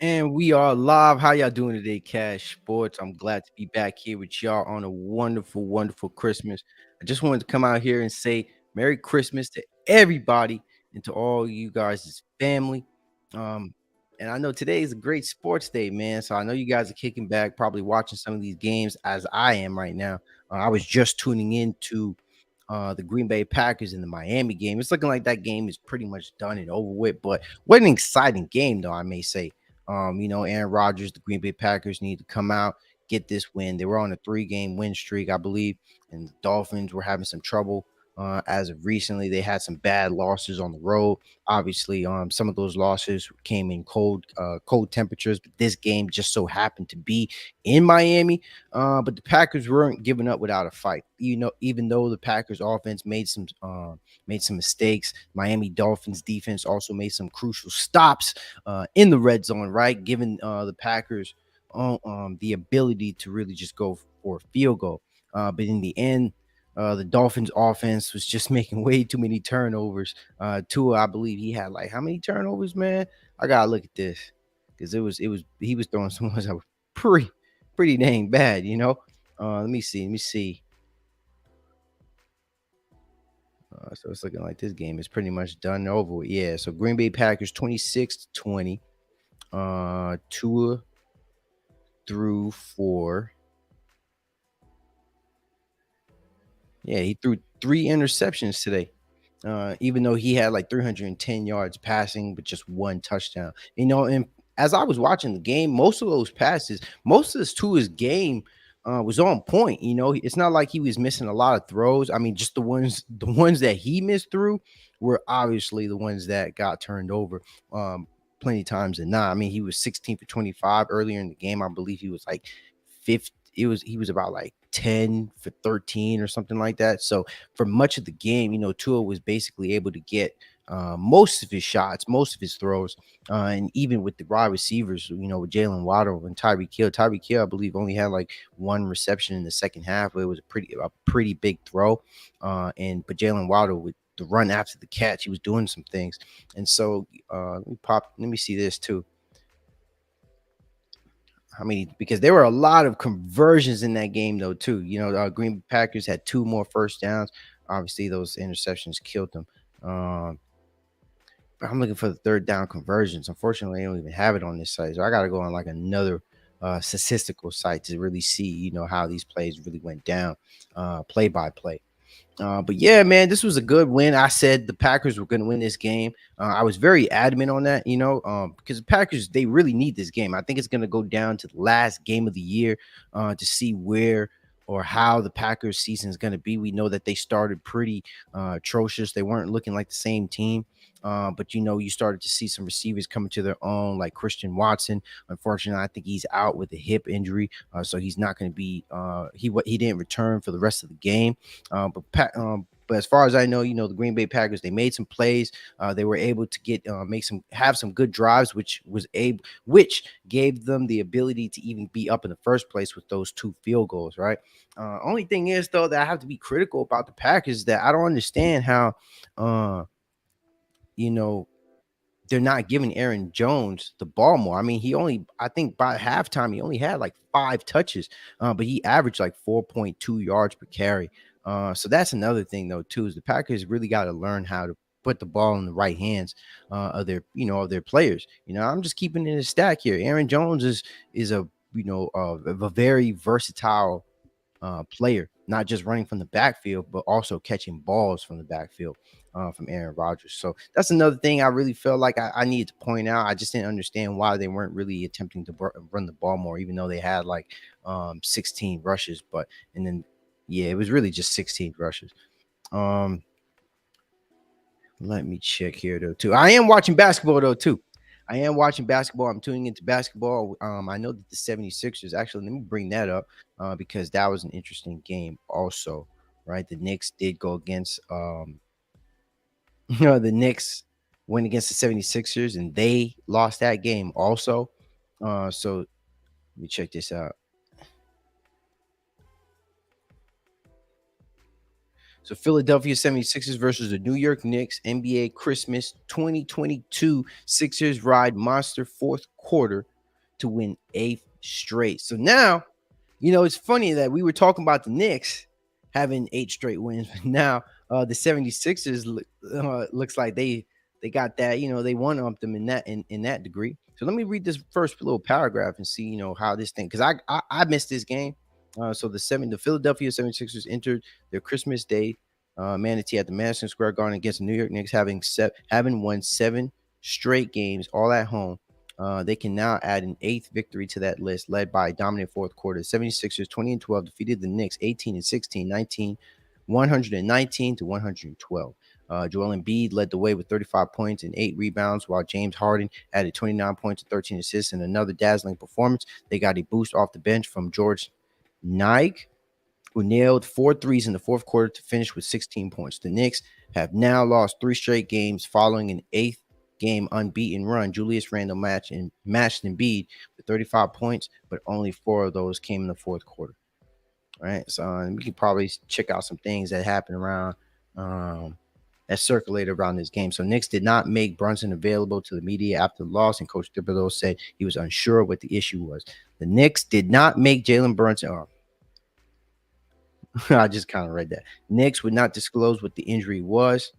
And we are live. How y'all doing today, Cash Sports? I'm glad to be back here with y'all on a wonderful, wonderful Christmas. I just wanted to come out here and say Merry Christmas to everybody and to all you guys' family. Um, and I know today is a great sports day, man. So I know you guys are kicking back, probably watching some of these games as I am right now. I was just tuning into the Green Bay Packers in the Miami game. It's looking like that game is pretty much done and over with. But what an exciting game, though, I may say. Aaron Rodgers, the Green Bay Packers need to come out, get this win. They were on a 3-game win streak, I believe, and the Dolphins were having some trouble. As of recently, they had some bad losses on the road. Obviously, some of those losses came in cold temperatures, but this game just so happened to be in Miami. But the Packers weren't giving up without a fight. Even though the Packers offense made some mistakes, Miami Dolphins defense also made some crucial stops in the red zone, right? Giving the Packers the ability to really just go for a field goal. But in the end, the Dolphins offense was just making way too many turnovers. Tua, I believe he had like how many turnovers, man? I gotta look at this because it was he was throwing some ones that were pretty dang bad, you know. Let me see. So it's looking like this game is pretty much done over with. Yeah. So Green Bay Packers 26-20. Tua threw for yeah, he threw 3 interceptions today. Even though he had like 310 yards passing, but just one touchdown. And as I was watching the game, most of those passes, most of this to his game was on point. It's not like he was missing a lot of throws. I mean, just the ones that he missed through were obviously the ones that got turned over. Plenty times than not. I mean, he was 16 for 25 earlier in the game. I believe he was like 50. He was about like 10 for 13 or something like that. So for much of the game, Tua was basically able to get most of his shots, most of his throws, and even with the wide receivers, with Jalen Waddle and Tyreek Hill. Tyreek Hill, I believe, only had like one reception in the second half, but it was a pretty big throw. But Jalen Waddle with the run after the catch, he was doing some things. And so let me see this too. I mean, because there were a lot of conversions in that game, though, too. Green Bay Packers had 2 more first downs. Obviously, those interceptions killed them. Um, but I'm looking for the third down conversions. Unfortunately, I don't even have it on this site, so I got to go on like another statistical site to really see, how these plays really went down, play by play. But yeah, man, this was a good win. I said the Packers were going to win this game. I was very adamant on that, because the Packers, they really need this game. I think it's going to go down to the last game of the year to see where or how the Packers season is going to be. We know that they started pretty atrocious. They weren't looking like the same team. But you started to see some receivers coming to their own, like Christian Watson. Unfortunately, I think he's out with a hip injury, so he's not going to be. He didn't return for the rest of the game. But as far as I know, the Green Bay Packers, they made some plays. They were able to have some good drives, which gave them the ability to even be up in the first place with those 2 field goals. Right. Only thing is though that I have to be critical about the Packers is that I don't understand how, you know, they're not giving Aaron Jones the ball more. I mean, I think by halftime, he only had like 5 touches, but he averaged like 4.2 yards per carry. So that's another thing, though, too, is the Packers really got to learn how to put the ball in the right hands of their players. I'm just keeping it a stack here. Aaron Jones is a very versatile player, not just running from the backfield, but also catching balls from the backfield from Aaron Rodgers. So that's another thing I really felt like I needed to point out. I just didn't understand why they weren't really attempting to run the ball more, even though they had like 16 rushes. And then, yeah, it was really just 16 rushes. Um, Let me check here though too. I am watching basketball though too. I am watching basketball. I'm tuning into basketball. I know that the 76ers actually, let me bring that up because that was an interesting game also, right? The Knicks did go against the Knicks went against the 76ers and they lost that game also. So let me check this out. So Philadelphia 76ers versus the New York Knicks, NBA Christmas 2022. Sixers ride monster fourth quarter to win eighth straight. So now, it's funny that we were talking about the Knicks having eight straight wins, but now the 76ers looks like they got that, they one upped them in that degree. So let me read this first little paragraph and see, how this thing, because I missed this game. So the Philadelphia 76ers entered their Christmas Day manatee at the Madison Square Garden against the New York Knicks, having won seven straight games all at home. They can now add an eighth victory to that list, led by a dominant fourth quarter. 76ers 20-12 defeated the Knicks 18-16, 119 to 112. Joel Embiid led the way with 35 points and 8 rebounds, while James Harden added 29 points and 13 assists in another dazzling performance. They got a boost off the bench from George Nige, who nailed 4 threes in the fourth quarter to finish with 16 points. The Knicks have now lost 3 straight games following an eighth game unbeaten run. Julius Randle matched Embiid with 35 points, but only 4 of those came in the fourth quarter. All right, so we can probably check out some things that happened around that circulated around this game. So Knicks did not make Brunson available to the media after the loss, and Coach Thibodeau said he was unsure what the issue was. The Knicks did not make Jalen Brunson. I just kind of read that. Knicks would not disclose what the injury was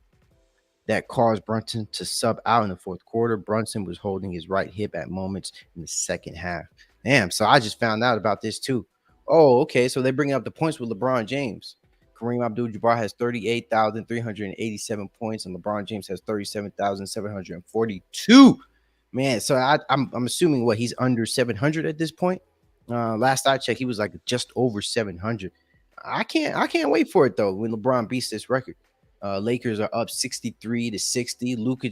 that caused Brunson to sub out in the fourth quarter. Brunson was holding his right hip at moments in the second half. Damn, so I just found out about this too. Oh, okay, so they're bringing up the points with LeBron James. Kareem Abdul-Jabbar has 38,387 points, and LeBron James has 37,742. Man, so I'm assuming he's under 700 at this point. Last I checked, he was like just over 700. I can't wait for it though when LeBron beats this record. Lakers are up 63-60. Luka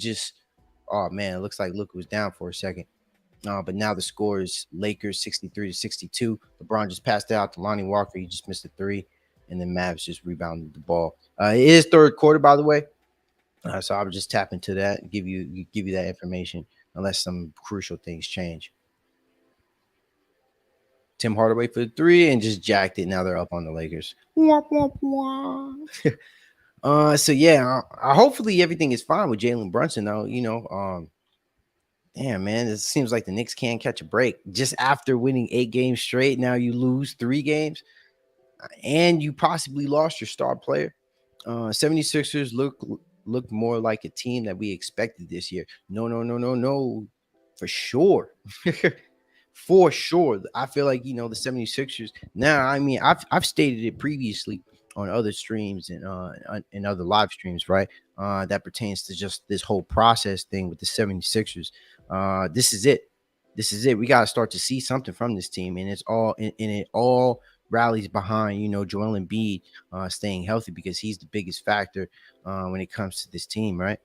oh man, it looks like Luka was down for a second. But now the score is Lakers 63-62. LeBron just passed it out to Lonnie Walker. He just missed a 3. And then Mavs just rebounded the ball. It is third quarter, by the way. So I would just tap into that and give you that information unless some crucial things change. Tim Hardaway for the 3 and just jacked it. Now they're up on the Lakers. So yeah, hopefully everything is fine with Jalen Brunson though. Damn man, it seems like the Knicks can't catch a break. Just after winning 8 games straight, now you lose 3 games, and you possibly lost your star player. 76ers look more like a team that we expected this year. No, for sure. For sure. I feel like, the 76ers now, I mean, I've stated it previously on other streams and in other live streams, right? That pertains to just this whole process thing with the 76ers. This is it. We got to start to see something from this team, and it all rallies behind, Joel Embiid staying healthy, because he's the biggest factor when it comes to this team, right?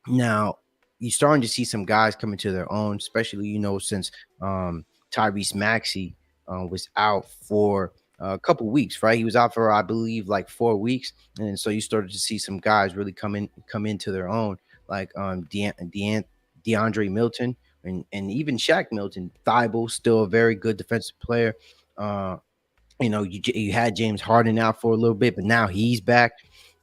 Now, you're starting to see some guys coming to their own, especially, since Tyrese Maxey was out for a couple weeks, right? He was out for, I believe, like 4 weeks. And so you started to see some guys really come into their own, like DeAndre Milton and even Shaq Milton. Thibault, still a very good defensive player. You had James Harden out for a little bit, but now he's back.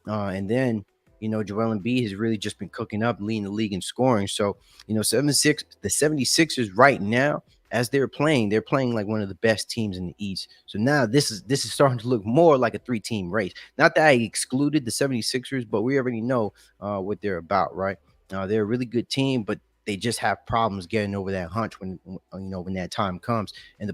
And then, Joel Embiid has really just been cooking up, leading the league in scoring. So, the 76ers right now, as they're playing like one of the best teams in the East. So now this is starting to look more like a 3-team race. Not that I excluded the 76ers, but we already know what they're about, right? They're a really good team, but they just have problems getting over that hunch when that time comes. And the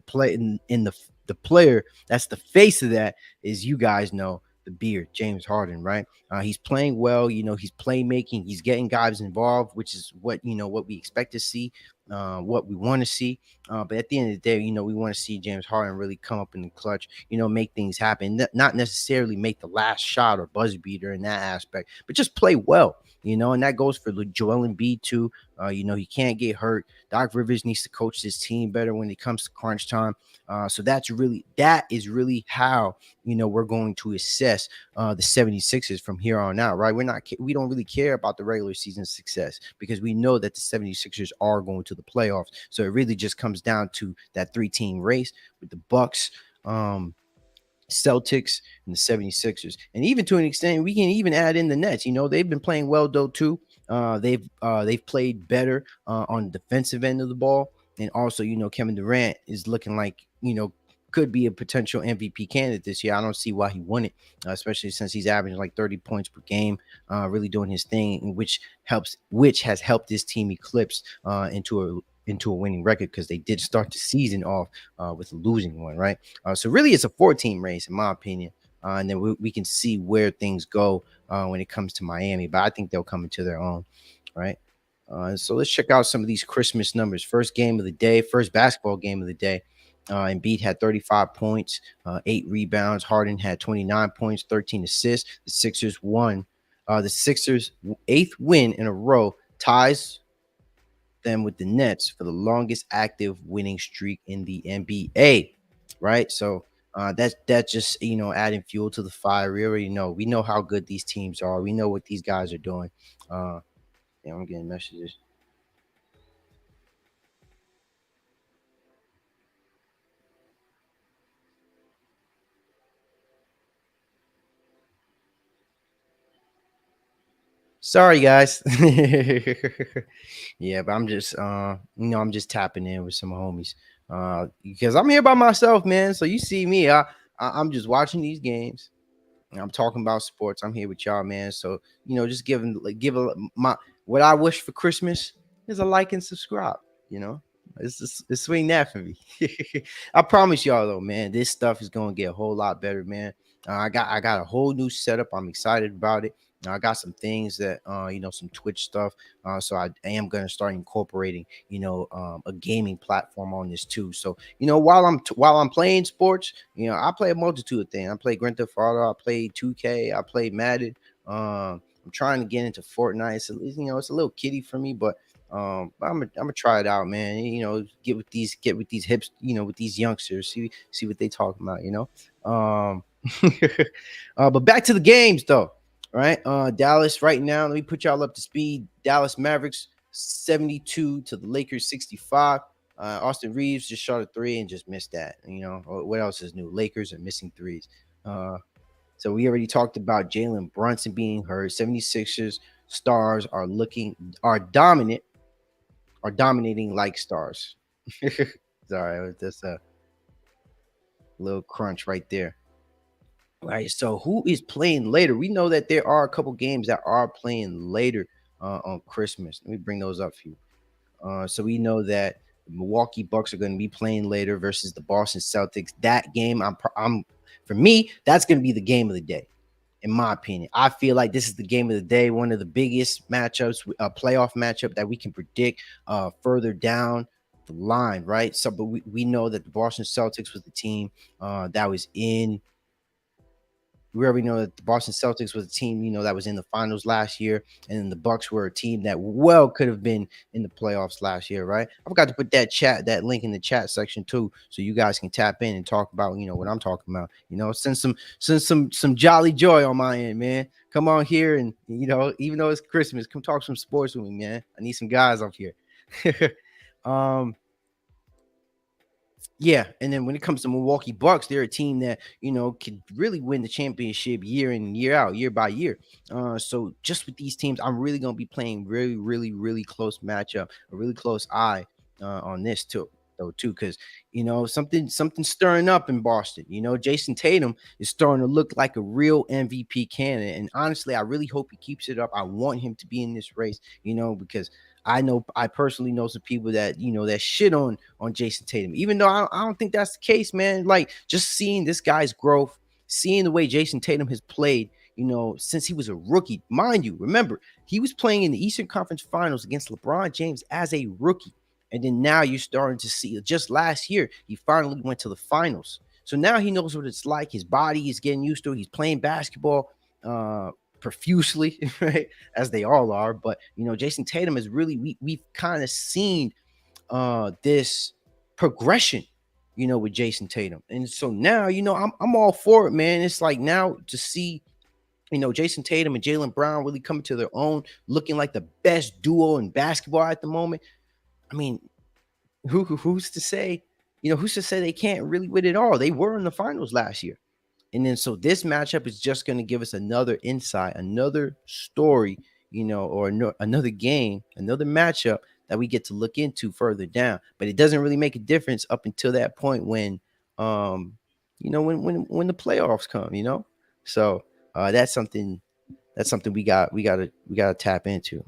player that's the face of that is, you guys know, the beard, James Harden, right? He's playing well. He's playmaking. He's getting guys involved, which is what we expect to see, what we want to see. But at the end of the day, we want to see James Harden really come up in the clutch, make things happen. Not necessarily make the last shot or buzzer beater in that aspect, but just play well. And that goes for Joel Embiid too. He can't get hurt. Doc Rivers needs to coach this team better when it comes to crunch time. So that is really how, we're going to assess the 76ers from here on out, right? We don't really care about the regular season success, because we know that the 76ers are going to the playoffs. So it really just comes down to that 3-team race with the Bucks, Celtics and the 76ers. And even to an extent, we can even add in the Nets. They've been playing well though too. They've played better on the defensive end of the ball. And also, Kevin Durant is looking like, could be a potential MVP candidate this year. I don't see why he won it, especially since he's averaging like 30 points per game, really doing his thing, which has helped this team eclipse into a winning record because they did start the season off with a losing one, right? So really, it's a 4-team race, in my opinion. And then we can see where things go when it comes to Miami. But I think they'll come into their own, right? So let's check out some of these Christmas numbers. First game of the day, first basketball game of the day. Embiid had 35 points, 8 rebounds. Harden had 29 points, 13 assists. The Sixers won. The Sixers' eighth win in a row ties them with the Nets for the longest active winning streak in the NBA. Right, so that's just adding fuel to the fire. We know how good these teams are. We know what these guys are doing. Uh, yeah, I'm getting messages. Sorry, guys. Yeah, but I'm just tapping in with some homies. Because I'm here by myself, man. So you see me, I'm just watching these games. I'm talking about sports. I'm here with y'all, man. So just give a my what I wish for Christmas is a like and subscribe. You know, it's swing that for me. I promise y'all though, man, this stuff is gonna get a whole lot better, man. I got a whole new setup. I'm excited about it. I got some things that some Twitch stuff. So I am gonna start incorporating a gaming platform on this too. So while I'm playing sports, I play a multitude of things. I play Grand Theft Auto, I play 2K, I play Madden. I'm trying to get into Fortnite. So, it's a little kiddie for me, but I'm gonna try it out, man. Get with these hips, with these youngsters. See what they talking about, but back to the games though. Right, Dallas right now. Let me put y'all up to speed. Dallas Mavericks 72 to the Lakers 65. Austin Reeves just shot a three and just missed that. What else is new? Lakers are missing threes. Uh, so we already talked about Jalen Brunson being hurt. 76ers stars are dominant, are dominating like stars. Sorry, that's a little crunch right there. Right. So who is playing later? We know that there are a couple games that are playing later on Christmas. Let me bring those up for you. So we know that the Milwaukee Bucks are going to be playing later versus the Boston Celtics. That game, I'm for me, that's going to be the game of the day, in my opinion. I feel like this is the game of the day, one of the biggest matchups, a playoff matchup that we can predict further down the line, right? So, but we know that the Boston Celtics was the team that was in we already know that the Boston Celtics was a team, that was in the finals last year, and then the Bucks were a team that well could have been in the playoffs last year, right? I forgot to put that link in the chat section too, so you guys can tap in and talk about, what I'm talking about. Send some jolly joy on my end, man. Come on here and even though it's Christmas, come talk some sports with me, man. I need some guys up here. um, yeah, and then when it comes to Milwaukee Bucks, they're a team that could really win the championship year in and year out, year by year. So just with these teams, I'm really gonna be playing really, really, really close matchup, a really close eye on this too, though too, because something stirring up in Boston. Jason Tatum is starting to look like a real MVP candidate, and honestly, I really hope he keeps it up. I want him to be in this race, because I personally know some people that that shit on Jason Tatum, even though I don't think that's the case, man. Like just seeing this guy's growth, seeing the way Jason Tatum has played, since he was a rookie. Mind you, remember he was playing in the Eastern Conference Finals against LeBron James as a rookie, and then now you're starting to see. Just last year, he finally went to the finals, so now he knows what it's like. His body is getting used to it. He's playing basketball. Profusely, right? As they all are. But Jason Tatum is really we've kind of seen this progression, with Jason Tatum. And so now, I'm all for it, man. It's like now to see, Jason Tatum and Jalen Brown really coming to their own, looking like the best duo in basketball at the moment. I mean, who's to say, who's to say they can't really win it all? They were in the finals last year. And then so this matchup is just going to give us another insight, another story, or another game, another matchup that we get to look into further down. But it doesn't really make a difference up until that point when, when the playoffs come. So that's something we gotta tap into.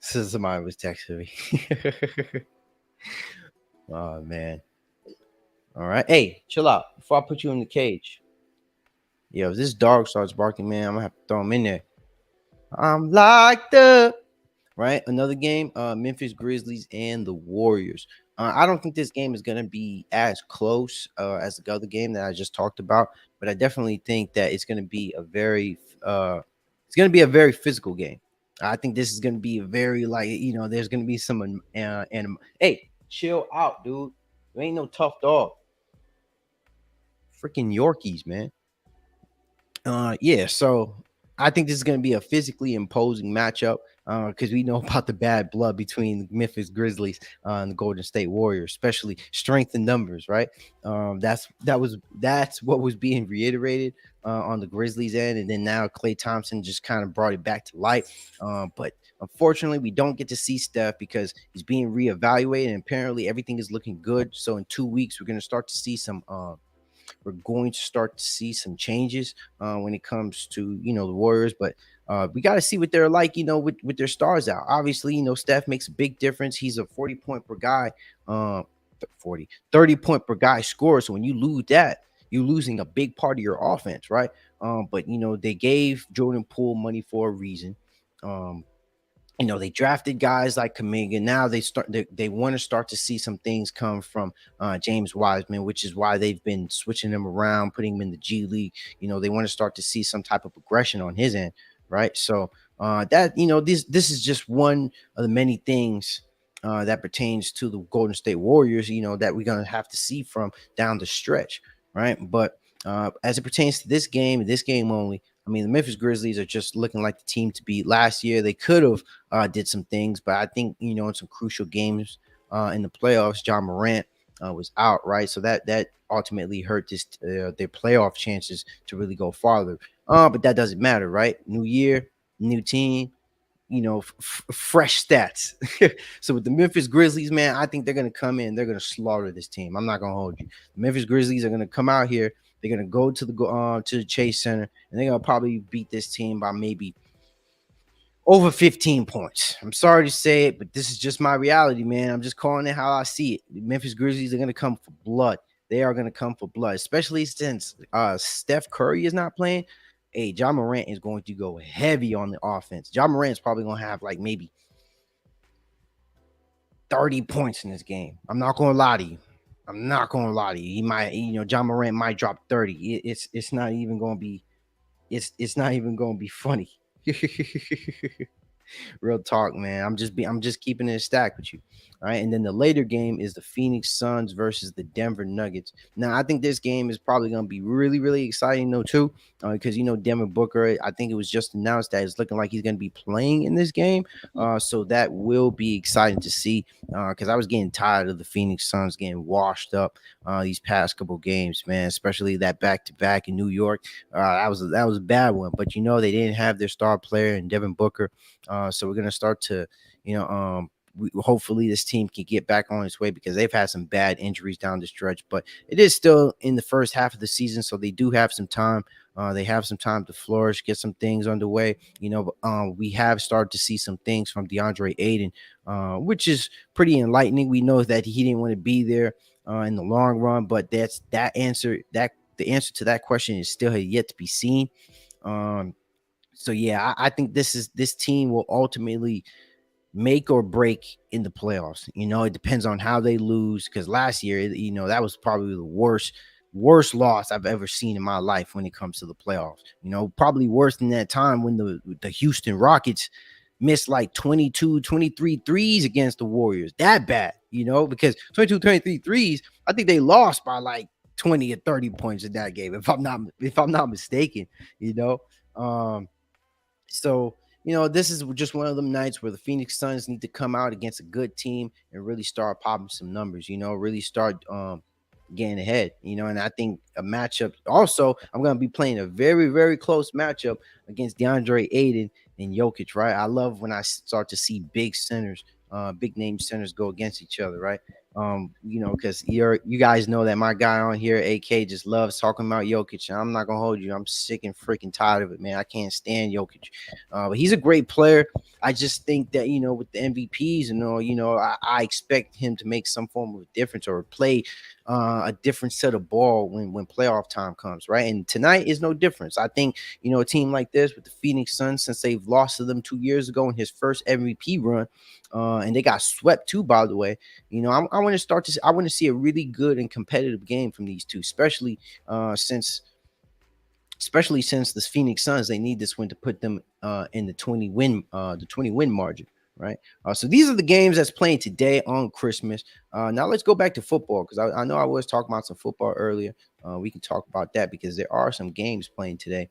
Somebody was texting me. Oh man. All right. Hey, chill out. Before I put you in the cage. Yo, if this dog starts barking, man, I'm gonna have to throw him in there. I'm locked up. Right? Another game, Memphis Grizzlies and the Warriors. I don't think this game is going to be as close as the other game that I just talked about, but I definitely think that it's going to be a very physical game. I think this is going to be a very like there's going to be some hey, chill out, dude. You ain't no tough dog. Freaking Yorkies, man. Yeah, so I think this is going to be a physically imposing matchup because we know about the bad blood between the Memphis Grizzlies and the Golden State Warriors, especially strength in numbers, right? That's what was being reiterated on the Grizzlies end, and then now Klay Thompson just kind of brought it back to light. But unfortunately, we don't get to see Steph because he's being reevaluated, and apparently everything is looking good. So in 2 weeks, we're going to start to see some. We're going to start to see some changes when it comes to the Warriors, but we got to see what they're like, with their stars out. Obviously, Steph makes a big difference. He's a 40 point per guy, 40 30 point per guy scorer. So when you lose that, you're losing a big part of your offense, right? But they gave Jordan Poole money for a reason. Um, they drafted guys like Kaminga. Now they want to start to see some things come from James Wiseman, which is why they've been switching him around, putting him in the G League. They want to start to see some type of progression on his end, right? So that this is just one of the many things that pertains to the Golden State Warriors. That we're gonna have to see from down the stretch, right? But as it pertains to this game only, I mean, the Memphis Grizzlies are just looking like the team to beat. Last year, they could have did some things, but I think in some crucial games in the playoffs, John Morant was out, right? So that ultimately hurt their playoff chances to really go farther. But that doesn't matter, right? New year, new team, fresh stats. So with the Memphis Grizzlies, man, I think they're gonna come in, they're gonna slaughter this team. I'm not gonna hold you. The Memphis Grizzlies are gonna come out here. They're gonna go to the Chase Center, and they're gonna probably beat this team by maybe over 15 points. I'm sorry to say it, but this is just my reality, man. I'm just calling it how I see it. The Memphis Grizzlies are gonna come for blood. They are gonna come for blood, especially since Steph Curry is not playing. Hey, John Morant is going to go heavy on the offense. John Morant is probably gonna have like maybe 30 points in this game. I'm not gonna lie to you. I'm not gonna lie to you. He might, John Morant might drop 30. It's not even gonna be it's not even gonna be funny. Real talk, man. I'm just keeping it a stack with you. All right. And then the later game is the Phoenix Suns versus the Denver Nuggets. Now, I think this game is probably going to be really, really exciting, though, too, because Devin Booker, I think it was just announced that it's looking like he's going to be playing in this game. So that will be exciting to see because I was getting tired of the Phoenix Suns getting washed up these past couple games, man, especially that back to back in New York. That was a bad one, but they didn't have their star player in Devin Booker. So we're gonna start to, hopefully this team can get back on its way because they've had some bad injuries down the stretch. But it is still in the first half of the season, so they do have some time. They have some time to flourish, get some things underway. We have started to see some things from DeAndre Ayton, which is pretty enlightening. We know that he didn't want to be there in the long run, but the answer to that question is still yet to be seen. So yeah, I think this team will ultimately make or break in the playoffs. It depends on how they lose because last year, that was probably the worst loss I've ever seen in my life when it comes to the playoffs. Probably worse than that time when the Houston Rockets missed like 22, 23 threes against the Warriors. That bad, because 22, 23 threes, I think they lost by like 20 or 30 points in that game, if I'm not mistaken, you know. So this is just one of them nights where the Phoenix Suns need to come out against a good team and really start popping some numbers. Really start getting ahead. And I think a matchup. Also, I'm gonna be playing a very very close matchup against DeAndre Ayton and Jokic. Right. I love when I start to see big centers, big name centers go against each other. Right. Because you guys know that my guy on here, AK, just loves talking about Jokic, and I'm not gonna hold you. I'm sick and freaking tired of it, man. I can't stand Jokic, but he's a great player. I just think that with the MVPs and all, I expect him to make some form of a difference or play a different set of ball when playoff time comes, right? And tonight is no difference. I think a team like this with the Phoenix Suns, since they've lost to them 2 years ago in his first MVP run, and they got swept too, by the way. I want to I want to see a really good and competitive game from these two, since the Phoenix Suns, they need this win to put them in the 20 win margin, right? So these are the games that's playing today on Christmas. Now let's go back to football, because I know I was talking about some football earlier. We can talk about that because there are some games playing today,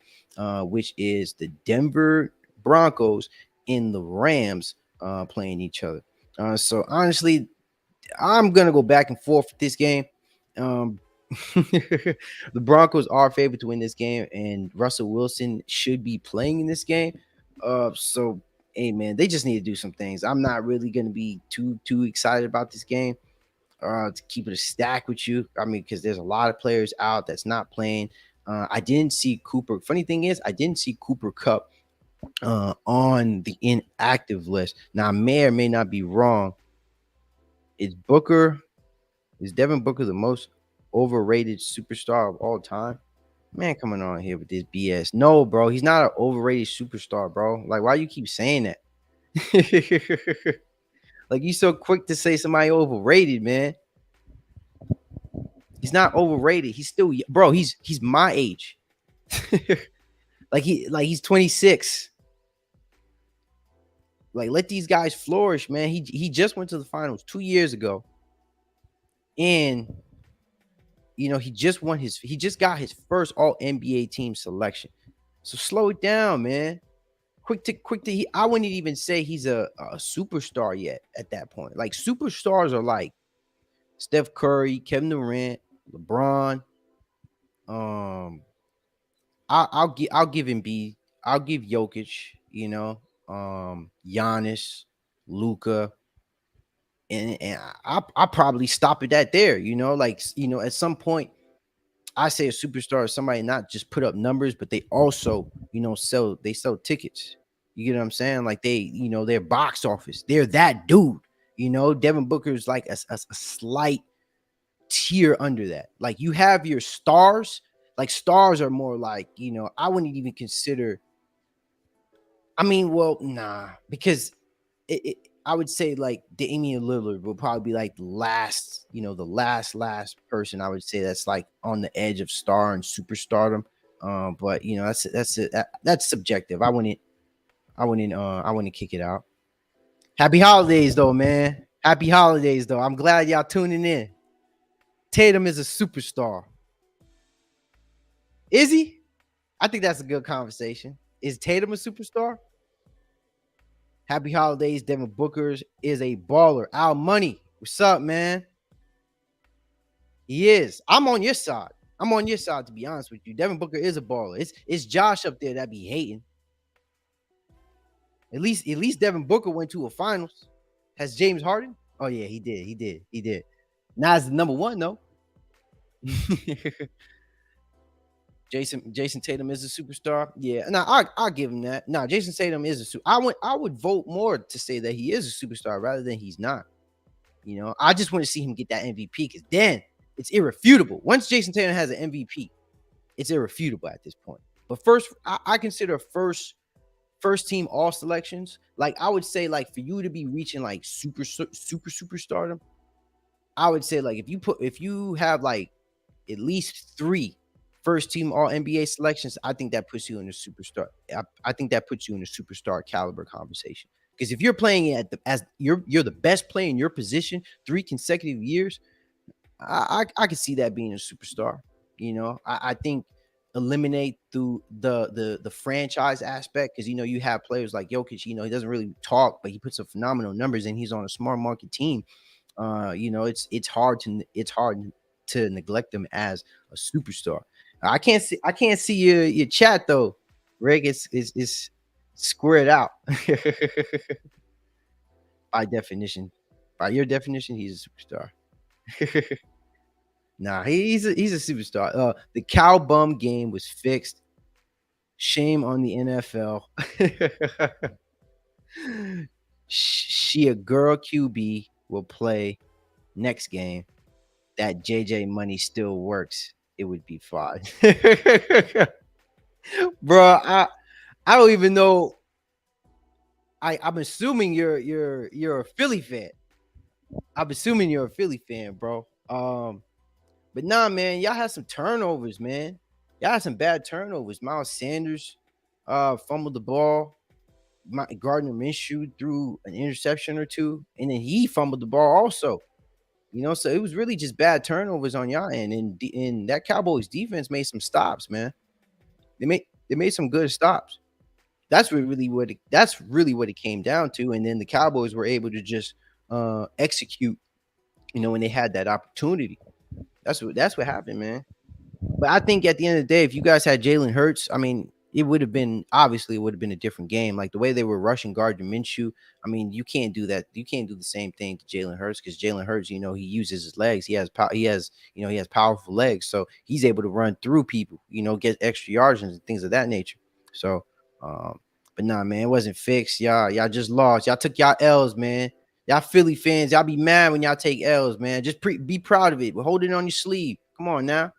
which is the Denver Broncos and the Rams playing each other. So honestly, I'm gonna go back and forth with this game. Um, the Broncos are favored to win this game, and Russell Wilson should be playing in this game. So hey man, they just need to do some things. I'm not really gonna be too excited about this game. To keep it a stack with you, I mean, because there's a lot of players out that's not playing. I didn't see Cooper. Funny thing is, I didn't see Cooper Cup on the inactive list. Now, I may or may not be wrong. Is Booker Is Devin Booker the most overrated superstar of all time? Man, coming on here with this BS. No, bro, he's not an overrated superstar, bro. Like, why you keep saying that? Like, you so quick to say somebody overrated, man. He's not overrated. He's still, bro. He's my age. He's 26. Like, let these guys flourish, man. He just went to the finals 2 years ago, and he just got his first all NBA team selection. So slow it down, man. I wouldn't even say he's a superstar yet at that point. Like, superstars are like Steph Curry, Kevin Durant, LeBron. Um, I'll give him B. I'll give Jokic, Giannis, Luca, and I'll probably stop it at there. At some point, I say a superstar is somebody not just put up numbers, but they also, sell tickets. You get what I'm saying? Like, their box office. They're that dude. Devin Booker's like a slight tier under that. Like, you have your stars. Like, stars are more like, I wouldn't even consider. I mean, well, nah, because I would say like Damian Lillard will probably be like the last person I would say that's like on the edge of star and superstardom. But that's subjective. I wouldn't kick it out. Happy holidays though, man. Happy holidays though. I'm glad y'all tuning in. Tatum is a superstar. Is he? I think that's a good conversation. Is Tatum a superstar? Happy holidays. Devin Booker is a baller. Al Money. What's up, man? He is. I'm on your side. I'm on your side, to be honest with you. Devin Booker is a baller. It's Josh up there that be hating. At least Devin Booker went to a finals. Has James Harden? Oh yeah, he did. He did. Now it's the number one though. Jason Tatum is a superstar. Yeah, no, I'll give him that. No, Jason Tatum is a super. I would vote more to say that he is a superstar rather than he's not. I just want to see him get that MVP, because then it's irrefutable. Once Jason Tatum has an MVP, it's irrefutable at this point. But first, I consider first team all selections. Like, I would say, like, for you to be reaching like superstardom, I would say, like, if you have like at least 3 first team all NBA selections, I think that puts you in a superstar. I think that puts you in a superstar caliber conversation. Because if you're playing as you're the best player in your position 3 consecutive years, I could see that being a superstar. I think eliminate through the franchise aspect, because you have players like Jokic. He doesn't really talk, but he puts up phenomenal numbers, and he's on a smart market team. It's hard to neglect them as a superstar. I can't see your chat though, Rick. It's squared out. By definition. By your definition, he's a superstar. Nah, he's a superstar. The cow bum game was fixed. Shame on the NFL. She a girl QB will play next game. That JJ money still works. It would be fine. Bro, I don't even know. I'm assuming you're a Philly fan. I'm assuming you're a Philly fan, bro. But nah, man, y'all had some turnovers, man. Y'all had some bad turnovers. Miles Sanders fumbled the ball. Gardner Minshew threw an interception or two, and then he fumbled the ball also. So it was really just bad turnovers on y'all end, and that Cowboys defense made some stops, man. They made some good stops. That's really what it came down to, and then the Cowboys were able to just execute, when they had that opportunity. That's what happened, man. But I think at the end of the day, if you guys had Jalen Hurts, I mean, it would have been a different game. Like the way they were rushing Gardner Minshew. I mean, you can't do that. You can't do the same thing to Jalen Hurts, because Jalen Hurts, he uses his legs. He has powerful legs, so he's able to run through people. Get extra yards and things of that nature. So, um, but nah, man, it wasn't fixed. Y'all just lost. Y'all took y'all L's, man. Y'all Philly fans, y'all be mad when y'all take L's, man. Just be proud of it. But hold it on your sleeve. Come on now.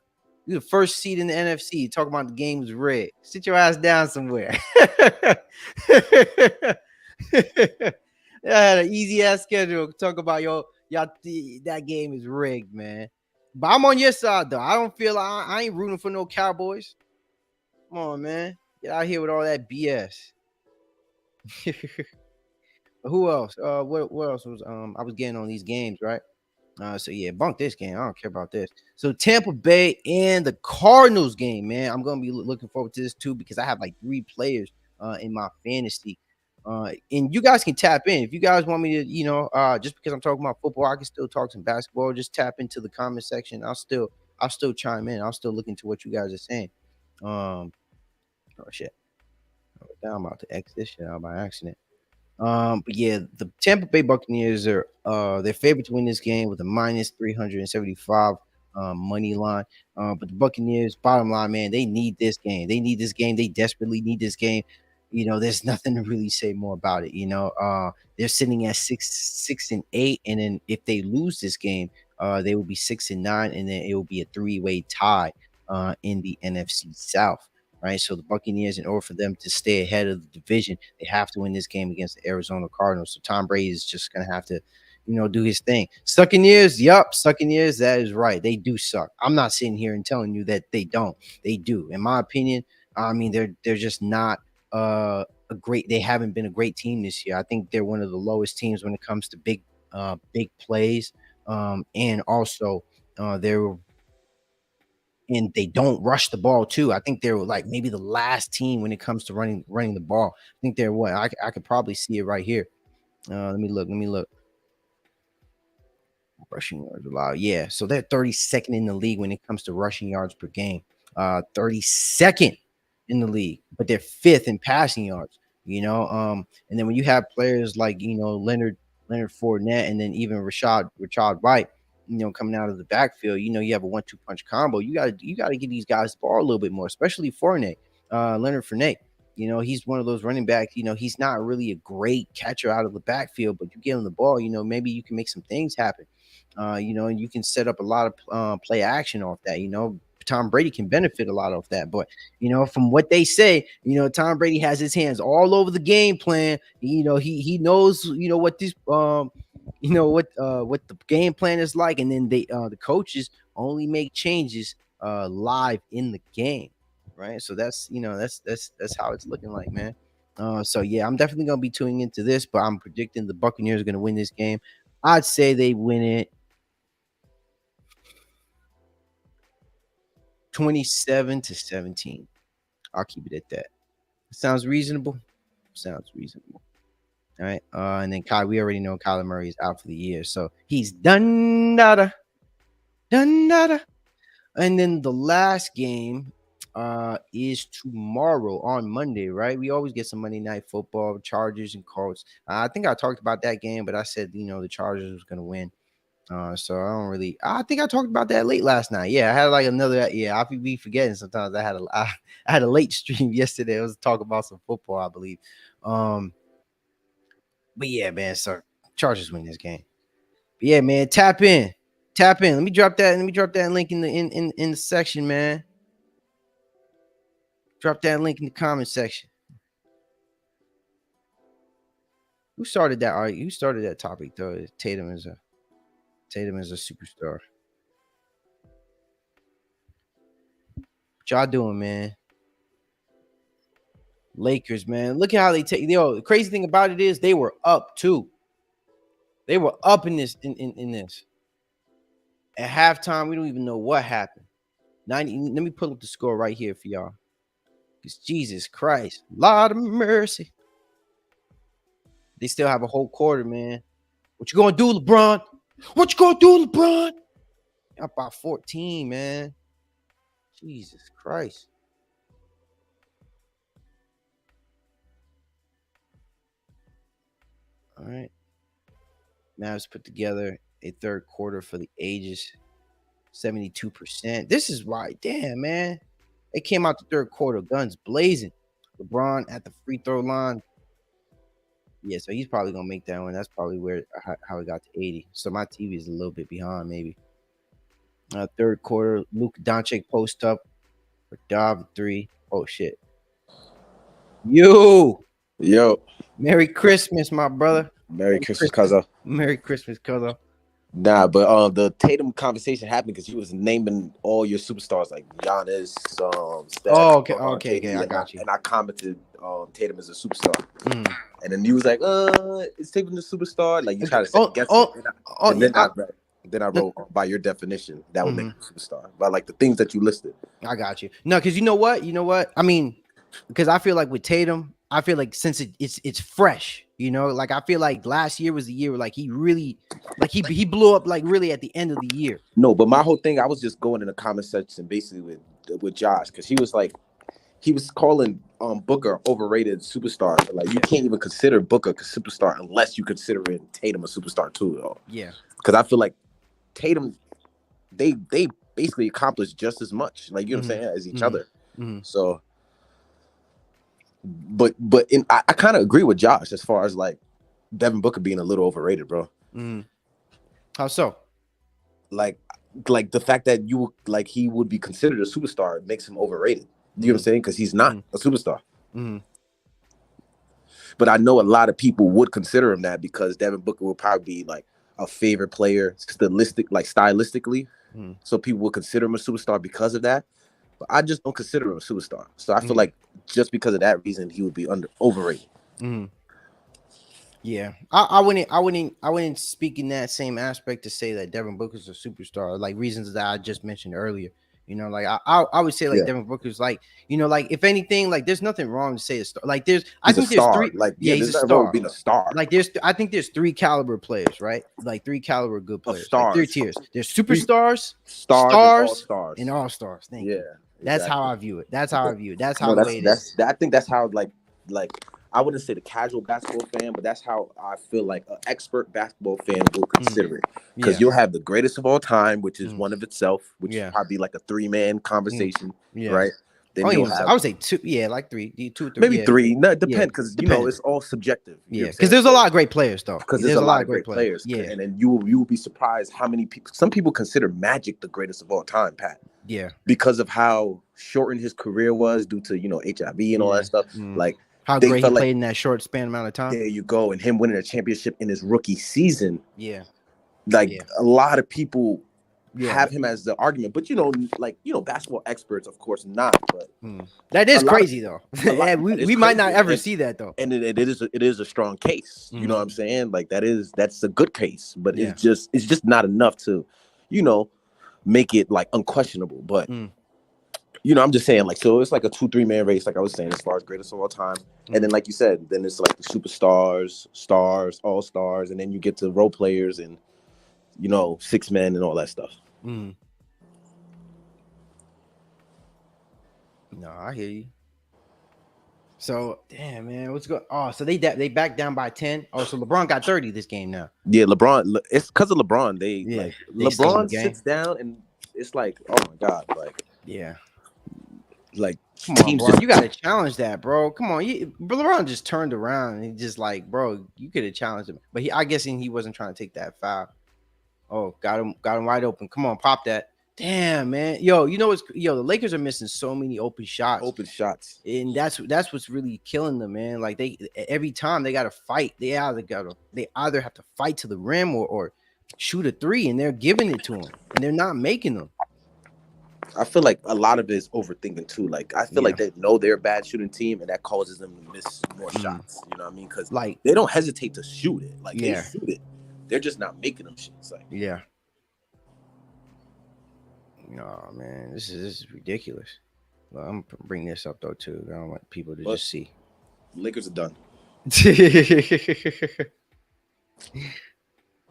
You're the first seed in the NFC. Talking about the game was rigged. Sit your ass down somewhere. I had an easy ass schedule. Talk about that game is rigged, man. But I'm on your side though. I don't feel like I ain't rooting for no Cowboys. Come on, man. Get out here with all that BS. Who else? What else was I was getting on these games, right? So yeah, bunk this game. I don't care about this. So Tampa Bay and the Cardinals game, man. I'm gonna be looking forward to this too, because I have like 3 players in my fantasy. And you guys can tap in if you guys want me to, just because I'm talking about football, I can still talk some basketball. Just tap into the comment section. I'll still chime in. I'll still look into what you guys are saying. Oh shit. I'm about to X this shit out by accident. But yeah, the Tampa Bay Buccaneers are they're favored to win this game with a minus 375 money line. But the Buccaneers, bottom line, man, they need this game. They need this game. They desperately need this game. There's nothing to really say more about it. They're sitting at 6-8, and then if they lose this game, they will be 6-9, and then it will be a 3-way tie in the NFC South. Right, so the Buccaneers, in order for them to stay ahead of the division, they have to win this game against the Arizona Cardinals. So Tom Brady is just gonna have to, do his thing. Sucking years, yup, sucking years. That is right. They do suck. I'm not sitting here and telling you that they don't. They do. In my opinion, I mean they're just not a great. They haven't been a great team this year. I think they're one of the lowest teams when it comes to big plays. And also they're and they don't rush the ball too. I think they're like maybe the last team when it comes to running the ball. I think they're what I could probably see it right here. Let me look. Let me look. Rushing yards allowed. Yeah, so they're 32nd in the league when it comes to rushing yards per game. 32nd in the league, but they're fifth in passing yards. And then when you have players like Leonard Fournette, and then even Rashad White, coming out of the backfield, you have a 1-2 punch combo. You gotta give these guys the ball a little bit more, especially Fournette, Leonard Fournette. He's one of those running backs. He's not really a great catcher out of the backfield, but you give him the ball, maybe you can make some things happen. And you can set up a lot of play action off that. Tom Brady can benefit a lot off that. But from what they say, Tom Brady has his hands all over the game plan. He knows what this what the game plan is like, and then the coaches only make changes live in the game, right? So that's how it's looking like, man. So yeah, I'm definitely gonna be tuning into this, but I'm predicting the Buccaneers are gonna win this game. I'd say they win it 27-17. I'll keep it at that. Sounds reasonable. Sounds reasonable. All right. And then we already know Kyler Murray is out for the year, so he's done nada, done nada. And then the last game is tomorrow on Monday, right? We always get some Monday night football, Chargers and Colts. I think I talked about that game, but I said, the Chargers was going to win. So I think I talked about that late last night. Yeah, I had like another, I be forgetting sometimes. I had a late stream yesterday. I was talking about some football, I believe. But yeah, man, so Chargers win this game. But yeah, man, tap in. Let me drop that link in the section, man. Drop that link in the comment section. Who started that? Who started that topic though? Tatum is a superstar. What y'all doing, man? Lakers, man. Look at how they take. The crazy thing about it is they were up too. They were up in this. In this. At halftime, we don't even know what happened. 90. Let me pull up the score right here for y'all. Because Jesus Christ, Lord of mercy. They still have a whole quarter, man. What you gonna do, LeBron? What you gonna do, LeBron? Up by 14, man. Jesus Christ. All right. Mavs put together a third quarter for the ages. 72%. This is why, damn, man. They came out the third quarter, guns blazing. LeBron at the free throw line. Yeah, so he's probably gonna make that one. That's probably how it got to 80. So my TV is a little bit behind, maybe. Third quarter, Luka Doncic post up for Dov 3. Oh shit. Yo. Merry Christmas, my brother. Merry Christmas, cousin. Merry Christmas, cousin. Nah, but the Tatum conversation happened because you was naming all your superstars like Giannis, Steph. Okay, I got you. And I commented Tatum is a superstar. And then you was like, is Tatum the superstar? Like you try to second guess it. Then I wrote by your definition that would make him a superstar. By like the things that you listed. I got you. No, because you know what? I mean, because I feel like with Tatum, I feel like since it's fresh, like I feel like last year was the year where like he really like he blew up like really at the end of the year. No, but my whole thing, I was just going in the comment section basically with Josh because he was calling Booker overrated superstar. Like you can't even consider Booker a superstar unless you consider Tatum a superstar too, though. Yeah, because I feel like Tatum, they basically accomplished just as much, like you know what I'm saying, as each other. So. But I kind of agree with Josh as far as like Devin Booker being a little overrated, bro. How so? Like the fact that he would be considered a superstar makes him overrated. You know what I'm saying? Because he's not a superstar. But I know a lot of people would consider him that because Devin Booker would probably be like a favorite player, stylistically. So people would consider him a superstar because of that. But I just don't consider him a superstar. So I feel like just because of that reason, he would be overrated. Yeah, I wouldn't speak in that same aspect to say that Devin Booker's a superstar. Like reasons that I just mentioned earlier. Like I would say like Devin Booker's like like if anything like there's nothing wrong to say a star. Like there's there's three. Like he's a star. Being a star. Like I think there's 3 caliber players, right? Like 3 caliber good players. Stars. Like 3 tiers. There's superstars, stars, and all stars. Thank you. Exactly. That's how I view it. That's how I view it. That's how it is. I think that's how like I wouldn't say the casual basketball fan, but that's how I feel like an expert basketball fan will consider it. Because you'll have the greatest of all time, which is one of itself, which is probably like a 3-man conversation, right? Then I would say 2, like 3, 2, 3, maybe 3. No, it depends because it's all subjective. Because there's a lot of great players though. Because there's a lot of great players. And then you will be surprised how many people. Some people consider Magic the greatest of all time, Pat. Yeah, because of how shortened his career was due to HIV and all that stuff. Like how great he played in that short span amount of time. There you go, and him winning a championship in his rookie season. Yeah, a lot of people have him as the argument, but basketball experts, of course, not. But that is crazy though. we might not ever see that though. And it is a strong case. You know what I'm saying? Like that's a good case, but it's just not enough to, make it like unquestionable. But I'm just saying, like, so it's like a 2-3 man race, like I was saying, as far as greatest of all time. And then, like you said, then it's like the superstars, stars, all stars, and then you get to role players and 6 men and all that stuff. No, I hear you. So damn, man, what's going? Oh, so they backed down by 10. Oh, so LeBron got 30 this game now. Yeah, LeBron. It's because of LeBron. They LeBron sits down and it's like, oh my god, like like come on, bro. You got to challenge that, bro. Come on, LeBron just turned around and he just like, bro, you could have challenged him, but I guess he wasn't trying to take that foul. Oh, got him wide open. Come on, pop that. Damn, man. Yo, the Lakers are missing so many open shots. And that's what's really killing them, man. Like every time they gotta fight. They either have to fight to the rim or shoot a three, and they're giving it to them, and they're not making them. I feel like a lot of it is overthinking too. Like I feel like they know they're a bad shooting team, and that causes them to miss more shots. You know what I mean? Because like they don't hesitate to shoot it. Like they shoot it. They're just not making them shits. Like No, man, this is ridiculous. Well, I'm gonna bring this up though too. I don't want people to just see. Lakers are done.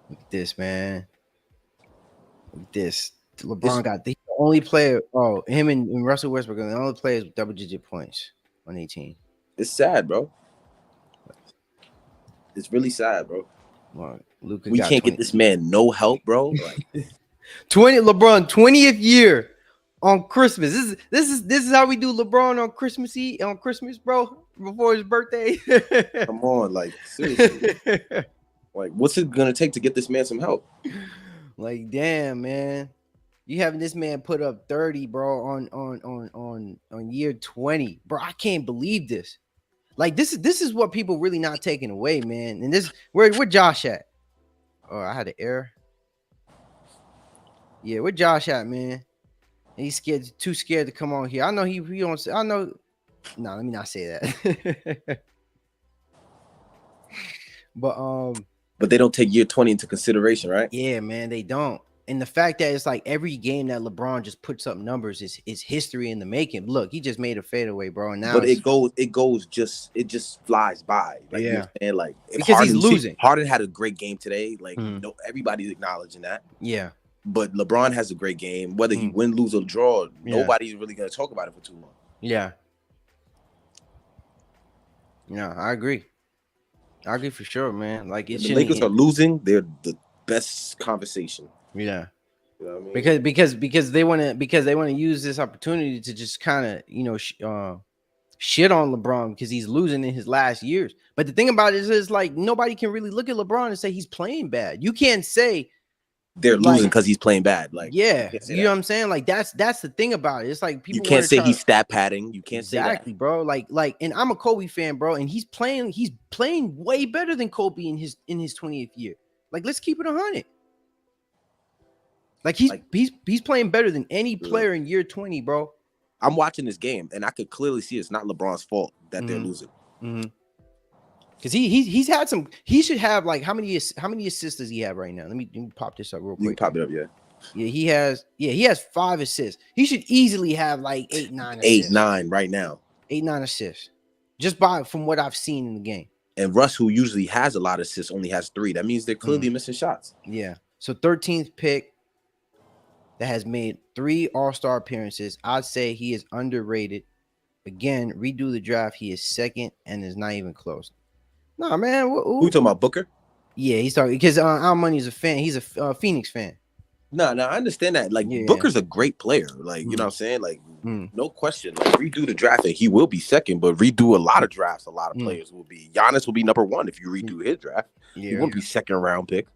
Look at this, man. Look at this. LeBron got the only player. Oh, him and Russell Westbrook are the only players with double-digit points on 18. It's sad, bro. It's really sad, bro. Well, Luka we can't 20. get this man no help, bro. Like 20 LeBron 20th year on Christmas. This is how we do LeBron on Christmas Eve, on Christmas, bro, before his birthday. Come on, like seriously. Like what's it gonna take to get this man some help? Like damn, man. You having this man put up 30, bro, on year 20. Bro, I can't believe this. Like this is what people really not taking away, man. And this where Josh at? Oh, I had an error. Yeah, where Josh at, man? And he's too scared to come on here. I know he don't. I know. No, let me not say that. But they don't take year 20 into consideration, right? Yeah, man, they don't. And the fact that it's like every game that LeBron just puts up numbers is history in the making. Look, he just made a fadeaway, bro. And now but it just flies by. Like, yeah, and like because he's losing. Harden had a great game today. Like everybody's acknowledging that. Yeah. But LeBron has a great game. Whether he win, lose, or draw, nobody's really gonna talk about it for too long. Yeah. Yeah, I agree. I agree for sure, man. Like the Lakers are losing, they're the best conversation. Yeah. You know what I mean? Because they want to use this opportunity to just kind of shit on LeBron because he's losing in his last years. But the thing about it is like nobody can really look at LeBron and say he's playing bad. You can't say they're losing because he's playing bad. Like yeah, you know what I'm saying? Like that's the thing about it. It's like people you can't say he's stat padding. You can't say exactly, bro. Like, and I'm a Kobe fan, bro, and he's playing way better than Kobe in his 20th year. Like, let's keep it 100. Like he's playing better than any player in year 20, bro. I'm watching this game and I could clearly see it's not LeBron's fault that they're losing. Because he's had some. He should have like how many assists does he have right now? Let me pop this up real quick. You can pop it up, yeah. Yeah, he has 5 assists. He should easily have like 8, 9 assists. 8, 9 right now. 8, 9 assists. Just from what I've seen in the game. And Russ, who usually has a lot of assists, only has 3. That means they're clearly missing shots. Yeah. So 13th pick that has made 3 All-Star appearances. I'd say he is underrated. Again, redo the draft. He is second and is not even close. Nah, man. Who you talking about, Booker? Yeah, he's talking because Al Money's a fan. He's a Phoenix fan. No, I understand that. Like Booker's a great player. Like you know what I'm saying. Like no question. Like redo the draft, and he will be second. But redo a lot of drafts. A lot of players will be. Giannis will be number 1 if you redo his draft. Yeah. He won't be second round pick.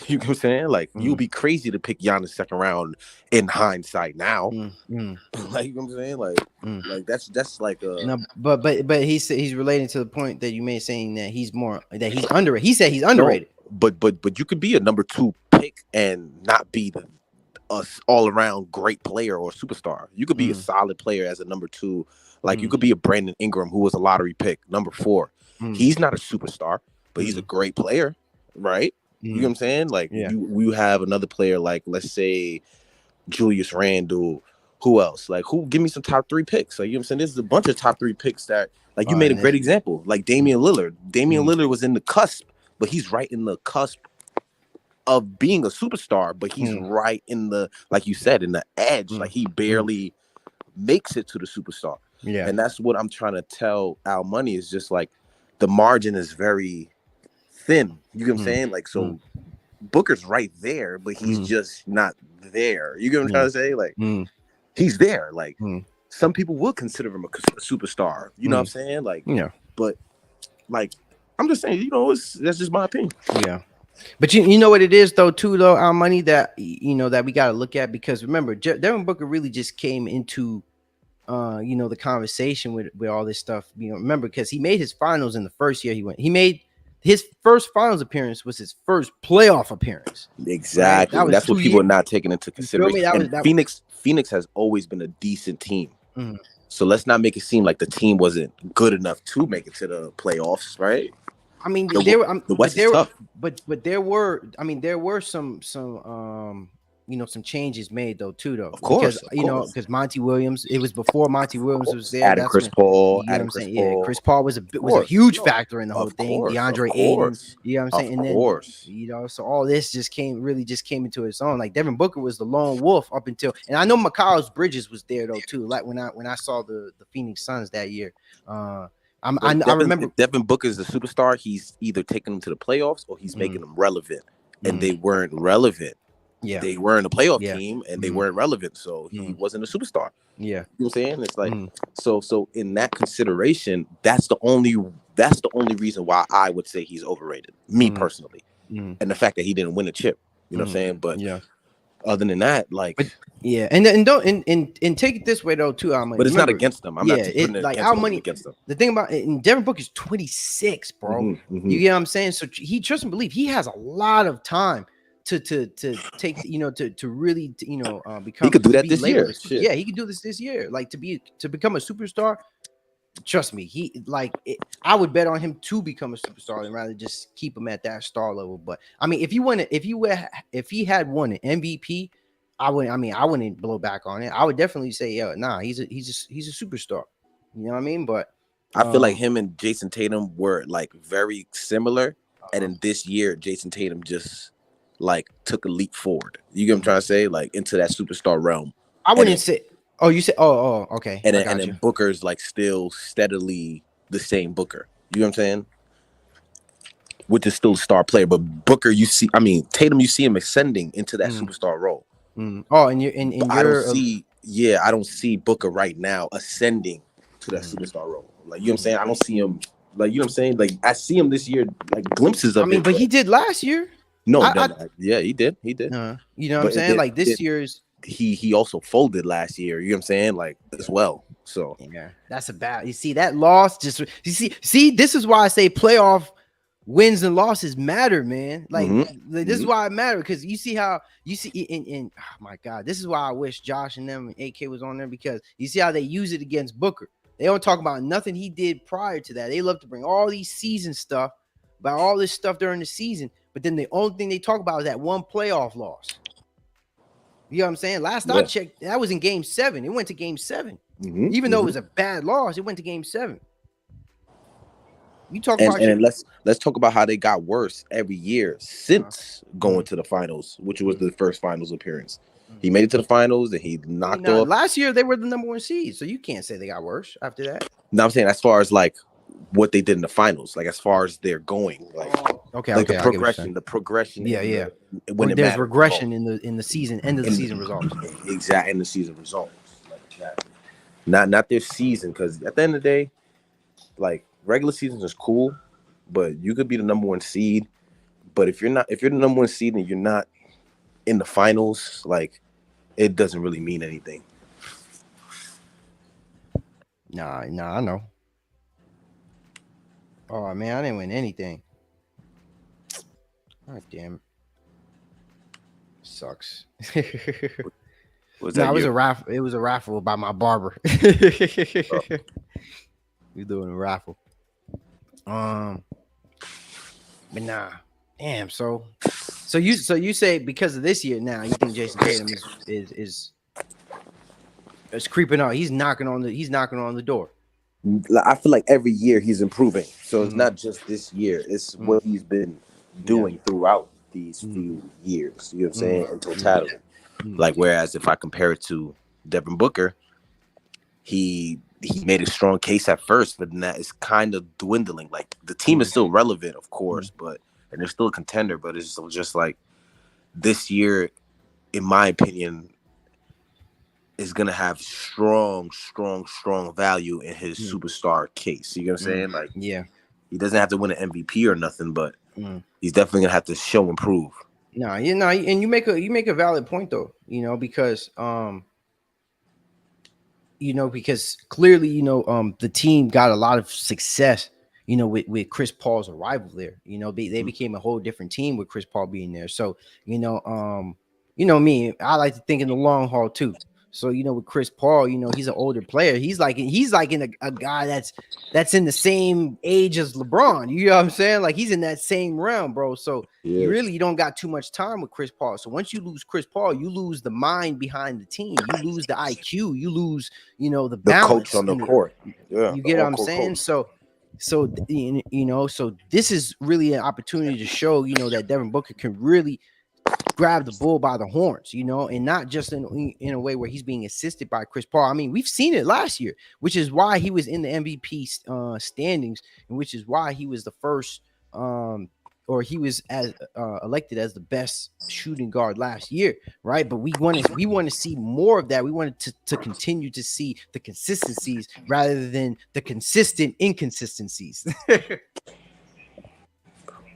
You know what I'm saying? Like you'll be crazy to pick Giannis second round in hindsight now. Mm. Like you know what I'm saying? Like that's like no, but he's relating to the point that you made saying that he's underrated. He said he's underrated. No, but you could be a number 2 pick and not be the all around great player or superstar. You could be a solid player as a number 2. Like you could be a Brandon Ingram who was a lottery pick, number 4. He's not a superstar, but he's a great player, right? You know what I'm saying? Like you have another player like let's say Julius Randle Who else? Like, who? Give me some top 3 picks. Like, you know what I'm saying? There's a bunch of top 3 picks that, like, you All made right, a great example. Like mm, Damian Lillard. Damian mm, Lillard was in the cusp, but he's right in the cusp of being a superstar. But he's mm, right in the, like you said, in the edge. mm, Like, he mm, barely makes it to the superstar. yeah. And that's what I'm trying to tell Al Money is just like the margin is very thin. You get what I'm Mm, saying? Like, mm, so Booker's right there, but he's mm, just not there. You get what I'm trying mm, to say? Like, mm, he's there. Like, mm, some people would consider him a superstar. You know what I'm mm, saying? Like, yeah. but like, I'm just saying, that's just my opinion. Yeah. But you know what it is though too though our money that that we got to look at because remember Devin Booker really just came into the conversation with all this stuff. Remember because he made his finals in the first year he made his first finals appearance was his first playoff appearance. Right? That Exactly. was That's what 2 people years. are not taking into You feel me? consideration. That was And that. Phoenix has always been a decent team. Mhm. So let's not make it seem like the team wasn't good enough to make it to the playoffs, right? I mean, The, there were, the but West is there, tough. but there were, I mean, there were some some changes made though too though Of because course, of course. because Monty Williams, it was before Monty Of Williams was course. there. That's when Adding what I'm Chris saying. Yeah, Paul. Chris Paul Of was a course. huge No. factor in the whole Of thing. course. Of DeAndre Ayton, course. you know what I'm Of saying, and then course. so all this just came into its own. Like Devin Booker was the lone wolf up until, and I know Miles Bridges was there though too. Like when I saw the Phoenix Suns that year. I remember. If Devin Booker is a superstar, he's either taking them to the playoffs or he's Mm, making them relevant. And mm, they weren't relevant. yeah, They weren't a playoff yeah, team and they mm, weren't relevant. So he mm, wasn't a superstar. yeah, You know what I'm saying? It's like mm, so in that consideration, that's the only reason why I would say he's overrated, me mm, personally. mm, And the fact that he didn't win a chip. You know what I'm mm, saying? But yeah. other than that, like, But yeah, and don't and take it this way though too. Our money. but it's not Remember, against them. I'm not yeah, putting it it like against our him. I'm money. against them. The thing about and Devin Booker is 26, bro. Mm-hmm. You get what I'm saying? So he trust and believe he has a lot of time to take to really He become could do to that be this labeled year. as Shit. yeah he could do this year like to become a superstar. Trust me, I would bet on him to become a superstar and rather just keep him at that star level. But I mean, if he had won an MVP, I wouldn't blow back on it. I would definitely say, yeah, nah, he's a superstar. You know what I mean? But I feel like him and Jason Tatum were like very similar. And uh, in this year, Jason Tatum just like took a leap forward. You get what I'm trying to say? Like into that superstar realm. I And wouldn't then say. Oh, you said. Oh, okay, I and got you. then Booker's like still steadily the same Booker. You know what I'm saying? Which is still a star player, but Booker, Tatum, you see him ascending into that Mm, superstar role. Oh, and you But and I don't you're see, I don't see Booker right now ascending to that superstar role. Like, you know what I'm saying? I don't see him, like, you know what I'm saying? Like, I see him this year, like glimpses I of mean, it. but But he did last year. no, I, no, yeah, he did, you know what I'm But saying? Like this year's. he also folded last year. You know what I'm saying? Like as well. So Yeah, that's a bad. You see that loss? Just see. This is why I say playoff wins and losses matter, man. This is why it matter because you see how you see in oh my god, this is why I wish Josh and them and AK was on there because you see how they use it against Booker. They don't talk about nothing he did prior to that. They love to bring all these season stuff about all this stuff during the season, but then the only thing they talk about is that one playoff loss. You know what I'm saying? Last I checked, that was in game 7. It went to game 7. Even though it was a bad loss, it went to game 7. You talk about and let's talk about how they got worse every year since going to the finals, which was the first finals appearance. He made it to the finals and he knocked off. Last year they were the number 1 seed, so you can't say they got worse after that. No, I'm saying as far as like what they did in the finals, like as far as they're going, like the progression. Yeah. When there's regression in the season, end of the season results. Exactly, in the season results. Like that. Not this season, because at the end of the day, like regular season is cool, but you could be the number 1 seed. But if you're the number 1 seed and you're not in the finals, like it doesn't really mean anything. Nah, I know. Oh man, I didn't win anything. God damn it. Sucks. Was No, that it was a raffle. It was a raffle by my barber. You're doing a raffle. But nah. Damn. So you say because of this year now, you think Jason Tatum is It's creeping out. He's knocking on the door. I feel like every year he's improving. So it's Mm-hmm. not just this year. It's Mm-hmm. what he's been Yeah. doing throughout these Mm-hmm. few years. You know what I'm Mm-hmm. saying? In totality. Mm-hmm. Like whereas if I compare it to Devin Booker, he made a strong case at first, but then that is kind of dwindling. Like the team is Mm-hmm. still relevant, of course, but and they're still a contender, but it's just like this year, in my opinion, is gonna have strong value in his Mm-hmm. superstar case. You know what I'm Mm-hmm. saying? Like Yeah. he doesn't have to win an MVP or nothing, but Mm-hmm. he's definitely gonna have to show improve. No, and you make a valid point though, because clearly, the team got a lot of success, with Chris Paul's arrival there. They became a whole different team with Chris Paul being there. So, me, I like to think in the long haul too. So, with Chris Paul, he's an older player. He's like in a guy that's in the same age as LeBron. You know what I'm saying? Like he's in that same realm, bro. So Yeah, you don't got too much time with Chris Paul. So once you lose Chris Paul, you lose the mind behind the team. You lose the IQ. You lose, the the coach balance on the in the. court. Yeah, You the get what on I'm court saying? coach. So this is really an opportunity to show, that Devin Booker can really grab the bull by the horns, and not just in a way where he's being assisted by Chris Paul. I mean, we've seen it last year, which is why he was in the MVP standings, and which is why he was the first, or he was as elected as the best shooting guard last year, right? But we want to see more of that. We wanted to continue to see the consistencies rather than the consistent inconsistencies.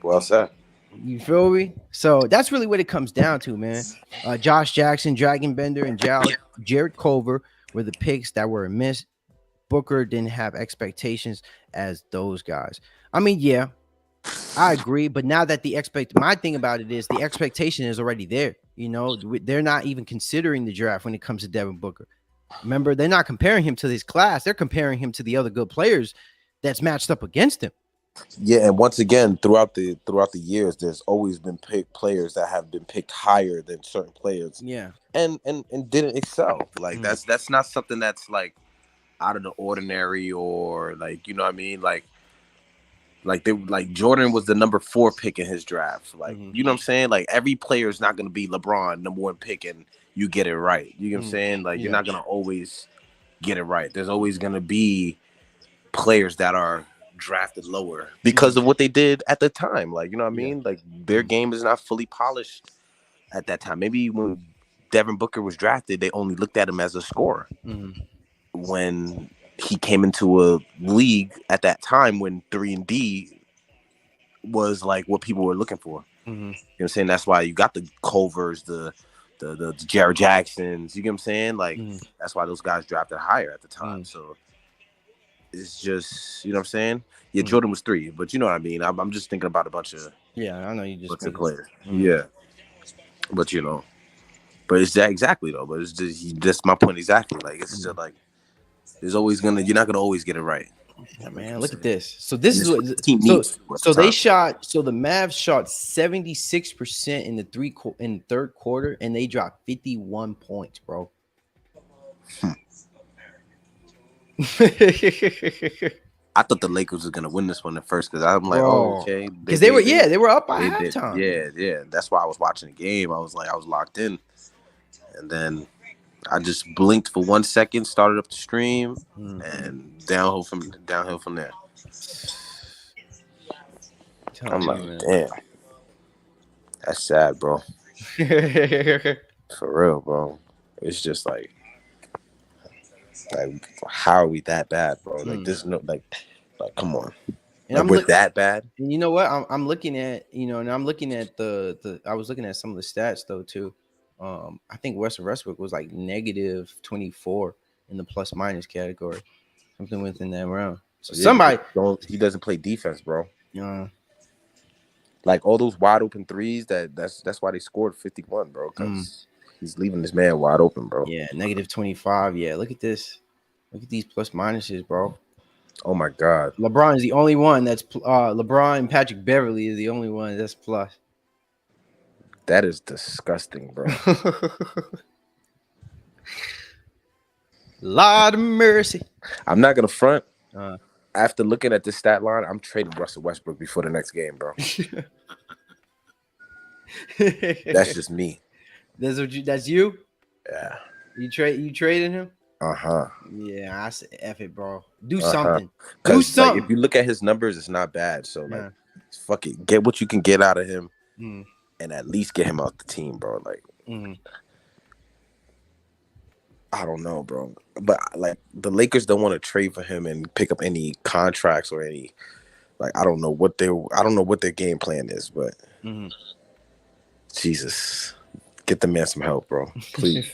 Well said. You feel me? So that's really what it comes down to, man. Josh Jackson, Dragon Bender, and Jared Culver were the picks that were missed. Booker didn't have expectations as those guys. I mean, yeah, I agree. But now that my thing about it is the expectation is already there. They're not even considering the draft when it comes to Devin Booker. Remember, they're not comparing him to his class. They're comparing him to the other good players that's matched up against him. Yeah, and once again, throughout the years, there's always been players that have been picked higher than certain players, Yeah. and didn't excel. Like Mm, that's not something that's like out of the ordinary or like you know what I mean. Like Jordan was the number 4 pick in his draft. Like mm-hmm, you know what I'm saying. Like every player is not gonna be LeBron number 1 pick and you get it right. You know what I'm mm, saying. Like you're yeah. not gonna always get it right. There's always gonna be players that are drafted lower Mm-hmm, because of what they did at the time. Like, you know what I yeah. mean? Like their game is not fully polished at that time. Maybe when Devin Booker was drafted, they only looked at him as a scorer. Mm-hmm, When he came into a league at that time when 3 and D was like what people were looking for. mm-hmm, You know what I'm saying? That's why you got the Culvers, the Jared Jacksons, you get what I'm saying? Like mm-hmm, that's why those guys drafted higher at the time. mm-hmm, So it's just you know what I'm saying. Yeah, mm-hmm. Jordan was 3, but you know what I mean. I'm just thinking about a Yeah, I know you just bunch of making. players. Mm-hmm. Yeah, but but it's that exactly though. But it's just that's my point exactly. Like it's Mm-hmm. just like there's always you're not gonna always get it right. Yeah, Like man, I'm look at saying, this. So this and is it's what. what the team So needs at the so they time. shot. So the Mavs shot 76% in the third quarter, and they dropped 51 points, bro. I thought the Lakers was gonna win this one at first because I'm like, oh Bro, okay, because they were up by they did, halftime. yeah. That's why I was watching the game. I was like, I was locked in, and then I just blinked for 1 second, started up the stream, Mm. and downhill from there. I'm Telling like, you, man. damn, that's sad, bro. For real, bro. It's just like how are we that bad, bro? Like Mm. this no like come on. And Like I'm we're look. that bad? And you know what? I'm looking at, and I'm looking at the I was looking at some of the stats though too. I think Western Westbrook was like negative 24 in the plus minus category, something within that realm. So Yeah, because somebody, he doesn't play defense, bro. uh, Like all those wide open threes, that's why they scored 51, bro. mm, Because he's leaving this man wide open, bro. yeah, negative 25. Yeah, look at this. Look at these plus minuses, bro. Oh my god, LeBron is the only one that's LeBron and Patrick Beverly is the only one that's plus. that is disgusting, bro. Lord of mercy. I'm not gonna front. Uh, After looking at this stat line, I'm trading Russell Westbrook before the next game, bro. That's just me. That's what you. That's you. Yeah. You trading him? Uh-huh. Yeah, I said F it, bro. Do Uh-huh. something. Do Because like if something. you look at his numbers, it's not bad. So like Yeah. fuck it. Get what you can get out of him Mm, and at least get him out the team, bro. Like, mm, I don't know, bro. But like the Lakers don't want to trade for him and pick up any contracts or any like I don't know what their game plan is, but mm. Jesus. Get the man some help, bro. Please.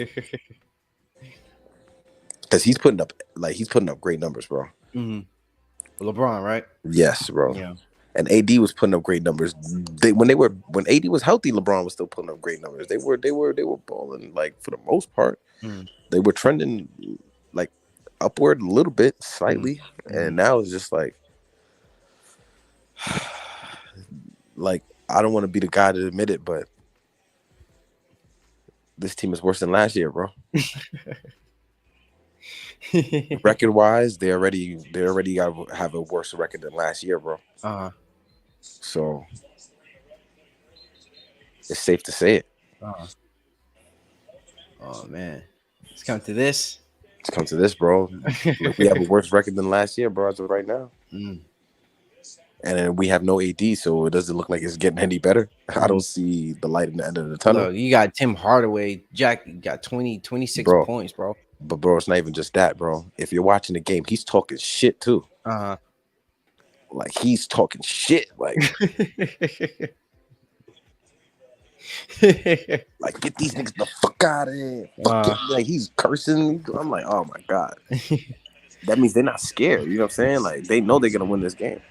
Because he's putting up great numbers, bro. Mm. LeBron, right? Yes, bro. Yeah. And AD was putting up great numbers. When AD was healthy, LeBron was still putting up great numbers. They were balling like for the most part. Mm. They were trending like upward a little bit, slightly, and now it's just like I don't want to be the guy to admit it, but this team is worse than last year, bro. Record wise, they already have a worse record than last year, bro. So it's safe to say it. Oh man, it's come to this. It's come to this, bro. Look, we have a worse record than last year, bro, as of right now. And then we have no AD, so it doesn't look like it's getting any better. I don't see the light in the end of the tunnel. Look, you got Tim Hardaway. Jack got 26 points, bro. But, bro, it's not even just that, bro. If you're watching the game, he's talking shit, too. Like, he's talking shit. Like, like get these niggas the fuck out of here. Like, he's cursing. I'm like, oh, my God. That means they're not scared. You know what I'm saying? Like, they know they're going to win this game.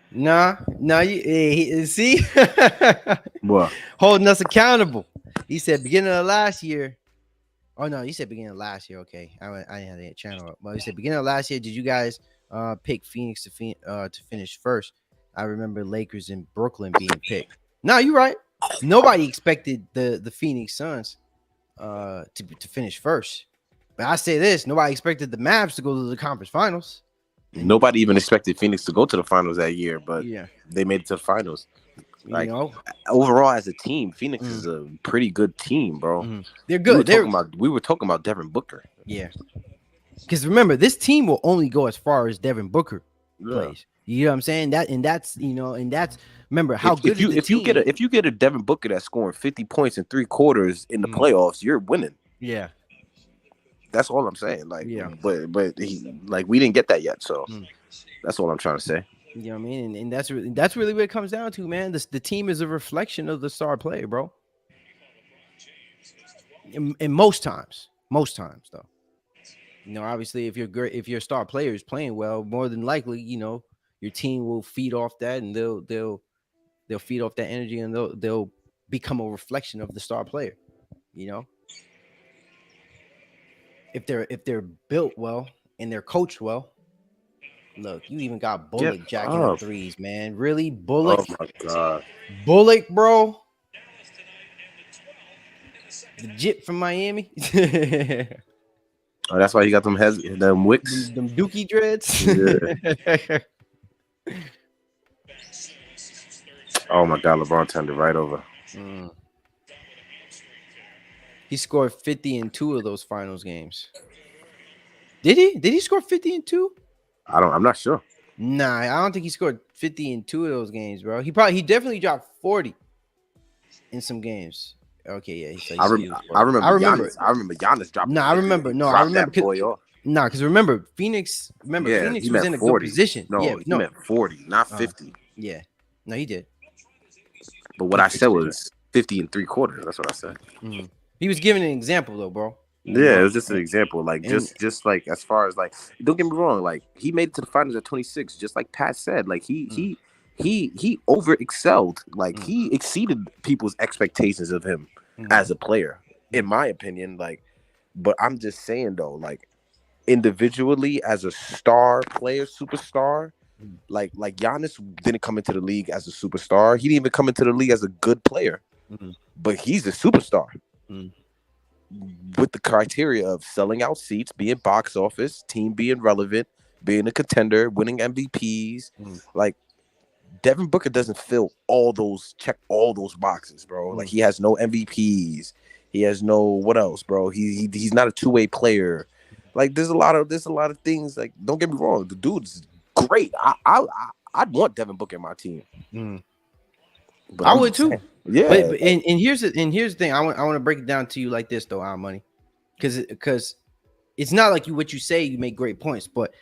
Nah, you see? What? Holding us accountable. He said beginning of last year. Oh no, you said beginning of last year. Okay, I didn't have that channel up. But you said beginning of last year. Did you guys pick Phoenix to finish first? I remember Lakers and Brooklyn being picked. No, you're right. Nobody expected the Phoenix Suns to finish first. But I say this: nobody expected the Mavs to go to the conference finals. Nobody even expected Phoenix to go to the finals that year, but they made it to the finals. Like, overall, as a team, Phoenix is a pretty good team, bro. They're good. We were talking about Devin Booker. Yeah. Because remember, this team will only go as far as Devin Booker plays. You know what I'm saying? That's remember how good is the team. If you get a Devin Booker that's scoring 50 points in 3 quarters in the playoffs, you're winning. Yeah. That's all I'm saying. Like, but he we didn't get that yet, so that's all I'm trying to say. You know what I mean? And that's really what it comes down to, man. The team is a reflection of the star player, bro. And most times though. You know, obviously, if your star player is playing well, more than likely, you know, your team will feed off that, and they'll feed off that energy, and they'll become a reflection of the star player. You know, if they're built well and they're coached well. Look, you even got Bullock jacking up threes, man. Really, Bullock? Oh my God, Bullock, bro. The Jit from Miami. Oh, that's why he got them wicks, them dookie dreads. Yeah. Oh my God, LeBron turned it right over. He scored 50 in 2 of those finals games. Did he? Did he score 50 in 2? I'm not sure. Nah, I don't think he scored 50 in 2 of those games, bro. He definitely dropped 40 in some games. Okay, yeah. I remember Giannis dropping. No, I remember. No, I remember. Because remember, Phoenix. Phoenix was in a 40. Good position. No, he meant 40, not 50. Yeah, no, he did. But what I said was 50 and 3 quarters. That's what I said. He was giving an example, though, bro. Yeah, it was just an example. Like, just like as far as like, don't get me wrong. Like, he made it to the finals at 26, just like Pat said. Like, he over excelled. Like, he exceeded people's expectations of him as a player, in my opinion. Like, but I'm just saying though, like, individually as a star player, superstar, like Giannis didn't come into the league as a superstar. He didn't even come into the league as a good player, but he's a superstar. with the criteria of selling out seats, being box office, team being relevant, being a contender, winning MVPs. Like Devin Booker doesn't check all those boxes, bro. Like he has no MVPs. He has no what else, bro? He's not a two-way player. Like there's a lot of things. Like don't get me wrong, the dude's great. I'd want Devin Booker in my team. But I I'm would just too. saying, yeah. But and here's the thing. I want to break it down to you like this though, our money, because it's not like what you say. You make great points, but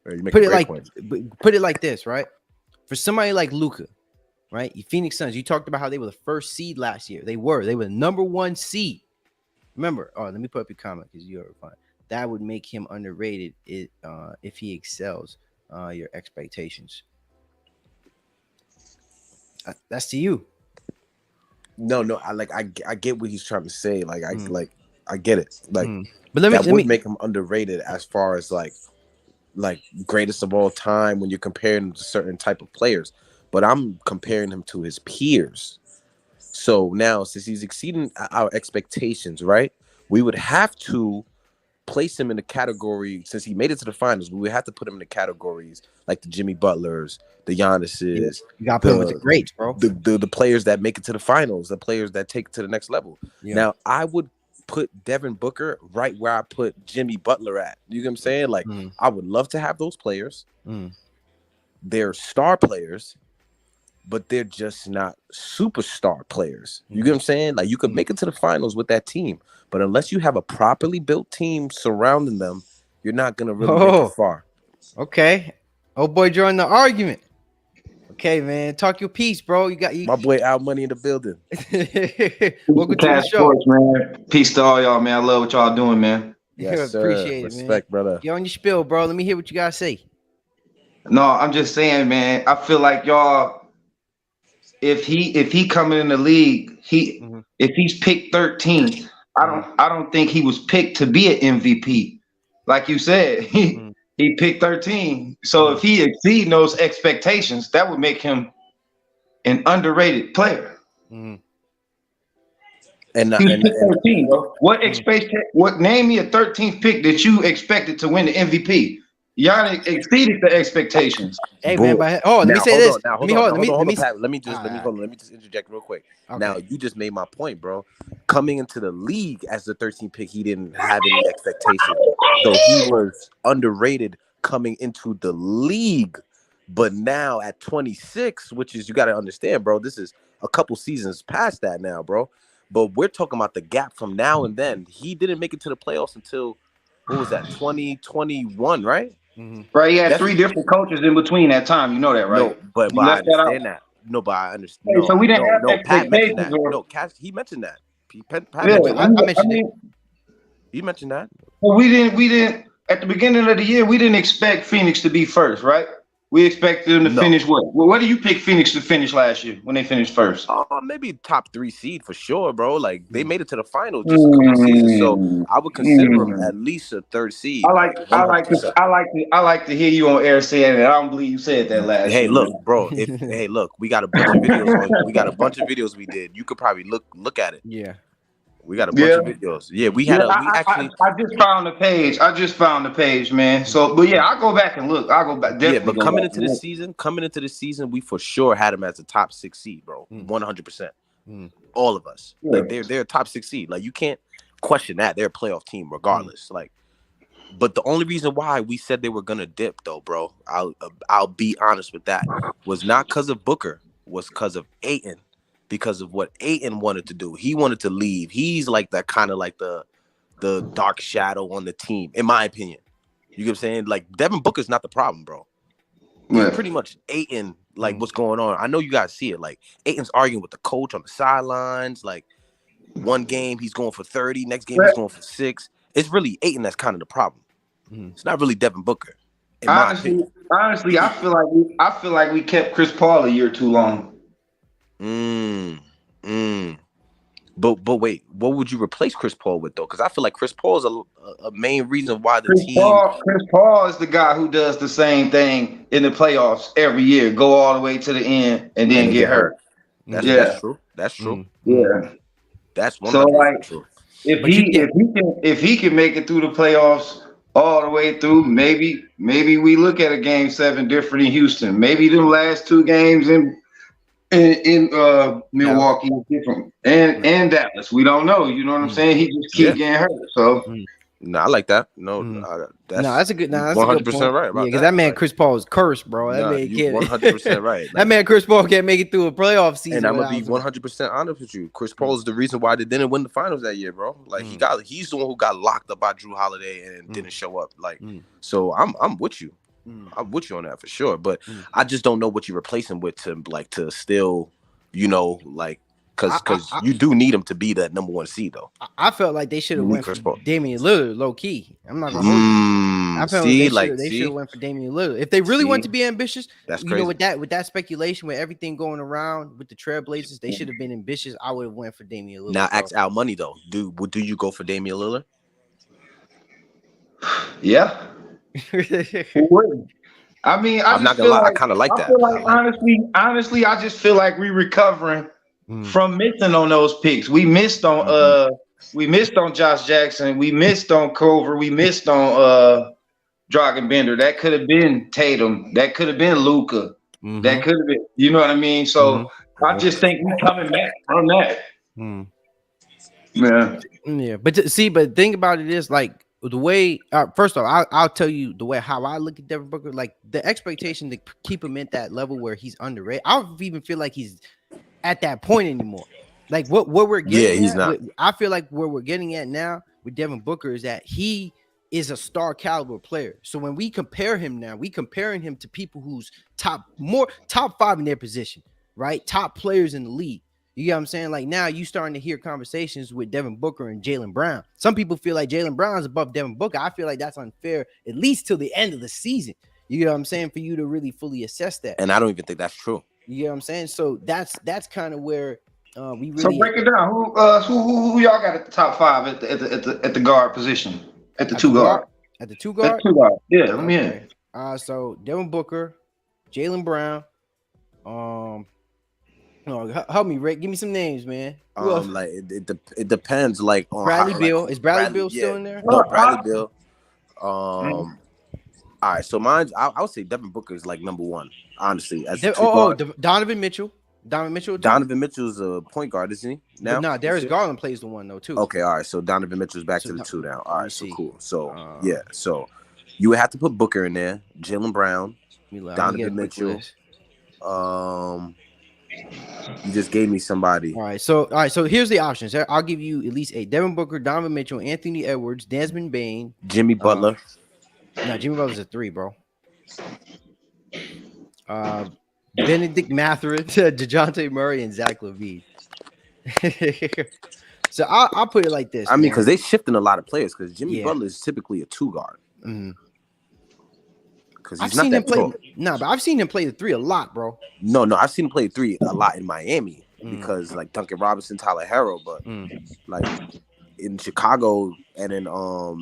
put it like this, right? For somebody like Luka, right? You Phoenix Suns. You talked about how they were the first seed last year. They were the number 1 seed. Remember? Oh, let me put up your comment because you are fine. That would make him underrated if he excels your expectations. That's to you. No. I get what he's trying to say. Like I get it. Like, but let me make him underrated as far as like greatest of all time when you're comparing him to certain type of players. But I'm comparing him to his peers. So now, since he's exceeding our expectations, right? We would have to place him in the category, since he made it to the finals, we would have to put him in the categories like the Jimmy Butlers, the Giannis's. You got to put him with the greats, bro. The players that make it to the finals, the players that take it to the next level. Yeah. Now, I would put Devin Booker right where I put Jimmy Butler at. You know what I'm saying? Like, I would love to have those players. They're star players, but they're just not superstar players. You get what I'm saying? Like, you could make it to the finals with that team, but unless you have a properly built team surrounding them, you're not going to really make it far. Okay. Oh, boy, join the argument. Okay, man. Talk your piece, bro. My boy Al Money in the building. Welcome to the show. Man. Peace to all y'all, man. I love what y'all doing, man. Yes, sir. Appreciate it, respect, man. Brother. Get on your spill, bro. Let me hear what you got to say. No, I'm just saying, man. I feel like y'all, if he coming in the league, if he's picked 13th, I don't think he was picked to be an MVP. Like you said, he picked 13. So if he exceeds those expectations, that would make him an underrated player. And he picked 13, bro. What name me a 13th pick that you expected to win the MVP? Y'all exceeded the expectations. Hey, man, but let me say this. Let me just interject real quick. Okay. Now, you just made my point, bro. Coming into the league as the 13th pick, he didn't have any expectations. So he was underrated coming into the league. But now at 26, which is, you got to understand, bro, this is a couple seasons past that now, bro. But we're talking about the gap from now and then. He didn't make it to the playoffs until, what was that, 2021, right? Right, he had 3 different coaches in between that time. You know that, right? No, but I understand that. No, but I understand. Hey, so we didn't have Pat mentioned that. No, he mentioned that. I mentioned it. He mentioned that. Well, we didn't. At the beginning of the year, we didn't expect Phoenix to be first, right? We expected them to finish what? Well, what do you pick Phoenix to finish last year when they finished first? Maybe top 3 seed for sure, bro. Like they made it to the finals just a couple of seasons, so I would consider them at least a 3rd seed. I like to hear you on air saying that. I don't believe you said that last year. Hey, look, bro. Look, we got a bunch of videos. We got a bunch of videos we did. You could probably look at it. Yeah. We got a bunch of videos. Yeah, I just found the page. Man. So, but yeah, I'll go back and look. I'll go back. Yeah, but coming into the season, we for sure had them as a top 6 seed, bro. 100%. All of us. Yeah. Like they're a top 6 seed. Like you can't question that. They're a playoff team regardless. Like, but the only reason why we said they were gonna dip, though, bro, I'll be honest with that, was not because of Booker, was because of Ayton. Because of what Ayton wanted to do. He wanted to leave. He's like that kind of like the dark shadow on the team, in my opinion. You get what I'm saying? Like Devin Booker's not the problem, bro. Yeah. Pretty much Ayton, like what's going on. I know you guys see it. Like Ayton's arguing with the coach on the sidelines. Like one game he's going for 30, next game he's going for 6. It's really Ayton that's kind of the problem. It's not really Devin Booker. Honestly, I feel like we kept Chris Paul a year too long. But wait, what would you replace Chris Paul with, though? Because I feel like Chris Paul is a main reason why Chris Paul is the guy who does the same thing in the playoffs every year, go all the way to the end and then get hurt. That's true. That's true. Yeah, that's 100% true. if But you can't. if he can make it through the playoffs all the way through, maybe we look at a game 7 different in Houston. Maybe the last 2 games in Dallas. Milwaukee is different, and Dallas. We don't know. You know what I'm saying? He just keep getting hurt. So No, I like that. No, No, that's a good. No, that's a good 100% point. right Yeah, about because that. that man Like, Chris Paul is cursed, bro. That nah, man you can't. 100% right. That man Chris Paul can't make it through a playoff season. And I'm gonna be 100% honest with you. Chris Paul is the reason why they didn't win the finals that year, bro. Like he's the one who got locked up by Drew Holiday and didn't show up. Like, so I'm with you. I'm with you on that for sure. But I just don't know what you replace him with to still, like. Because you do need him to be that number 1 seed, though. I felt like they should have went for Damian Lillard, low key. I'm not gonna hold you. I felt they should have went for Damian Lillard if they really want to be ambitious. That's crazy. With that speculation, with everything going around with the Trailblazers, they should have been ambitious. I would have went for Damian Lillard. Now, ask Al Money though. Do you go for Damian Lillard? Yeah. Who wouldn't? I mean, I'm not gonna lie. I kind of like that. Honestly, I just feel like we're recovering from missing on those picks. We missed on Josh Jackson. We missed on Culver. We missed on Dragan Bender. That could have been Tatum. That could have been Luka. That could have been. You know what I mean? So I just think we're coming back from that. Yeah. But think about it is like the way. First off, I'll tell you the way how I look at Devin Booker. Like the expectation to keep him at that level where he's underrated. I don't even feel like he's at that point anymore. Like what we're getting he's not. I feel like where we're getting at now with Devin Booker is that he is a star caliber player. So when we compare him now, we comparing him to people who's top 5 in their position, right? Top players in the league. You get what I'm saying? Like now you starting to hear conversations with Devin Booker and Jaylen Brown. Some people feel like Jaylen Brown is above Devin Booker. I feel like that's unfair, at least till the end of the season. You get what I'm saying? For you to really fully assess that. And I don't even think that's true. You know what I'm saying? So that's kind of where we really. So break it down. Who y'all got at the top 5 at the guard position? At the 2 guard. At the 2 guard. Yeah, let me in. So Devin Booker, Jaylen Brown. Help me, Rick. Give me some names, man. Like it depends. Like on Bradley Beal. Is Bradley Beal still in there? No, Bradley Beal. All right, so mine. I would say Devin Booker is like number 1, honestly. Donovan Mitchell. Donovan Mitchell's a point guard, isn't he? Now, no, Darius Garland plays the 1 though too. Okay, all right. So Donovan Mitchell's back to the 2 now. All right, so cool. So so you would have to put Booker in there, Jaylen Brown, Donovan Mitchell. You just gave me somebody. All right. So here's the options. I'll give you at least 8: Devin Booker, Donovan Mitchell, Anthony Edwards, Desmond Bane, Jimmy Butler. No, Jimmy Butler's a 3, bro. Benedict Mathurin, DeJounte Murray, and Zach LaVine. So I'll put it like this. I mean, because they're shifting a lot of players. Because Jimmy Butler is typically a 2 guard. Because he's not that tall. Nah, but I've seen him play the 3 a lot, bro. No, I've seen him play 3 a lot in Miami because like Duncan Robinson, Tyler Herro, but like in Chicago and in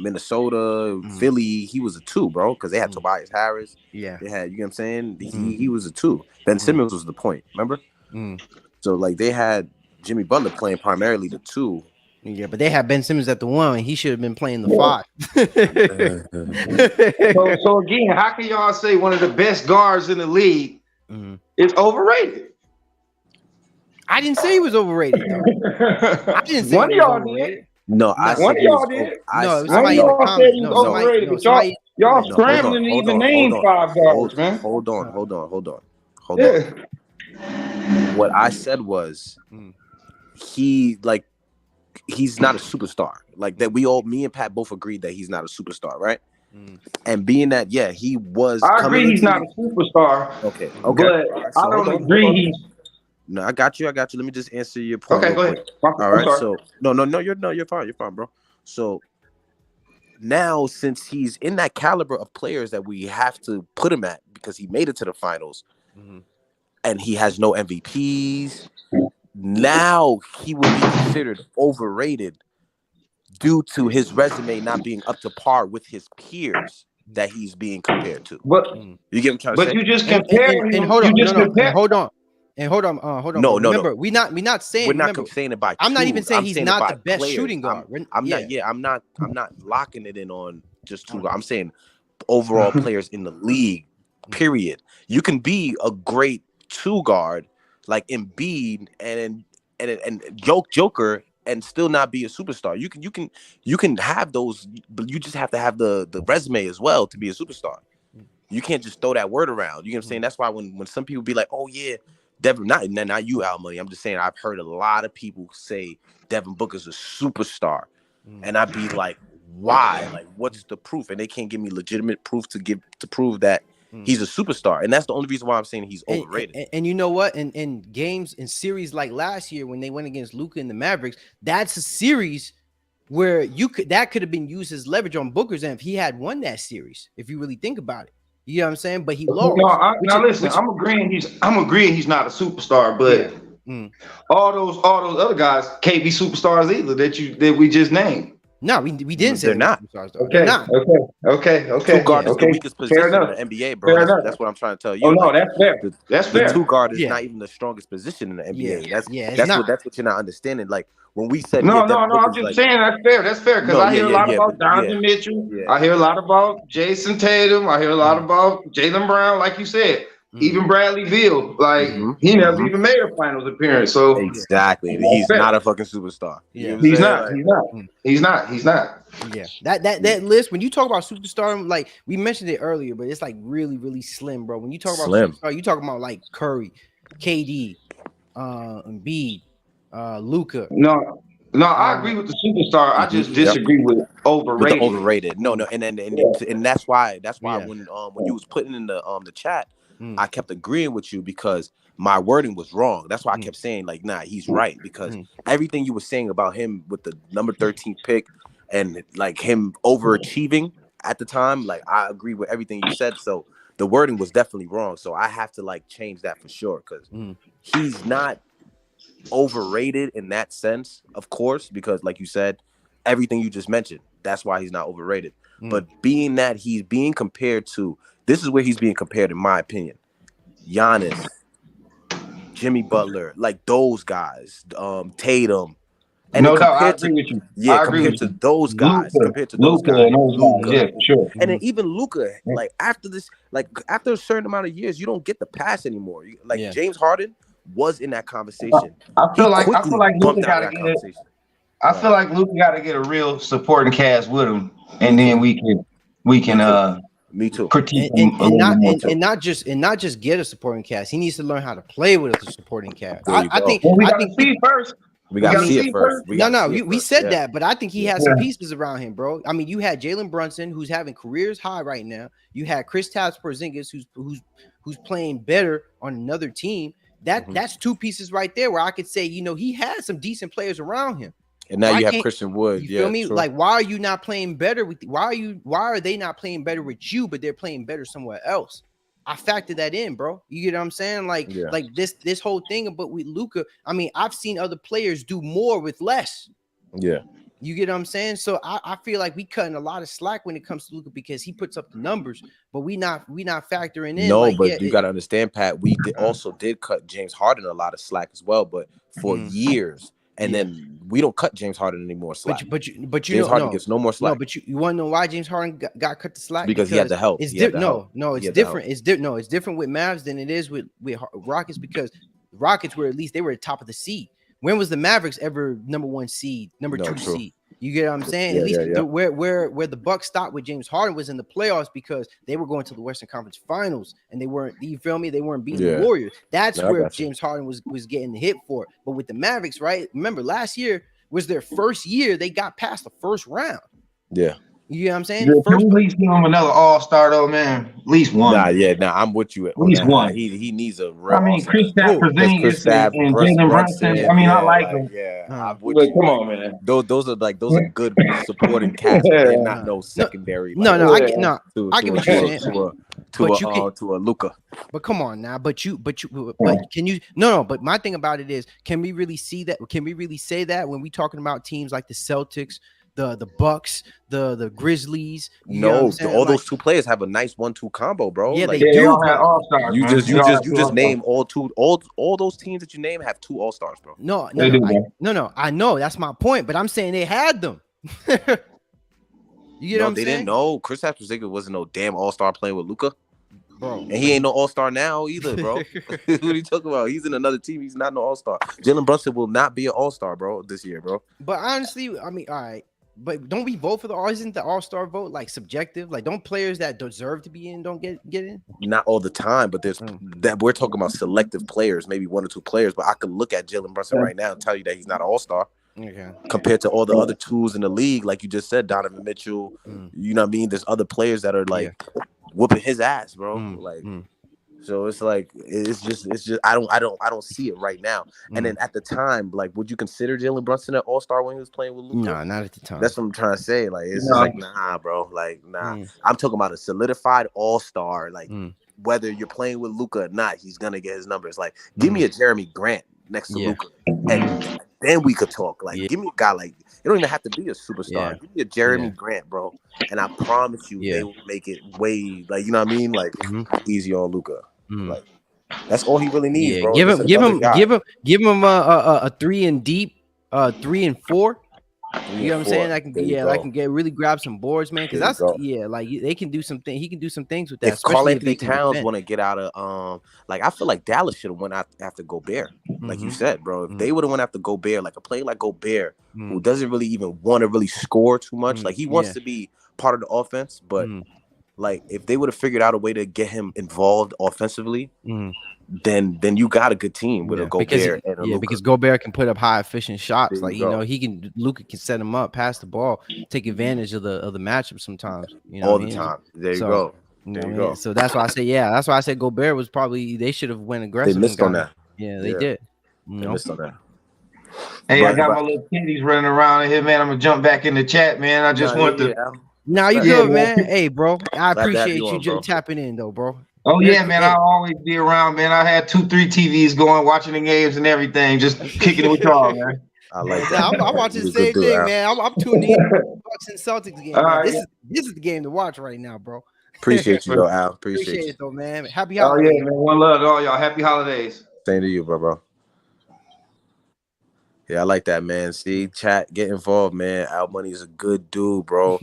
Minnesota, Philly, he was a 2, bro, because they had Tobias Harris. Yeah, they had, you know what I'm saying? He was a 2. Ben Simmons was the point, remember? So like they had Jimmy Butler playing primarily the 2. Yeah, but they had Ben Simmons at the 1. He should have been playing the 5. So again, how can y'all say one of the best guards in the league is overrated? I didn't say he was overrated, though. I didn't say one of y'all did. No, one of y'all did. No, somebody in the comments. Y'all scrambling to even name 5 guards, man. Hold on. What I said was he's not a superstar. Like that me and Pat both agreed that he's not a superstar, right? And being that, he was. I agree he's not a superstar. Okay. But I don't agree he's. No, I got you. Let me just answer your point. Okay, go ahead. All right. So no, you're fine. You're fine, bro. So now, since he's in that caliber of players that we have to put him at because he made it to the finals, and he has no MVPs. Now he will be considered overrated due to his resume not being up to par with his peers that he's being compared to. But you get what I'm trying to say? But you just compare. Hold on. And hold on, No, bro. no, no. Remember, we not We're saying. not Remember, saying it by I'm not even twos. saying I'm he's saying it not by the best players. shooting guard. I'm Yeah. not. Yeah, I'm not locking it in on just two. I'm saying overall players in the league. Period. You can be a great two guard like Embiid and Joker and still not be a superstar. You can have those, but you just have to have the resume as well to be a superstar. You can't just throw that word around. You know what I'm saying? That's why when some people be like, "Oh yeah, Devin," not you, Al Money. I'm just saying I've heard a lot of people say Devin Booker's a superstar, and I'd be like, "Why? Like, what's the proof?" And they can't give me legitimate proof to prove that he's a superstar, and that's the only reason why I'm saying he's overrated. And you know what? In games in series like last year when they went against Luka and the Mavericks, that's a series where that could have been used as leverage on Booker's end if he had won that series. If you really think about it, you know what I'm saying. But he lost. Now listen, I'm agreeing he's not a superstar, Yeah. but all those other guys can't be superstars either that we just named. No, we didn't say They're not. superstars, though. Okay, They're not. okay. Two guard is the Okay. weakest Fair position in enough. the NBA, bro. Fair enough. That's what I'm trying to tell Oh you. no, Like that's fair. That's the fair. two guard is Yeah. not even the strongest position in the Yeah. NBA. That's Yeah, it's that's not. what you're not understanding. Like when we said No, Devin I'm Booker's just like saying that's fair. That's fair because I hear a lot about Donovan Mitchell. yeah. I hear a lot about Jason Tatum. I hear a lot about Jaylen Brown, like you said. Even Bradley Beal, like he never even made a finals appearance. So Exactly. He's not a fucking superstar. Yeah. He's not. Yeah, that list when you talk about superstar, like we mentioned it earlier, but it's like really, really slim, bro. When you talk about superstar, you talking about like Curry, KD, Embiid, Luka. No, I agree with the superstar. I just disagree with overrated. With the overrated. No, and that's why when you was putting in the chat, I kept agreeing with you because my wording was wrong. That's why I kept saying like, nah, he's right because everything you were saying about him with the number 13 pick and like him overachieving at the time, like I agree with everything you said. So the wording was definitely wrong. So I have to like change that for sure because he's not overrated in that sense, of course, because like you said, everything you just mentioned, that's why he's not overrated. But being that he's being compared to, this is where he's being compared, in my opinion, Giannis, Jimmy Butler, like those guys, Tatum. And no doubt, I agree with you. Yeah, compared to those guys, Luka, yeah, for sure. And then even Luka, like after a certain amount of years, you don't get the pass anymore. James Harden was in that conversation. I feel like Luka got to get. I feel like Luka got to get a real supporting cast with him, and then we can Me too. critique and not just get a supporting cast. He needs to learn how to play with a supporting cast. I think we got to see first. We got to see it first. We said that, but I think he has some pieces around him, bro. I mean, you had Jalen Brunson, who's having careers high right now. You had Kristaps Porzingis, who's playing better on another team. That's two pieces right there where I could say, he had some decent players around him. And now you have Christian Wood. You feel me? True. Like, why are you not playing better with? Why are they not playing better with you, but they're playing better somewhere else? I factor that in, bro. You get what I'm saying? Like this whole thing about with Luka. I mean, I've seen other players do more with less. Yeah. You get what I'm saying? So I feel like we cutting a lot of slack when it comes to Luka because he puts up the numbers, but we not factoring in. No, but you got to understand, Pat. We also did cut James Harden a lot of slack as well, but for years. And then we don't cut James Harden any more slack. But James Harden gets no more slack. No, but you want to know why James Harden got cut the slack? Because he had the help. It's different. It's different. It's different with Mavs than it is with Rockets because Rockets were at least they were at the top of the seed. When was the Mavericks ever number 1 seed, number 2 seed? You get what I'm saying? At least where the Bucks stopped with James Harden was in the playoffs because they were going to the Western Conference Finals and they weren't. You feel me? They weren't beating the Warriors. That's where James Harden was getting hit for. But with the Mavericks, right? Remember last year was their first year they got past the first round. Yeah. You know what I'm saying? Yeah, can we at least give him another all-star though, man? At least one. I'm with you. At least one. He needs a real. I mean, Kristaps Porzingis and Jalen Brunson. I mean, I like him. Yeah, come on, man. Those are good supporting cast. They're not no secondary. I get what you're saying. To a Luka. But come on now. But can you? No. But my thing about it is, can we really see that? Can we really say that when we talking about teams like the Celtics? the Bucks, the Grizzlies. You know what I'm No, saying? all Like, those two players have a nice 1-2 combo, bro. yeah, Like they Yeah, they do, all had but all stars, man. you just name all those teams that you name have 2 all-stars, bro. no, no, They no, do, man. no. I know that's my point, but I'm saying they had them. You get what No, I'm they didn't saying, know. Kristaps Porzingis wasn't no damn all-star playing with Luka. bro? And But he ain't no all-star now either, bro. What are you talking about? He's in another team. He's not no all-star. Jalen Brunson will not be an all-star, bro, this year, bro. but honestly, I mean, all right. But don't we vote for isn't the all-star vote like subjective? Like, don't players that deserve to be in don't get in? Not all the time, but there's that we're talking about selective players, maybe 1 or 2 players. But I could look at Jalen Brunson right now and tell you that he's not an all-star. Okay. Compared to all the other tools in the league, like you just said, Donovan Mitchell, you know what I mean? There's other players that are like whooping his ass, bro. Like, so it's like it's just I don't see it right now. And then at the time, like, would you consider Jalen Brunson an all-star when he was playing with Luka? No, not at the time. That's what I'm trying to say. Like, it's just like, nah, bro. Like, nah. I'm talking about a solidified all-star. Like, whether you're playing with Luka or not, he's gonna get his numbers. Like, give me a Jeremy Grant next to Luka, and then we could talk. Like, give me a guy like, it don't even have to be a superstar. Give me a Jeremy Grant, bro, and I promise you, they will make it way, like, you know what I mean, like easy on Luka. Like, that's all he really needs, bro. Give Just him another guy. give him a 3 and deep, 3 and 4. You know what I'm saying? I can get really grab some boards, man. Because that's like they can do something. He can do some things with that. If Karl Anthony Towns want to get out of like, I feel like Dallas should have went after Gobert, like you said, bro. If they would have went after Gobert, like a player like Gobert, who doesn't really even want to really score too much, like he wants to be part of the offense, but like if they would have figured out a way to get him involved offensively, then you got a good team with a Gobert and a Luka. Because Gobert can put up high efficient shots. Like, you know, Luka can set him up, pass the ball, take advantage of the matchup sometimes. You know, all the time. There you go. There you go. So that's why I say, that's why I said Gobert was probably, they should have went aggressive. They missed on that. Yeah, they did. They missed on that. Hey, I got my little kitties running around in here, man. I'm gonna jump back in the chat, man. I just want to. Now you good, man. Hey, bro, I appreciate you tapping in, though, bro. Oh yeah, man. I'll always be around, man. I had 2-3 TVs going, watching the games and everything, just kicking it with y'all, man. I like that. I'm watching the same thing, man. I'm tuning in Bucks and Celtics game. Man. This is the game to watch right now, bro. Appreciate you, though, Al. Appreciate it, though, man. Happy holidays. Oh yeah, man. One love to all y'all. Happy holidays. Same to you, bro. Yeah, I like that, man. See, chat, get involved, man. Al Money is a good dude, bro.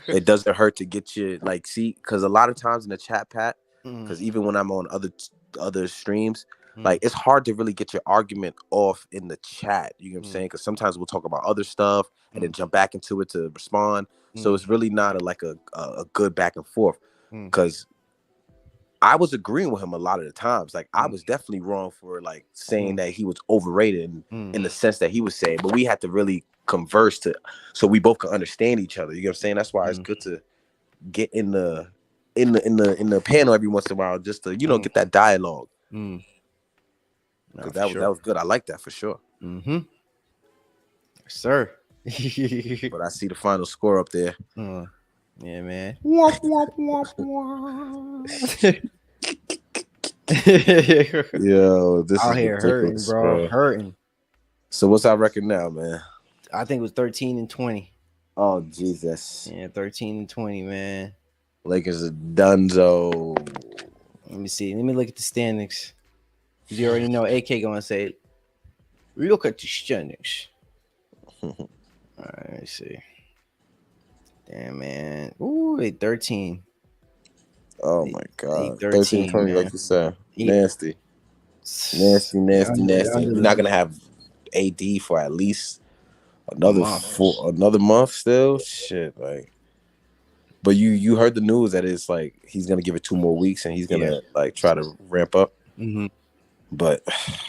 It doesn't hurt to get you, like, see, because a lot of times in the chat, Pat, because even when I'm on other streams, like, it's hard to really get your argument off in the chat. You know what I'm saying? Because sometimes we'll talk about other stuff and then jump back into it to respond. So it's really not a good back and forth. Because I was agreeing with him a lot of the times. Like, I was definitely wrong for like saying that he was overrated in the sense that he was saying, but we had to really converse so we both could understand each other. You know what I'm saying? That's why it's good to get in the panel every once in a while, just to, you know, get that dialogue. That was good. I like that for sure. Sir. But I see the final score up there. Yeah, man. Yo, this out is here hurting, bro. Hurting. So what's our record now, man? I think it was 13-20. Oh, Jesus. Yeah, 13-20, man. Lakers are donezo. Let me see. Let me look at the standings. You already know AK gonna say, look at the standings. All right, let's see. Damn, man. Ooh, 13. Oh my God. 13-20, like you said. Nasty. We're not gonna have AD for at least another month still. Shit, like. But you heard the news that it's like he's gonna give it 2 more weeks and he's gonna like try to ramp up. But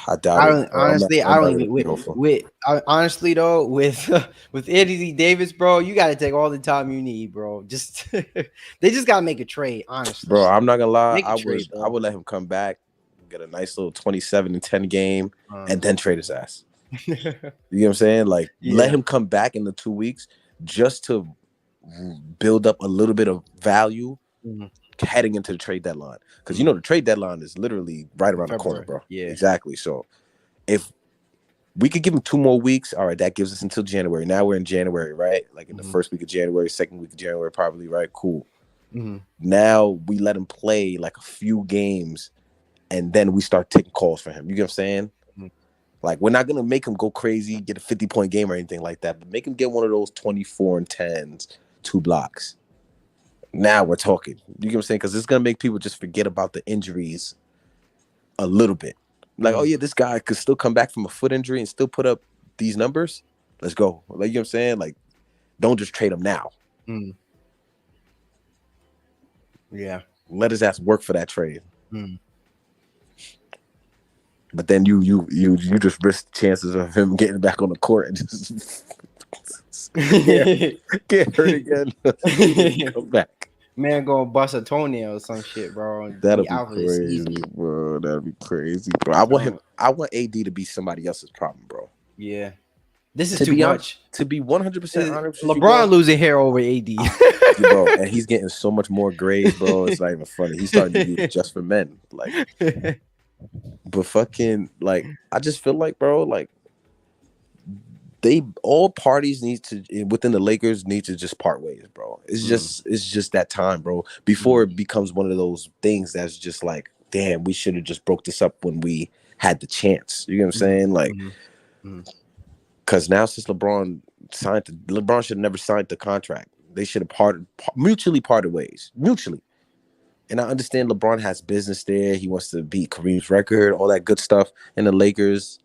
I doubt it. Honestly, I don't even. Honestly though, with Anthony Davis, bro, you got to take all the time you need, bro. Just they just got to make a trade, honestly. Bro, I'm not gonna lie. I would let him come back, get a nice little 27-10 game, and then trade his ass. You know what I'm saying? Like, let him come back in the 2 weeks just to build up a little bit of value heading into the trade deadline, because you know the trade deadline is literally right around the corner, bro. Yeah, exactly. So if We could give him 2 more weeks. All right, that gives us until January. Now we're in January, right? Like in the first week of January, second week of January, probably, right? Cool. Now we let him play like a few games, and then we start taking calls for him. You get what I'm saying? Like, we're not gonna make him go crazy, get a 50-point game or anything like that, but make him get one of those 24 and 10s, 2 blocks. Now we're talking. You get what I'm saying? Because it's gonna make people just forget about the injuries a little bit. Like, oh yeah, this guy could still come back from a foot injury and still put up these numbers. Let's go. Like, you know what I'm saying? Like, don't just trade him now. Yeah. Let his ass work for that trade. But then you just risk the chances of him getting back on the court and just get hurt again. Come back. Man gonna bust a toenail or some shit, bro. That'll be crazy, bro. That'll be crazy, bro. I want AD to be somebody else's problem, bro. Yeah. This is too much. To be 100% honest with LeBron losing hair over AD. Bro, and he's getting so much more grades, bro. It's not even funny. He's starting to use just for men. Like, but fucking, like, I just feel like, bro, like, all parties need to, within the Lakers, need to just part ways, bro. It's just that time, bro. Before it becomes one of those things that's just like, damn, we should have just broke this up when we had the chance. You know what I'm saying? Like, because now since LeBron should have never signed the contract. They should have mutually parted ways. Mutually. And I understand LeBron has business there. He wants to beat Kareem's record, all that good stuff in the Lakers.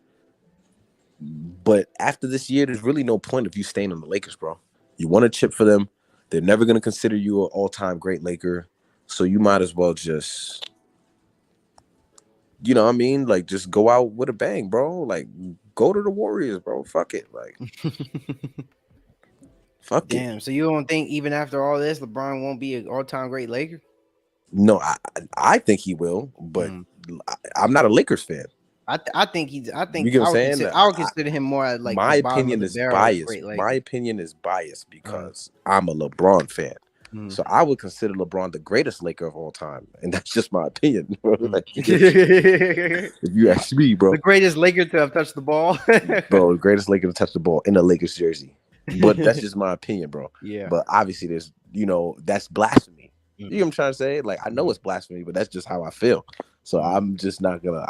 But after this year, there's really no point of you staying on the Lakers, bro. You want a chip for them. They're never going to consider you an all-time great Laker. So you might as well just, you know what I mean? Like, just go out with a bang, bro. Like, go to the Warriors, bro. Fuck it. Like, fuck it. Damn. So you don't think even after all this, LeBron won't be an all-time great Laker? No, I think he will, but I'm not a Lakers fan. I think he's. I think you get what I'm saying. I would consider him more like my opinion is biased. My opinion is biased because I'm a LeBron fan. So I would consider LeBron the greatest Laker of all time, and that's just my opinion. Like, if you ask me, bro, the greatest Laker to have touched the ball, bro, the greatest Laker to touch the ball in a Lakers jersey. But that's just my opinion, bro. Yeah. But obviously, there's, that's blasphemy. You know what I'm trying to say? Like, I know it's blasphemy, but that's just how I feel. So I'm just not gonna.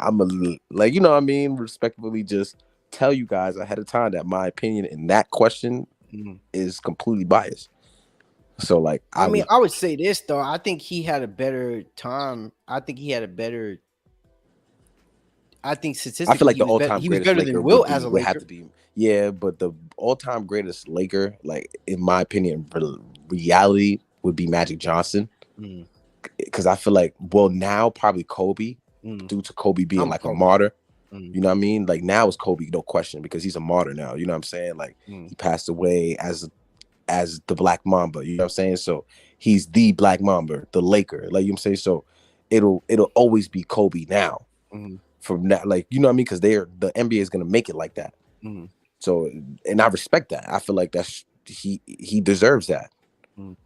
Like, you know what I mean? Respectfully, just tell you guys ahead of time that my opinion in that question is completely biased. So, like, I would say this though. I think he had a better time. I think statistically, I feel like the all-time he was greatest better Laker than Will as a Laker. would have to be. Yeah, but the all-time greatest Laker, like, in my opinion, reality would be Magic Johnson. Because I feel like, well, now probably Kobe, due to Kobe being like a martyr. You know what I mean? Like, now it's Kobe, no question, because he's a martyr now. You know what I'm saying? Like, he passed away as the Black Mamba. You know what I'm saying? So he's the Black Mamba, the Laker. Like, you know what I'm saying? So it'll always be Kobe now. From now, like, you know what I mean? Because the NBA is gonna make it like that. So, and I respect that. I feel like that's he deserves that.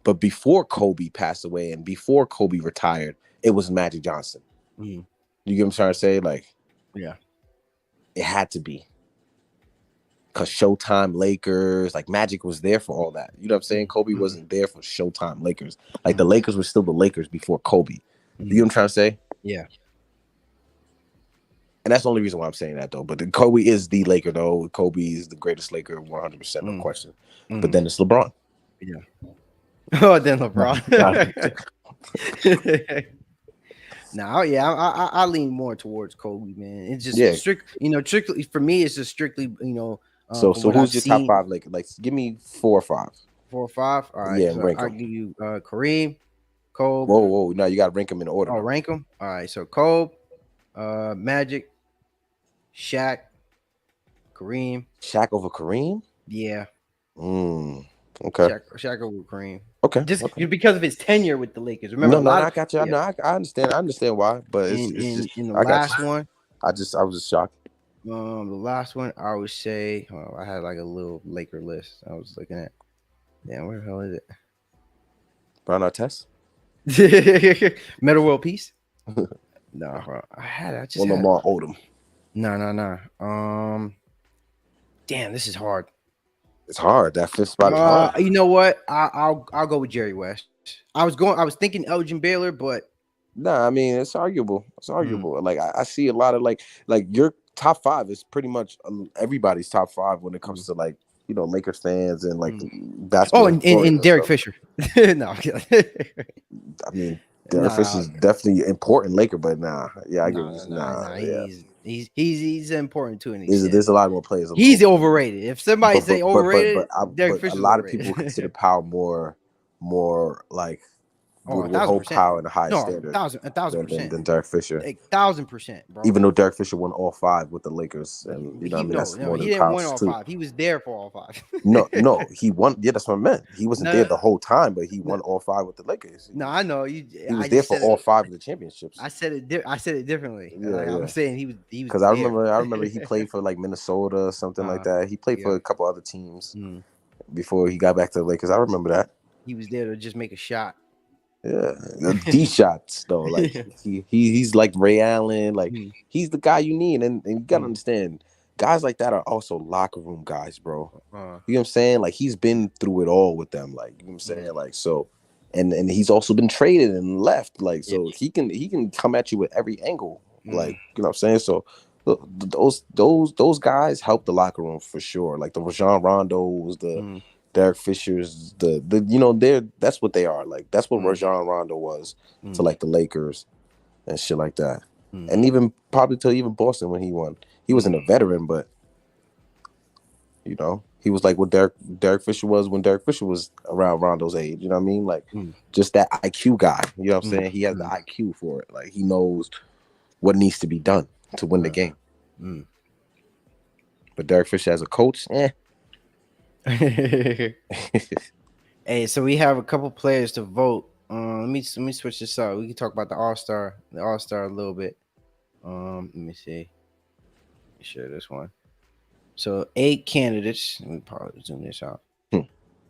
But before Kobe passed away and before Kobe retired, it was Magic Johnson. You get what I'm trying to say? Like, yeah, it had to be. Because Showtime Lakers, like, Magic was there for all that. You know what I'm saying? Kobe wasn't there for Showtime Lakers. Like, the Lakers were still the Lakers before Kobe. You know what I'm trying to say? Yeah. And that's the only reason why I'm saying that, though. But Kobe is the Laker, though. Kobe is the greatest Laker, 100%, no question. But then it's LeBron. Yeah. Oh, then LeBron. Now, yeah, I lean more towards Kobe, man. It's just strictly for me. It's just strictly, So who's your top five Lakers? Like, give me 4 or 5. 4 or 5. All right, yeah, so rank I'll give you Kareem, Kobe. Whoa! Now you got to rank them in order. Oh, rank them. All right, so Kobe, Magic, Shaq, Kareem. Shaq over Kareem? Yeah. Okay. Shaq over Kareem. Okay. Just because of his tenure with the Lakers. Remember? No, I got you. Yeah. I understand. I understand why, but it's just in the last one. I was just shocked. The last one, I would say, I had like a little Laker list. I was looking at. Damn, where the hell is it? Brown Artest? Metal World Peace? No, I just Lamar Odom. No. Damn, this is hard. It's hard. That fifth spot is hard. You know what? I'll go with Jerry West. I was thinking Elgin Baylor, but Nah, I mean it's arguable. It's mm, arguable. Like I see a lot of like your top five is pretty much everybody's top five when it comes mm, to like Lakers fans and like mm. Oh, basketball and historians and Derek stuff. Fisher. No, I'm kidding. I mean, Derek Fisher Nah, is definitely important Laker, but nah, yeah, I give you nah, nah. yeah. He's important to an extent, There's a but lot more players he's over him. overrated. If somebody say overrated, Derek But a Fisher's lot of people overrated. consider Powell more like Oh, a would thousand hold percent. Powell in the highest No, standard a thousand than percent. Derek Fisher. 1,000%, bro. Even though Derek Fisher won all five with the Lakers, But and he what I mean no that's no more he than didn't win Powell's all too. five. He was there for all five. No, he won. Yeah, that's what I meant. He wasn't there No, the whole time, but he no, won all five with the Lakers. no, I know you. He was I there just for said it. all five of the championships. I said it differently. Yeah, Like I'm yeah. saying, he was Because there. I remember he played for like Minnesota or something like uh, that. He played yeah. for a couple other teams Mm. before he got back to the Lakers. I remember that. He was there to just make a shot. Yeah, these shots though, like Yeah. he's like Ray Allen, like Mm. he's the guy you need, and you gotta Mm. understand, guys like that are also locker room guys, bro. Uh, You know what I'm saying? Like he's been through it all with them, like you know what I'm saying, mm. like so, and he's also been traded and left, like Yeah. so he can come at you with every angle, Mm. like you know what I'm saying. So those guys help the locker room for sure. Like the Rajon Rondos, the Mm. Derek Fisher's, the they're that's what they are. Like that's what Mm. Rajon Rondo was to Mm. like the Lakers and shit like that. Mm. And even probably to even Boston when he won. He wasn't Mm. a veteran, but he was like what Derek Fisher was when Derek Fisher was around Rondo's age. You know what I mean? Like Mm. just that IQ guy. You know what I'm Mm. saying? He has the Mm. IQ for it. Like he knows what needs to be done to win the game. Mm. But Derek Fisher as a coach, Hey, so we have a couple players to vote. Let me switch this up. We can talk about the All Star a little bit. Let me see. Share this one. So 8 candidates. Let me probably zoom this out. Hmm.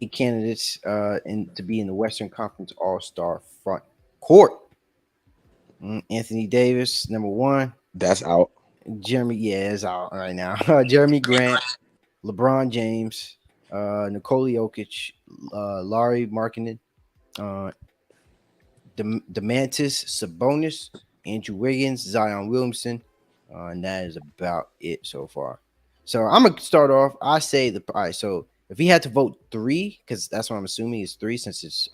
8 candidates to be in the Western Conference All Star front court. Anthony Davis, number one. that's out. Jeremy, yeah, is out right now. Jeremy Grant, LeBron James, Nikola Jokic, Laurie Markkinen, uh, Demantis Sabonis, Andrew Wiggins, Zion Williamson, and that is about it so far. So I'm gonna start off. I say all right. So if he had to vote three, because that's what I'm assuming is three, since it's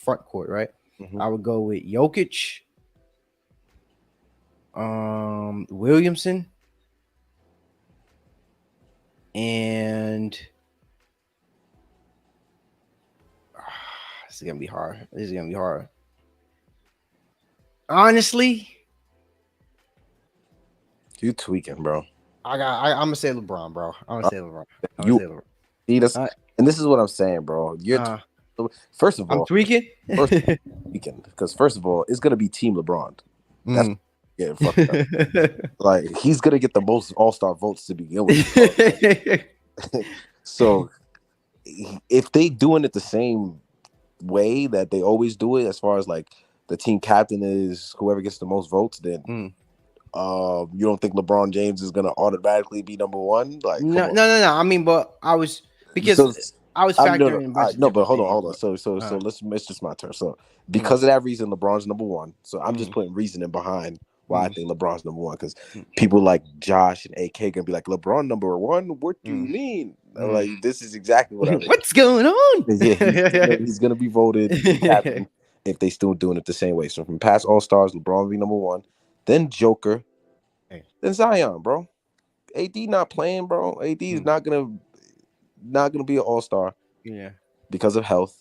front court, right? Mhm. I would go with Jokic, Williamson, and this is gonna be hard. This is gonna be hard. Honestly, You tweaking, bro. I'm gonna say LeBron, bro. I'm gonna say LeBron. I'm gonna You say LeBron. see this, Uh, and this is what I'm saying, bro. First of I'm all, tweaking. weekend because first of all, it's gonna be Team LeBron. That's Mm. getting fucked up. Like he's gonna get the most All-Star votes to begin with. So if they doing it the same way that they always do it, as far as like the team captain is whoever gets the most votes, then Mm. you don't think LeBron James is gonna automatically be number one? Like, come on. No. I mean, but I was So because I was I'm no, factoring no, in a bunch of no, but different hold on, things. hold on. But, So uh, it's just my turn. So mm, because of that reason, LeBron's number one. So I'm just mm, putting reasoning behind why I mm, think LeBron's number one. Because mm, people like Josh and AK gonna be like, LeBron number one? What do you mm, mean? I'm mm. like, this is exactly what I mean. What's going on? Yeah, he's gonna be voted team captain if they still doing it the same way. So from past All Stars, LeBron will be number one, then Joker, Hey, then Zion, bro. AD not playing, bro. AD is mm, not gonna be an All Star yeah. because of health.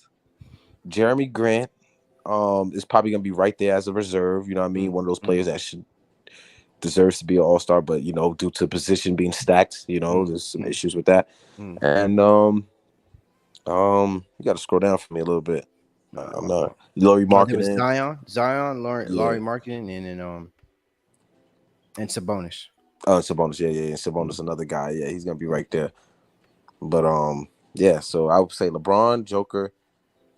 Jeremy Grant is probably gonna be right there as a reserve. You know what I mean? Mm, One of those mm, players that should deserves to be an All-Star, but due to position being stacked, mm, there's some mm, issues with that. mm. And you got to scroll down for me a little bit. I'm not Laurie There was Marketing. Laurie Yeah. Marketing, and then and Sabonis. Oh, Sabonis, yeah. Sabonis, another guy. Yeah, he's gonna be right there. But yeah. So I would say LeBron, Joker,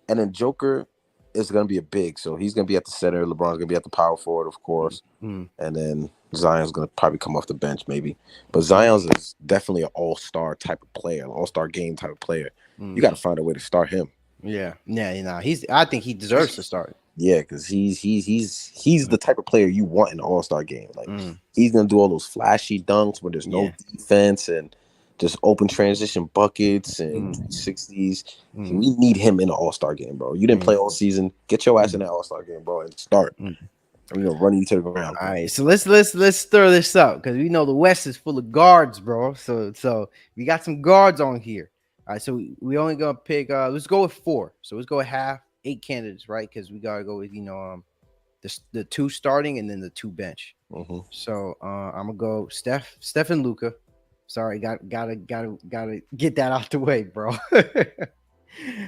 and then Joker is gonna be a big. So he's gonna be at the center. LeBron's gonna be at the power forward, of course. Mm, And then Zion's gonna probably come off the bench, maybe. But Zion's is definitely an all-star type of player, an all-star game type of player. You got to find a way to start him. Yeah. I think he deserves to start. Yeah, because he's the type of player you want in an all-star game. Like he's gonna do all those flashy dunks where there's no defense and just open transition buckets and 360s. We need him in an all-star game, bro. You didn't play all season. Get your ass in that all-star game, bro, and start. I'm gonna run you to the ground. All right, so let's stir this up because we know the West is full of guards, bro. So we got some guards on here. All right, so we only gonna pick. Let's go with 4. So let's go with half 8 candidates, right? Because we gotta go with the 2 starting and then the 2 bench. So I'm gonna go Steph and Luca. Sorry, gotta get that out the way, bro. Let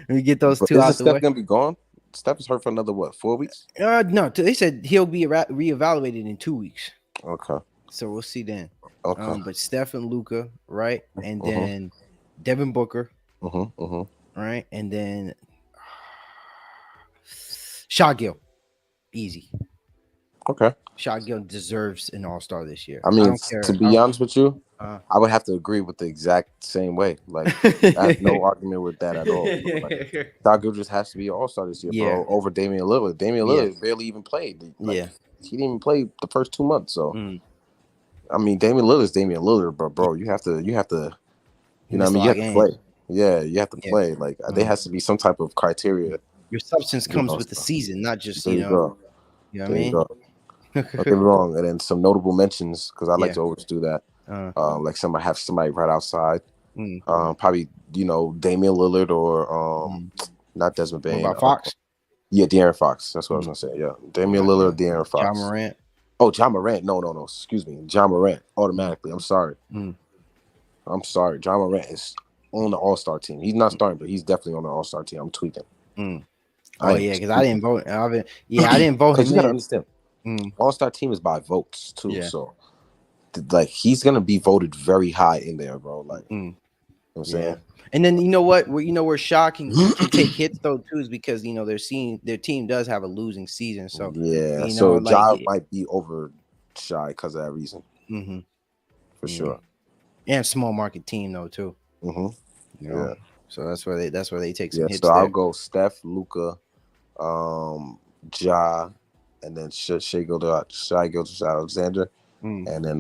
me get those 2 out the way. Steph gonna be gone? Steph is hurt for another 4 weeks? No, they said he'll be reevaluated in 2 weeks. Okay. So we'll see then. Okay. But Steph and Luca, right? And then Devin Booker. Right? And then Shaq Gill. Easy. Okay. Shaq Gill deserves an all-star this year. I mean, to be honest with you, I would have to agree with the exact same way. Like, I have no argument with that at all. Like, Shaq Gill just has to be an all-star this year, bro, over Damian Lillard. Damian Lillard barely even played. Like, he didn't even play the first 2 months. So, I mean, Damian Lillard's Damian Lillard, bro. You have to, you know what I mean? You have to play. Yeah, you have to play. Like, there has to be some type of criteria. Your substance comes with the season, not just, there you know. You know what I mean? Don't get me wrong. And then some notable mentions, because I like to always do that. Like somebody right outside. Probably, Damian Lillard or not Desmond Bain. What about Fox? Yeah, De'Aaron Fox. That's what I was gonna say. Yeah. Damian Lillard, De'Aaron Fox. Ja Morant. Oh, Ja Morant. No. Excuse me. Ja Morant. Automatically. I'm sorry. I'm sorry. Ja Morant is on the All-Star team. He's not starting, but he's definitely on the All-Star team. I'm tweaking. Oh yeah, because I didn't vote. I didn't vote him. You gotta understand. All-Star team is by votes too. Yeah. So like he's gonna be voted very high in there, bro. Like you know what I'm saying? And then you know what? Where Shaq can take hits though too is because their team does have a losing season. So yeah, so Ja might be over Shy because of that reason. For sure. And small market team though too. Yeah. So that's where they take some hits. So I'll go Steph, Luca, Ja, and then Shai Gilgeous-Alexander, and then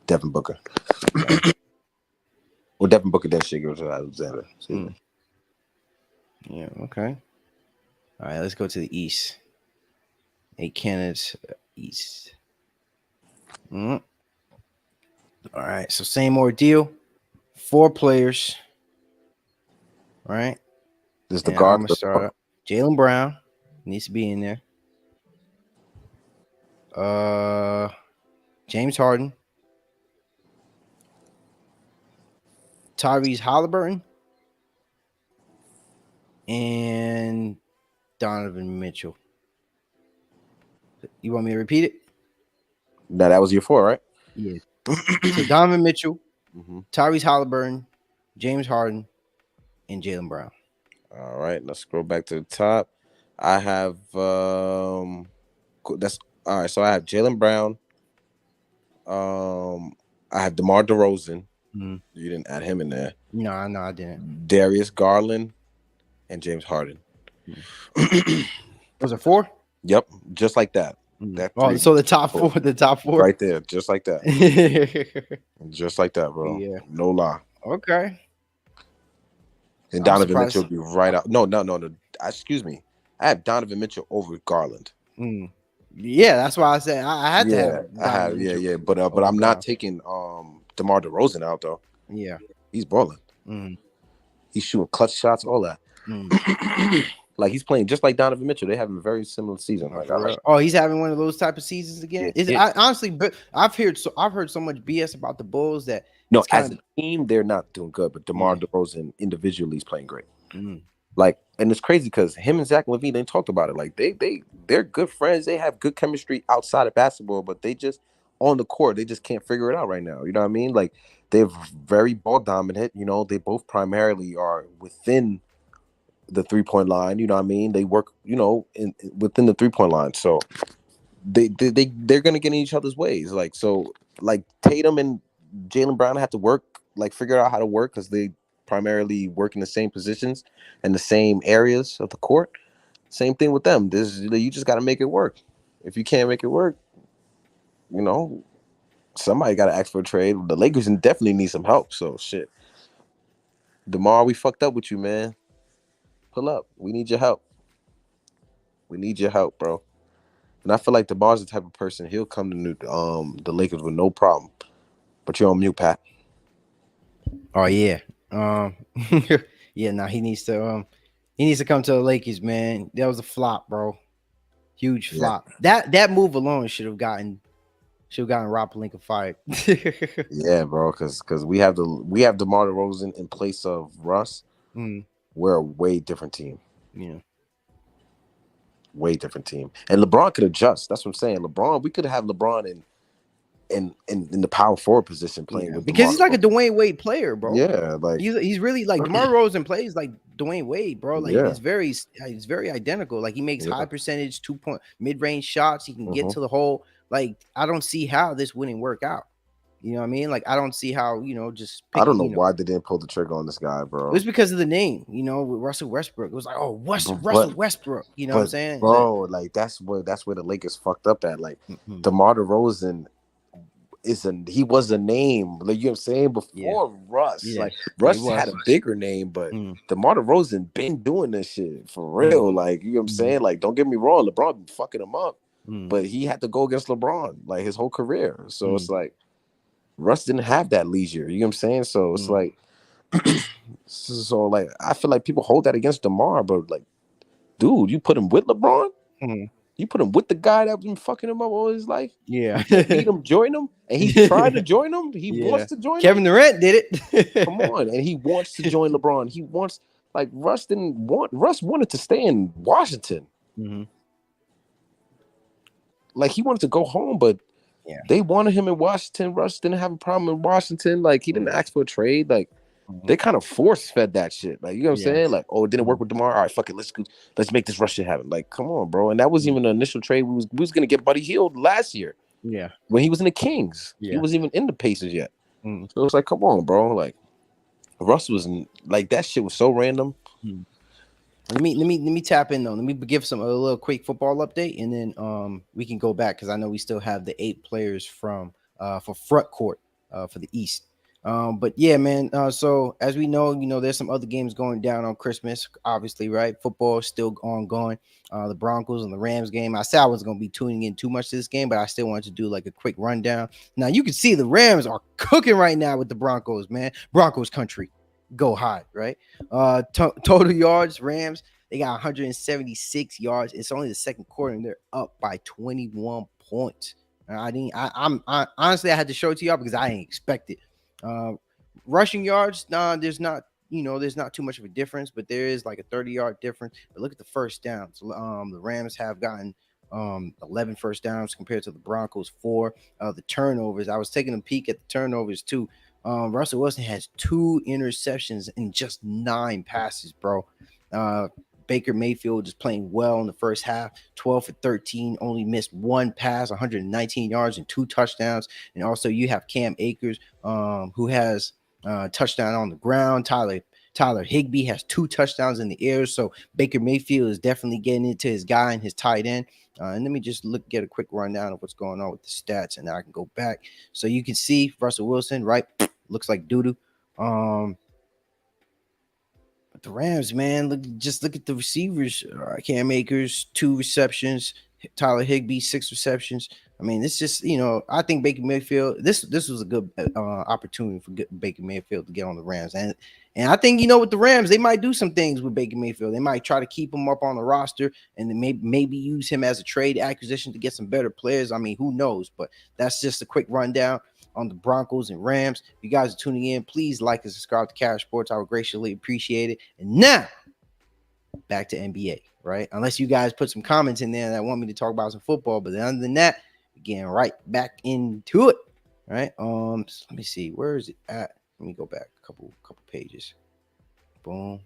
Devin Booker. Well, Devin Booker, then Shai Gilgeous-Alexander. Yeah. Okay. All right. Let's go to the East. 8 candidates East. All right. So same ordeal. 4 players. All right. This is the guard. I'm gonna start up. Jaylen Brown needs to be in there. James Harden, Tyrese Halliburton, and Donovan Mitchell. You want me to repeat it? No, that was your 4, right? Yeah. So Donovan Mitchell, Tyrese Halliburton, James Harden, and Jaylen Brown. All right, let's scroll back to the top. I have that's all right. So I have Jaylen Brown. I have DeMar DeRozan. You didn't add him in there. No, I didn't. Darius Garland and James Harden. Was it 4? Yep, just like that. So the top 4, right there, just like that. Just like that, bro. Yeah, no lie. Okay. And Donovan Mitchell will be right out. No. Excuse me. I have Donovan Mitchell over Garland. Yeah, that's why I said I had to have. I have. Yeah. But I'm not taking DeMar DeRozan out though. Yeah, he's balling. He's shooting clutch shots, all that. Like he's playing just like Donovan Mitchell. They have a very similar season. He's having one of those type of seasons again. Honestly, but I've heard so much BS about the Bulls that as a team they're not doing good, but DeMar DeRozan individually is playing great. Like, and it's crazy because him and Zach LaVine, they talked about it. Like they're good friends. They have good chemistry outside of basketball, but they just on the court they just can't figure it out right now. You know what I mean? Like they're very ball dominant. You know, they both primarily are within the 3-point line. You know what I mean? They work, within the 3-point line. So they're gonna get in each other's ways. Like so, like Tatum and Jaylen Brown have to work, like figure out how to work because they primarily work in the same positions and the same areas of the court. Same thing with them. This you just got to make it work. If you can't make it work, you know somebody got to ask for a trade. The Lakers definitely need some help. So shit, DeMar, we fucked up with you, man. Pull up. We need your help. We need your help, bro. And I feel like DeMar's the type of person he'll come to the Lakers with no problem. But you're on mute, Pat. Oh yeah. Um yeah, nah, he needs to come to the Lakers, man. That was a flop, bro. Huge Yeah, flop. That move alone should have gotten Rob Palinka fired. yeah, bro. Because we have DeMar DeRozan in place of Russ. Mm, We're a way different team. yeah. Way different team. And LeBron could adjust. That's what I'm saying. LeBron, we could have LeBron in the power forward position playing Yeah, with because DeMar he's like a DeRozan. Dwayne Wade player, bro. Yeah, like He's really like DeMar DeRozan plays like Dwayne Wade, bro. Like yeah, it's very identical. Like he makes high yeah. percentage 2 point mid range shots. He can get hmm to the hole. Like I don't see how this wouldn't work out. You know what I mean? Like I don't see how just I don't picking. know why they didn't pull the trigger on this guy, It bro. was because of the name. With Russell Westbrook. It was like, oh, But Russell Westbrook. You know what I'm but saying? And then, bro, like that's where the Lakers fucked up at. Like mhm, DeMar DeRozan he was a name, like you know what I'm saying, yeah, before Russ. yeah, Like yeah, he Russ had was. a bigger name, but Mm, DeMar DeRozan been doing this shit for mm, real. Like you know what I'm mm, saying? Like don't get me wrong, LeBron been fucking him up, mm, but he had to go against LeBron like his whole career. So it's mm, like Russ didn't have that leisure. You know what I'm saying? So it's mm, like so like I feel like people hold that against DeMar, but like, dude, you put him with LeBron? mm. You put him with the guy that's been fucking him up all his life? Yeah. You can't beat him, join him, and he's trying to join him. He wants Yeah. to join him. Kevin Durant did Come it. on, and he wants to join LeBron. He wants like Russ didn't want. Russ wanted to stay in Washington. Hmm. Like he wanted to go home, but Yeah. they wanted him in Washington. Russ didn't have a problem in Washington. Like he didn't ask for a trade. Like Mhm. they kind of force fed that shit. Like you know what I'm Yeah. saying? Like oh, it didn't work Mhm. with DeMar. All right, fuck it. Let's make this Russ shit happen. Like come on, bro. And that was Mhm. even the initial trade. We was gonna get Buddy Hield last year Yeah. when he was in the Kings. He Yeah. wasn't even in the Pacers yet. Mhm. So it's like come on, bro. Like Russ was like that shit was so random. Mhm. Let me tap in though. Let me give a little quick football update, and then we can go back because I know we still have the 8 players from for front court for the East. But yeah, man. So as we know, there's some other games going down on Christmas. Obviously, right? Football is still ongoing. The Broncos and the Rams game. I said I wasn't going to be tuning in too much to this game, but I still wanted to do like a quick rundown. Now you can see the Rams are cooking right now with the Broncos, man. Broncos country, go high, right? Total yards, Rams, they got 176 yards. It's only the second quarter, and they're up by 21 points. I didn't. I honestly, I had to show it to y'all because I didn't expect it. Uh, Rushing yards, nah, there's not too much of a difference, but there is like a 30-yard difference. But look at the first downs. The Rams have gotten 11 first downs compared to the Broncos 4. The turnovers, I was taking a peek at the turnovers too. Russell Wilson has 2 interceptions in just 9 passes, bro. Uh, Baker Mayfield is playing well in the first half, 12 for 13, only missed 1 pass, 119 yards and 2 touchdowns. And also you have Cam Akers, who has touchdown on the ground. Tyler Higbee has 2 touchdowns in the air. So Baker Mayfield is definitely getting into his guy and his tight end. And let me just get a quick rundown of what's going on with the stats, and then I can go back. So you can see Russell Wilson, right? Looks like doo-doo. But the Rams, man, look at the receivers. Cam Akers, 2 receptions. Tyler Higbee, 6 receptions. I mean, it's just I think Baker Mayfield. This was a good opportunity for Baker Mayfield to get on the Rams, and I think with the Rams, they might do some things with Baker Mayfield. They might try to keep him up on the roster, and then maybe use him as a trade acquisition to get some better players. I mean, who knows? But that's just a quick rundown on the Broncos and Rams. If you guys are tuning in, please like and subscribe to Cash Sports. I would graciously appreciate it. And now back to NBA, right? Unless you guys put some comments in there that want me to talk about some football, but other than that, we're getting right back into it. Right. So let me see. Where is it at? Let me go back a couple pages. Boom.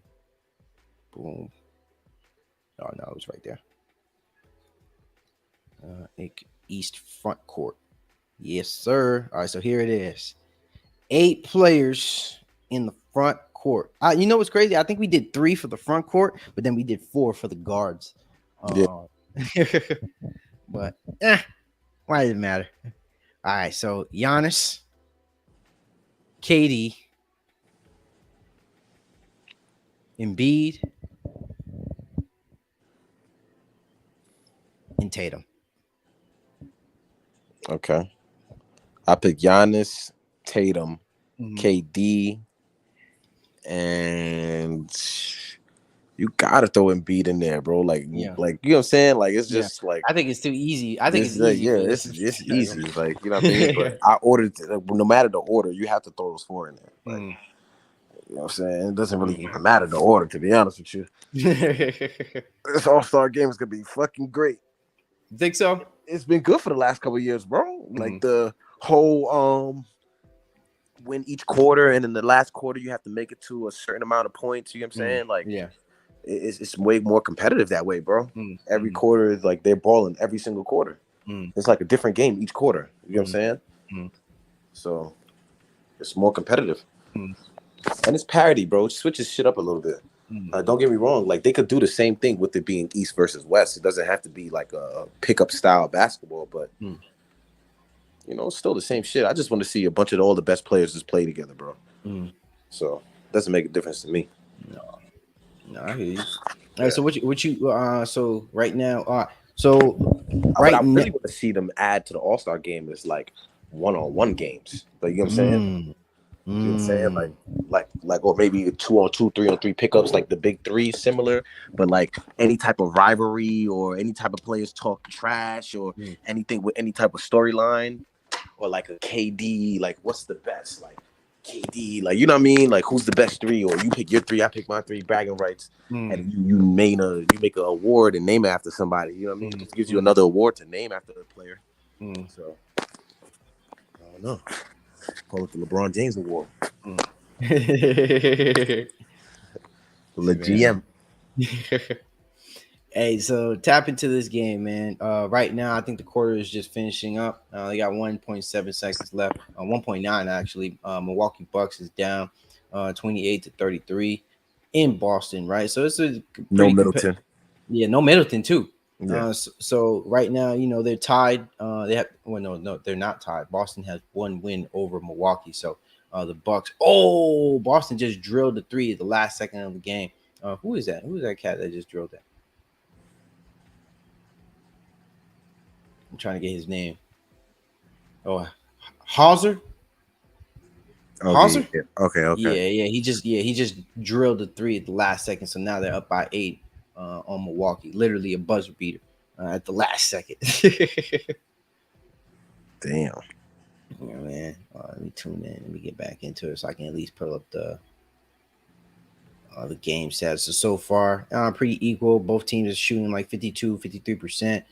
Boom. Oh no, it was right there. East front court. Yes, sir. All right, so here it is. 8 players in the front court. You know what's crazy? I think we did 3 for the front court, but then we did 4 for the guards. Yeah. But why does it matter? All right, so Giannis, KD, Embiid, and Tatum. Okay. I pick Giannis, Tatum, Mhm. KD, and you gotta throw Embiid in there, bro. Like you know what I'm saying? Like it's Yeah. just like I think it's too easy. I think it's it's like easy yeah, for it's easy. Like you know what I mean. But I ordered no matter the order, you have to throw those 4 in there. Like you know what I'm saying. It doesn't really even matter the order, to be honest with you. This All-Star game is gonna be fucking great. You think so? It's been good for the last couple of years, bro. Like the whole win each quarter, and in the last quarter you have to make it to a certain amount of points. You know what I'm saying? Like Yeah. it's way more competitive that way, bro. Every quarter is like they're balling every single quarter. It's like a different game each quarter. You know what I'm saying? So it's more competitive. And it's parity, bro. It switches shit up a little bit. Don't get me wrong. Like they could do the same thing with it being East versus West. It doesn't have to be like a pickup style basketball, but you know, it's still the same shit. I just want to see a bunch of all the best players just play together, bro. So it doesn't make a difference to me. No, I hear you. All right, so so right now, so But I right now, really want to see them add to the All-Star game is like one-on-one games. Like you know what I'm saying? You know what I'm saying? Like, or maybe 2-on-2, 3-on-3 pickups, like the big 3, similar. But like any type of rivalry or any type of players talk trash or anything with any type of storyline, or like a KD, like what's the best, like KD, like you know what I mean? Like who's the best 3, or you pick your 3, I pick my 3, bragging rights, and you make an award and name it after somebody. You know what I mean? It gives you another award to name after a player. So I don't know. Call it the LeBron James Award. The GM. Hey, so tap into this game, man. Right now, I think the quarter is just finishing up. They got 1.7 seconds left. 1.9 actually. Milwaukee Bucks is down 28-33 in Boston, right? So it's a No pretty Middleton. Yeah, no Middleton too. Yeah. So right now, you know, they're tied. They have no, they're not tied. Boston has 1 win over Milwaukee. So the Bucks. Oh, Boston just drilled the 3 at the last second of the game. Who is that? Who is that cat that just drilled that? I'm trying to get his name. Oh, Hauser. Okay. Hauser. Yeah. Okay. Yeah. He just drilled the 3 at the last second. So now they're up by 8 on Milwaukee. Literally a buzzer beater at the last second. Damn. Yeah, man. Let me tune in. Let me get back into it so I can at least pull up the game stats. So far, pretty equal. Both teams are shooting like 52, 53%.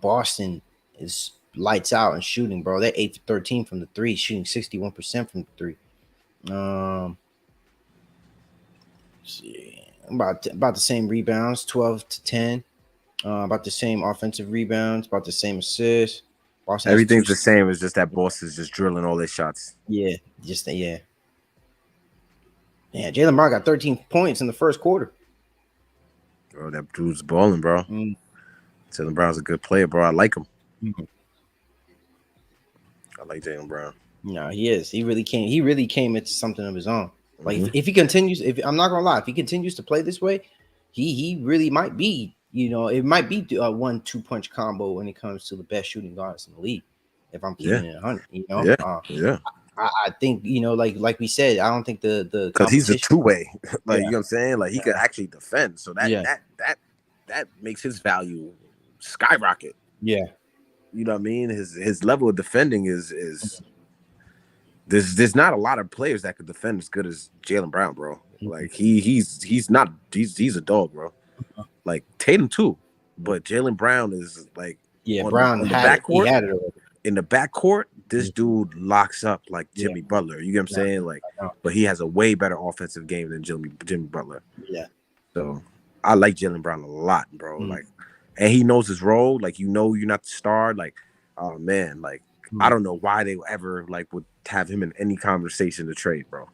Boston is lights out and shooting, bro. They're 8-13 from the 3, shooting 61% from the 3. About the same rebounds, 12-10. About the same offensive rebounds, about the same assists. Boston has Everything's the same. It's just that Boston's just drilling all their shots. Yeah, yeah. Yeah, Jaylen Brown got 13 points in the first quarter. Bro, that dude's balling, bro. Jaylen Brown's a good player, bro. I like him. I like Jaylen Brown. No, he is. He really came into something of his own. Like if he continues, I'm not gonna lie, if he continues to play this way, he really might be. You know, it might be a 1-2 punch combo when it comes to the best shooting guards in the league. If I'm keeping it 100, you know. Yeah. I think like we said, I don't think the because he's a 2-way. Like Yeah. you know what I'm saying. Like he could actually defend. So Yeah. that makes his value skyrocket. Yeah. You know what I mean? His level of defending is there's not a lot of players that could defend as good as Jaylen Brown, bro. Like he's a dog, bro. Like Tatum too, but Jaylen Brown is like Brown on the had backcourt. He had it already. In the backcourt, this dude locks up like Jimmy Butler. You get what I'm saying? Like, but he has a way better offensive game than Jimmy Butler. Yeah. So I like Jaylen Brown a lot, bro. Like and he knows his role. Like, you're not the star. Like, oh man, like I don't know why they ever like would have him in any conversation to trade, bro.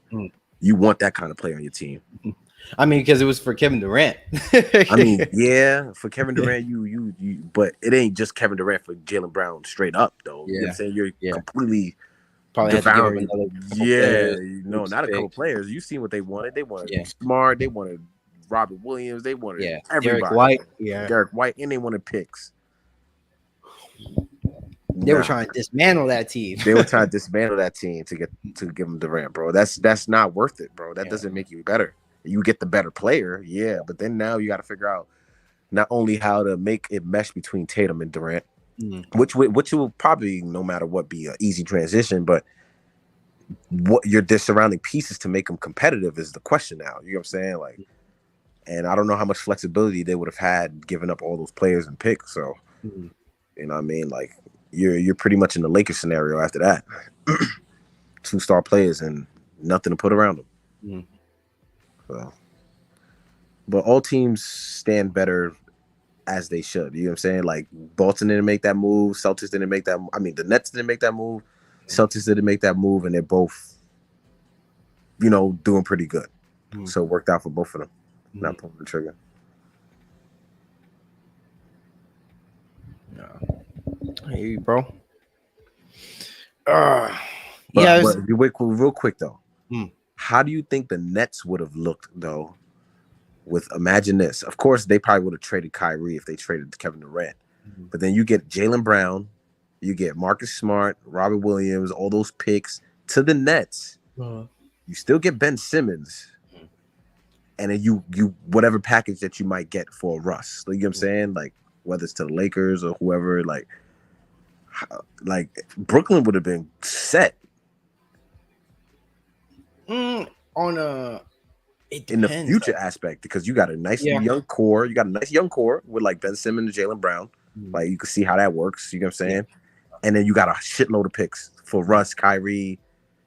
You want that kind of player on your team. I mean, because it was for Kevin Durant. I mean, yeah, for Kevin Durant, but it ain't just Kevin Durant for Jaylen Brown straight up, though. You know what I'm saying? You're completely probably had to give him devouring. another couple Yeah, players, not a couple picks. players. You seen what they wanted. They wanted Smart. They wanted Robert Williams. They wanted everybody. Derek White. Derek White, and they wanted picks. They were trying to dismantle that team. They were trying to dismantle that team to give them Durant, bro. That's not worth it, bro. That doesn't make you better. You get the better player, but then now you got to figure out not only how to make it mesh between Tatum and Durant, which will probably, no matter what, be an easy transition, but what their surrounding pieces to make them competitive is the question now. You know what I'm saying? Like, and I don't know how much flexibility they would have had giving up all those players and picks. So, you know what I mean? Like, you're pretty much in the Lakers scenario after that. 2-star players and nothing to put around them. So, but all teams stand better as they should. You know what I'm saying? Like, Boston didn't make that move. Celtics didn't make that. I mean, the Nets didn't make that move. Celtics didn't make that move, and they're both, doing pretty good. So it worked out for both of them. Not pulling the trigger. I hear you, bro. But real quick though. How do you think the Nets would have looked though? Imagine this. Of course, they probably would have traded Kyrie if they traded Kevin Durant. But then you get Jaylen Brown, you get Marcus Smart, Robert Williams, all those picks to the Nets. You still get Ben Simmons, and then you whatever package that you might get for Russ. You know what I'm saying? Like, whether it's to the Lakers or whoever, like Brooklyn would have been set. In the future aspect, because you got a nice young core. You got a nice young core with like Ben Simmons and Jaylen Brown. Like, you can see how that works. You know what I'm saying? And then you got a shitload of picks for Russ, Kyrie.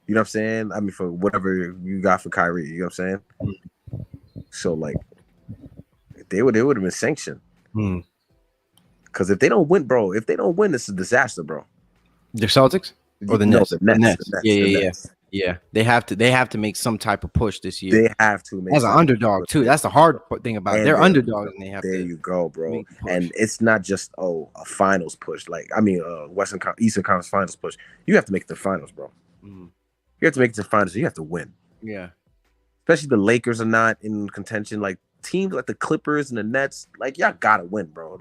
You know what I'm saying? I mean, for whatever you got for Kyrie. You know what I'm saying? So, like, they would have been sanctioned. Because if they don't win, bro, it's a disaster, bro. The Celtics or the Nets? The Nets. Yeah. They have to make some type of push this year. They have to make as an underdog too. That's the hard thing about it. They're underdogs, and they have there to. There you go, bro. And it's not just a finals push. Like, I mean, Eastern Conference Finals push. You have to make the finals, bro. You have to make it to the finals. You have to win. Yeah. Especially the Lakers are not in contention. Like, teams like the Clippers and the Nets, like, y'all gotta win, bro.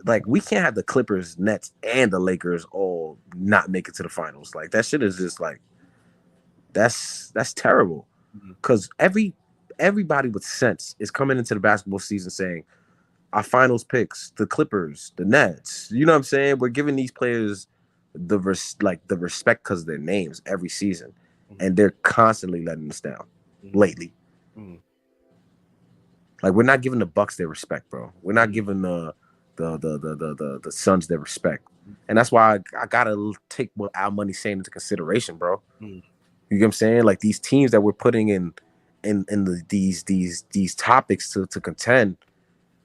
Like we can't have the Clippers, Nets, and the Lakers all not make it to the finals. Like, that shit is just like, that's terrible. Because everybody with sense is coming into the basketball season saying, our finals picks, the Clippers, the Nets. You know what I'm saying? We're giving these players the respect because of their names every season, and they're constantly letting us down lately. Like, we're not giving the Bucks their respect, bro. We're not giving the Suns their respect, and that's why I gotta take what our money's saying into consideration, bro. You know what I'm saying? Like, these teams that we're putting in these topics to contend,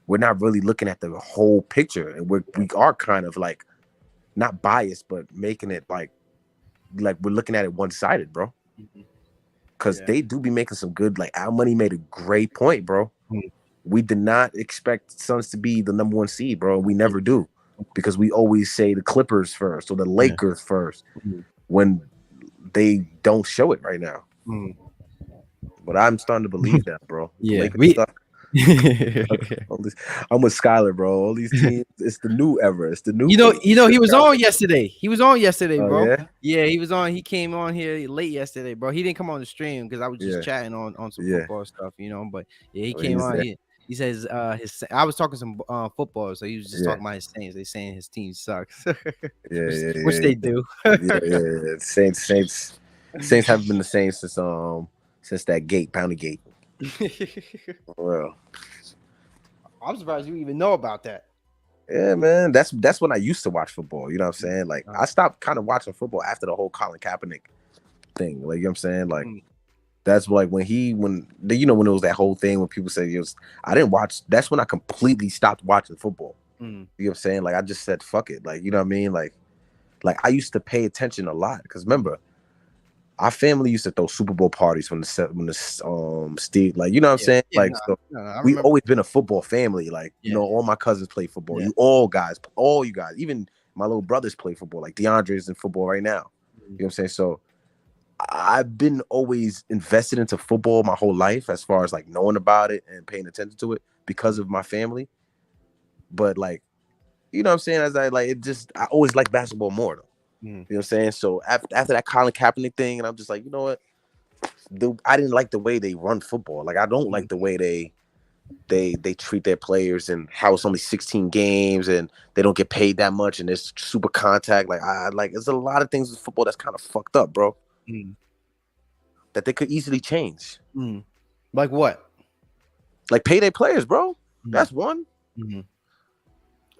we're not really looking at the whole picture, and we are kind of like not biased, but making it like we're looking at it one-sided, bro. Because they do be making some good. Like, our money made a great point, bro. We did not expect Suns to be the number 1 seed, bro. We never do, because we always say the Clippers first or the Lakers first when they don't show it right now. But I'm starting to believe that, bro. I'm with Skyler, bro. All these teams, it's the new era. It's the new. He was on yesterday. He was on yesterday, bro. Oh, yeah, he was on. He came on here late yesterday, bro. He didn't come on the stream because I was just chatting on some football stuff, But he came on. He says I was talking some football, so he was just talking about his Saints. They saying his team sucks. which they do. Saints haven't been the same since that Pounding Gate. Well, I'm surprised you even know about that. Yeah, man. That's when I used to watch football. You know what I'm saying? Like, I stopped kind of watching football after the whole Colin Kaepernick thing. Like, you know what I'm saying? Like, That's like when when it was that whole thing when people say it was. I didn't watch. That's when I completely stopped watching football. You know what I'm saying? Like I just said, fuck it. Like you know what I mean? Like I used to pay attention a lot because remember, our family used to throw Super Bowl parties when the Steve, like you know what I'm Yeah, saying? yeah, Like no, so no, I we remember. always been a football family. Like, Yeah, all my cousins play football. yeah. All you guys, even my little brothers play football. Like DeAndre's in football right now. Mhm, You know what I'm saying? So I've been always invested into football my whole life as far as like knowing about it and paying attention to it because of my family. But like, you know what I'm saying? As I like it just I always like basketball more though. mhm, You know what I'm saying? So after that Colin Kaepernick thing, and I'm just like, you know what? I didn't like the way they run football. Like I don't mhm, like the way they treat their players and how it's only 16 games and they don't get paid that much and it's super contact. Like I like there's a lot of things with football that's kind of fucked up, bro. mhm, That they could easily change. mhm. Like what? Like pay their players, bro. Mhm, That's one. mhm.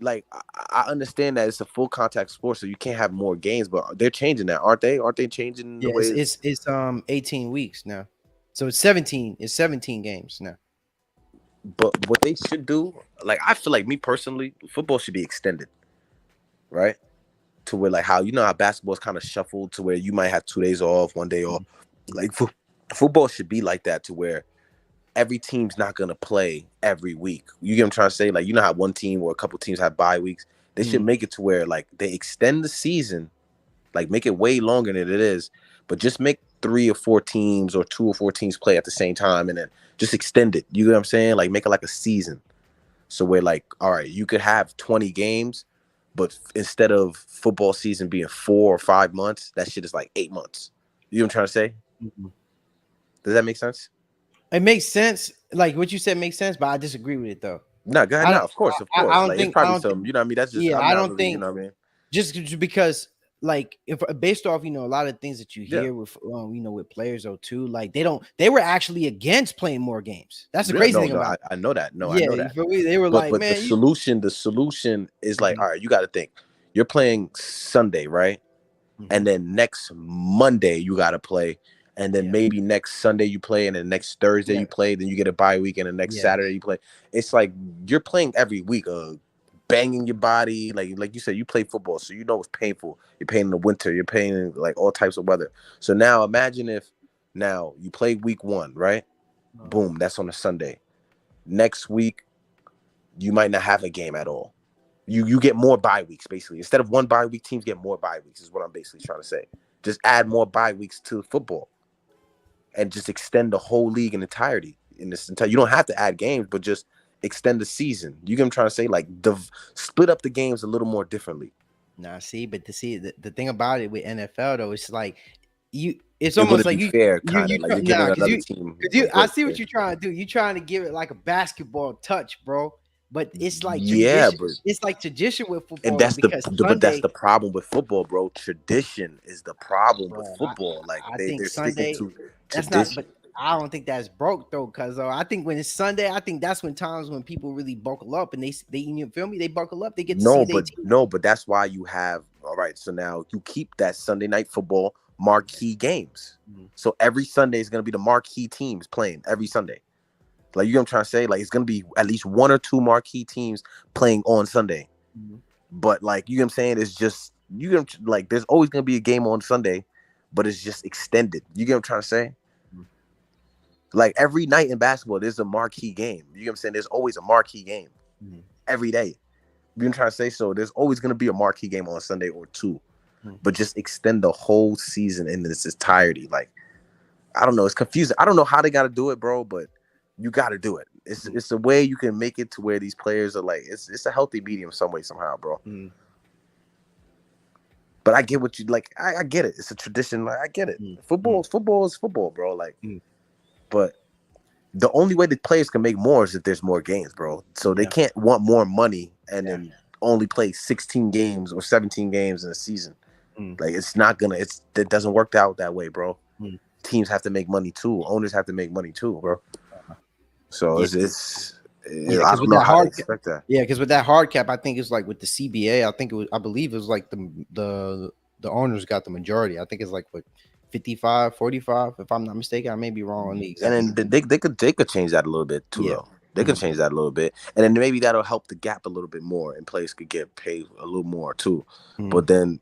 Like I understand that it's a full contact sport, so you can't have more games, but they're changing that, aren't they? Aren't they changing the Yeah, way? it's 18 weeks now. So it's 17. It's 17 games now. But what they should do, like I feel like me personally, football should be extended, right? To where like how how basketball is kind of shuffled to where you might have 2 days off, 1 day off. Mhm, Like football should be like that to where every team's not gonna play every week. You get what I'm trying to say? Like how one team or a couple teams have bye weeks. They should mhm, make it to where like they extend the season, like make it way longer than it is, but just make 3 or 4 teams or 2 or 4 teams play at the same time and then just extend it. You know what I'm saying? Like make it like a season. So we're like, all right, you could have 20 games, but instead of football season being 4 or 5 months, that shit is like 8 months. You know what I'm trying to say? mhm. Does that make sense? It makes sense. Like what you said makes sense, but I disagree with it though. No, go ahead. I No, don't. of course, of I course. don't Like it's think. I probably don't. some, what I mean? That's just, Yeah, I'm I not don't really, think what I mean? just because like if based off a lot of things that you Yeah. hear with with players though too, like they were actually against playing more games. That's the Yeah, crazy no, thing no, about I, it. I know that. No, I Yeah, know you that. feel me? They were But like, but the man, you. solution is like, Mhm, all right, you gotta think. You're playing Sunday, right? mhm, And then next Monday you got to play, and then yeah, maybe next Sunday you play, and then next Thursday yeah, you play, then you get a bye week, and the next yeah, Saturday you play. It's like you're playing every week, banging your body, like you said, you play football, so you know it's painful. You're playing in the winter, you're playing in like all types of weather. So now imagine if now you play week 1, right? Boom, that's on a Sunday. Next week you might not have a game at all. You get more bye weeks basically. Instead of one bye week, teams get more bye weeks. Is what I'm basically trying to say. Just add more bye weeks to football and just extend the whole league in entirety. In this entire, you don't have to add games, but just extend the season. You get what I'm trying to say? Like split up the games a little more differently. nah, see, but the thing about it with NFL though, it's like it's It almost wouldn't like be fair, you kind of like try, you're giving nah, another team because a you I break. see Yeah, what you're trying to do. You're trying to give it like a basketball touch, bro. But it's like yeah, tradition. but It's like tradition with and football though, that's because but that's Sunday, the problem with football, bro. Tradition is the problem with bro, football. Like I think they're sticking Sunday, to that's not. But tradition. I don't think that's broke though, because I think when it's Sunday, I think that's when times when people really buckle up and they you feel me, they buckle up, they get to see No, their but team. no, but that's why you have all right. So now you keep that Sunday night football marquee games. Mhm, So every Sunday is gonna be the marquee teams playing every Sunday. Like you know what I'm trying to say? Like it's gonna be at least 1 or 2 marquee teams playing on Sunday. mhm, But like you know what I'm saying? It's just you know like there's always gonna be a game on Sunday, but it's just extended. You get what I'm trying to say? mhm, Like every night in basketball, there's a marquee game. You know what I'm saying? There's always a marquee game mhm, every day. You know what I'm trying to say? So there's always gonna be a marquee game on Sunday or 2. mhm. But just extend the whole season in its entirety. Like I don't know, it's confusing. I don't know how they got to do it, bro, but you got to do it. It's a way you can make it to where these players are like it's a healthy medium some way somehow, bro. Mhm, But I get what you like. I get it. It's a tradition. Like I get it. mhm, mhm, Football is football, bro. Like, mhm. but the only way the players can make more is if there's more games, bro. So they Yeah, can't want more money and yeah. then only play 16 games or 17 games in a season. Mhm, Like it's not gonna. It doesn't work out that way, bro. mhm. Teams have to make money too. Owners have to make money too, bro. So Yeah, yeah, I because don't with know that how they hard expect that. yeah, because with that hard cap, I think it's like with the CBA, I believe it was like the owners got the majority. I think it's like what 55, 45, if I'm not mistaken. I may be wrong on the exact. And then they could change that a little bit too, Yeah. though. They could change that a little bit, and then maybe that'll help the gap a little bit more, and players could get paid a little more too. But then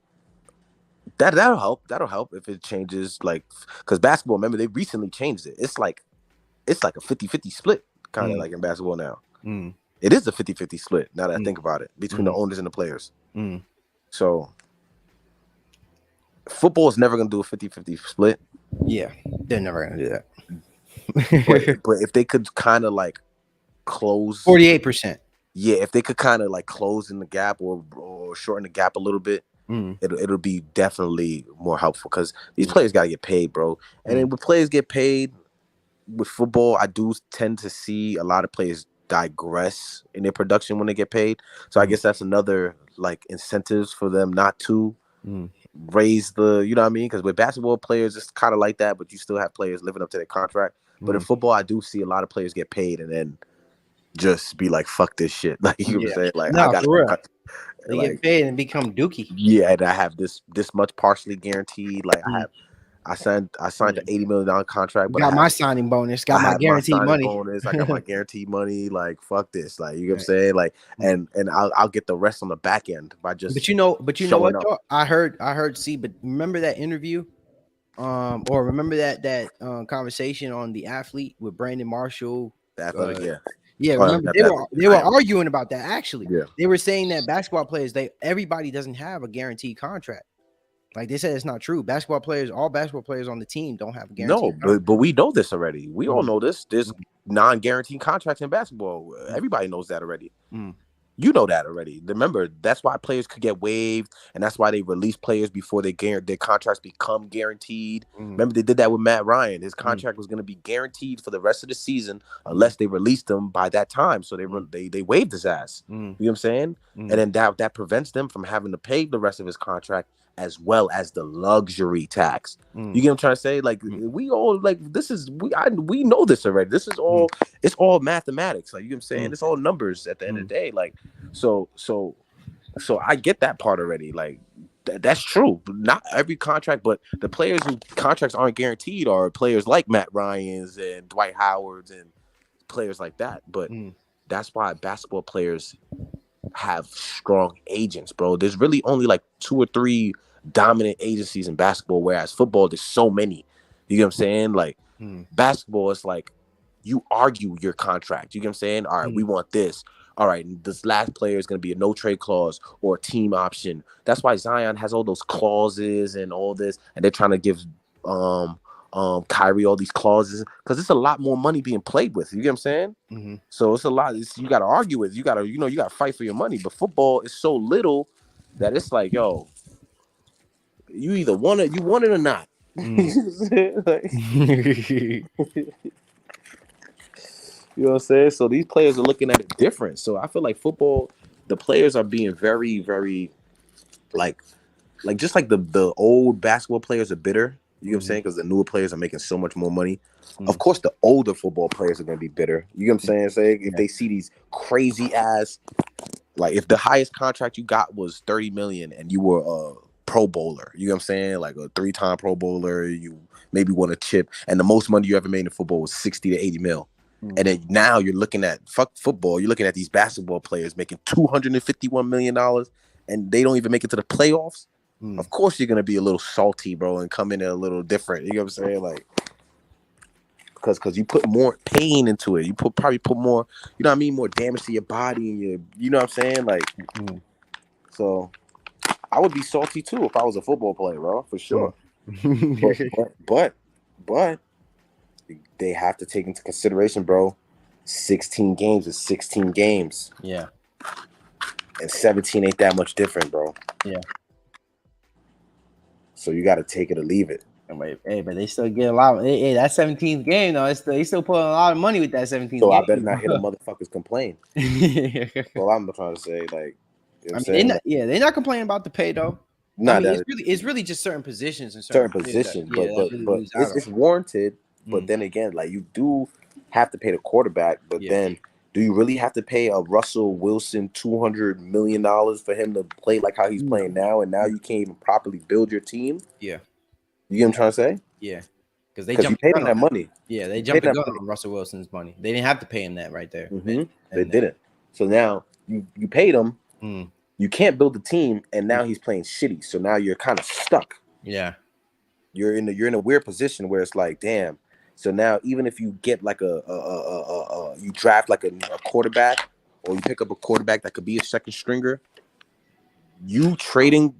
that'll help. That'll help if it changes, like, because basketball. Remember, they recently changed it. It's like a 50-50 split, kind of like in basketball now. It is a 50-50 split now that I think about it, between the owners and the players. So football is never going to do a 50-50 split. Yeah, they're never going to do that. but if they could kind of like close 48%. Yeah, if they could kind of like close in the gap or shorten the gap a little bit, it'll be definitely more helpful, because these players got to get paid, bro. And then when players get paid with football, I do tend to see a lot of players digress in their production when they get paid. So I guess that's another like incentives for them not to raise the, you know what I mean? Because with basketball players, it's kind of like that, but you still have players living up to their contract. But in football, I do see a lot of players get paid and then just be like, fuck this shit. Like, you know what I'm saying? Like, no, I got for real. They like, get paid and become dookie. Yeah, and I have this much partially guaranteed. Like, I signed an $80 million contract, but got my signing bonus, got my guaranteed money. Bonus, I got my guaranteed money. Like, fuck this. Like, you know what I'm saying? Like, and I'll get the rest on the back end by just. But you know what? Though? I heard. See, but remember that interview, or remember that conversation on The Athlete with Brandon Marshall. The Athletic, yeah. Yeah, remember they were arguing about that. Actually, they were saying that basketball players, everybody doesn't have a guaranteed contract. Like they said, it's not true. All basketball players on the team don't have a guaranteed contract. But we know this already. We all know this. There's non-guaranteed contracts in basketball. Everybody knows that already. You know that already. Remember, that's why players could get waived, and that's why they release players before their contracts become guaranteed. Remember, they did that with Matt Ryan. His contract was going to be guaranteed for the rest of the season unless they released him by that time. So they waived his ass. You know what I'm saying? And then that prevents them from having to pay the rest of his contract, as well as the luxury tax. You get what I'm trying to say? Like, we all, like, we know this already. This is all it's all mathematics. Like, you know what I'm saying? It's all numbers at the end of the day. Like, so I get that part already. Like, that's true. Not every contract, but the players whose contracts aren't guaranteed are players like Matt Ryan's and Dwight Howard's and players like that. But that's why basketball players have strong agents, bro. There's really only like 2 or 3 dominant agencies in basketball, whereas football, there's so many. You get what I'm saying? Like, basketball is like, you argue your contract. You get what I'm saying? All right, we want this. All right, this last player is going to be a no trade clause or a team option. That's why Zion has all those clauses and all this, and they're trying to give Kyrie all these clauses, because it's a lot more money being played with. You get what I'm saying? So it's a lot. You got to argue with. You got to fight for your money. But football is so little that it's like, yo, you either want it or not. Like, you know what I'm saying? So these players are looking at it different. So I feel like football, the players are being very, very like just like the old basketball players are bitter. You know what I'm saying? Because the newer players are making so much more money. Of course, the older football players are going to be bitter. You know what I'm saying? If they see these crazy ass, like, if the highest contract you got was $30 million and you were a Pro Bowler, you know what I'm saying? Like a 3-time Pro Bowler, you maybe won a chip, and the most money you ever made in football was 60 to 80 mil. And then now you're looking at football. You're looking at these basketball players making $251 million, and they don't even make it to the playoffs. Of course, you're gonna be a little salty, bro, and come in a little different. You know what I'm saying? Like, because you put more pain into it. You probably put more, you know what I mean, more damage to your body and you know what I'm saying? Like, so I would be salty too if I was a football player, bro, for sure. But they have to take into consideration, bro. 16 games is 16 games. Yeah. And 17 ain't that much different, bro. Yeah. So you got to take it or leave it. Hey, but they still get a lot. Hey, that 17th game, though, they still putting a lot of money with that 17th game. So I better not hear the motherfuckers complain. That's all I'm trying to say. Like, you know what I'm saying? They're not complaining about the pay, though. No, it's really just certain positions and certain positions, but it's warranted. But then again, like, you do have to pay the quarterback, but then do you really have to pay a Russell Wilson $200 million for him to play like how he's playing now? And now you can't even properly build your team. Yeah. You get what I'm trying to say? Yeah, because Because you paid him that money. Yeah, they You paid jumped the that gun money. on Russell Wilson's money. They didn't have to pay him that right there. They didn't. So now you paid him. Mm. You can't build a team, and now he's playing shitty. So now you're kind of stuck. Yeah. You're in a weird position where it's like, damn. So now even if you get like you draft like a quarterback, or you pick up a quarterback that could be a second stringer, you trading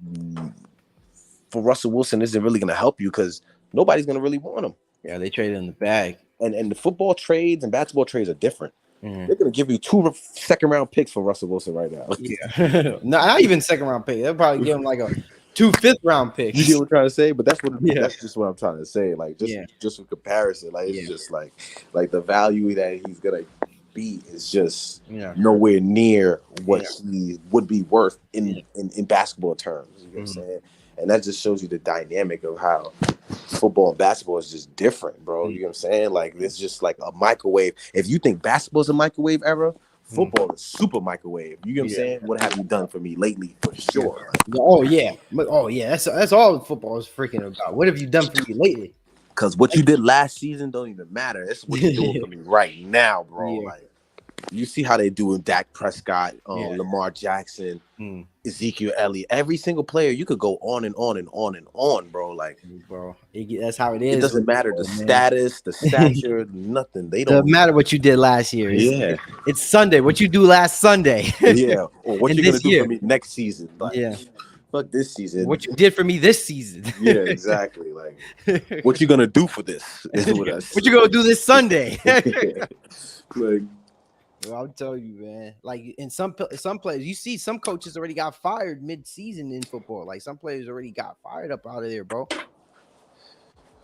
for Russell Wilson isn't really going to help you because nobody's going to really want him. Yeah, they traded in the bag. And the football trades and basketball trades are different. Mm. They're going to give you 2 second-round picks for Russell Wilson right now. Yeah. Not even second-round pick. They'll probably give him like a 2 fifth-round picks. You get what I'm trying to say? But that's just what I'm trying to say. Like just for comparison, like it's just like the value that he's gonna be is just nowhere near what he would be worth in basketball terms. You know what I'm saying? And that just shows you the dynamic of how football and basketball is just different, bro. You know what I'm saying? Like it's just like a microwave. If you think basketball is a microwave era, football is super microwave. You know what I'm saying? What have you done for me lately? For sure. Oh yeah. That's all football is freaking about. What have you done for me lately? Because what you did last season don't even matter. It's what you're doing for me right now, bro. Like you see how they do with Dak Prescott, Lamar Jackson, Ezekiel Elliott. Every single player, you could go on and on and on and on, bro. Like, bro, that's how it is. It doesn't matter the status, the stature, nothing. They don't matter what you did last year. It's Sunday. What you do last Sunday. Or what you're gonna do for me next season. Like, fuck this season. What you did for me this season. Yeah, exactly. Like, what you gonna do for this? Is what you gonna do this Sunday? Like. Well, I'll tell you, man. Like in some players, you see some coaches already got fired mid-season in football. Like some players already got fired up out of there, bro.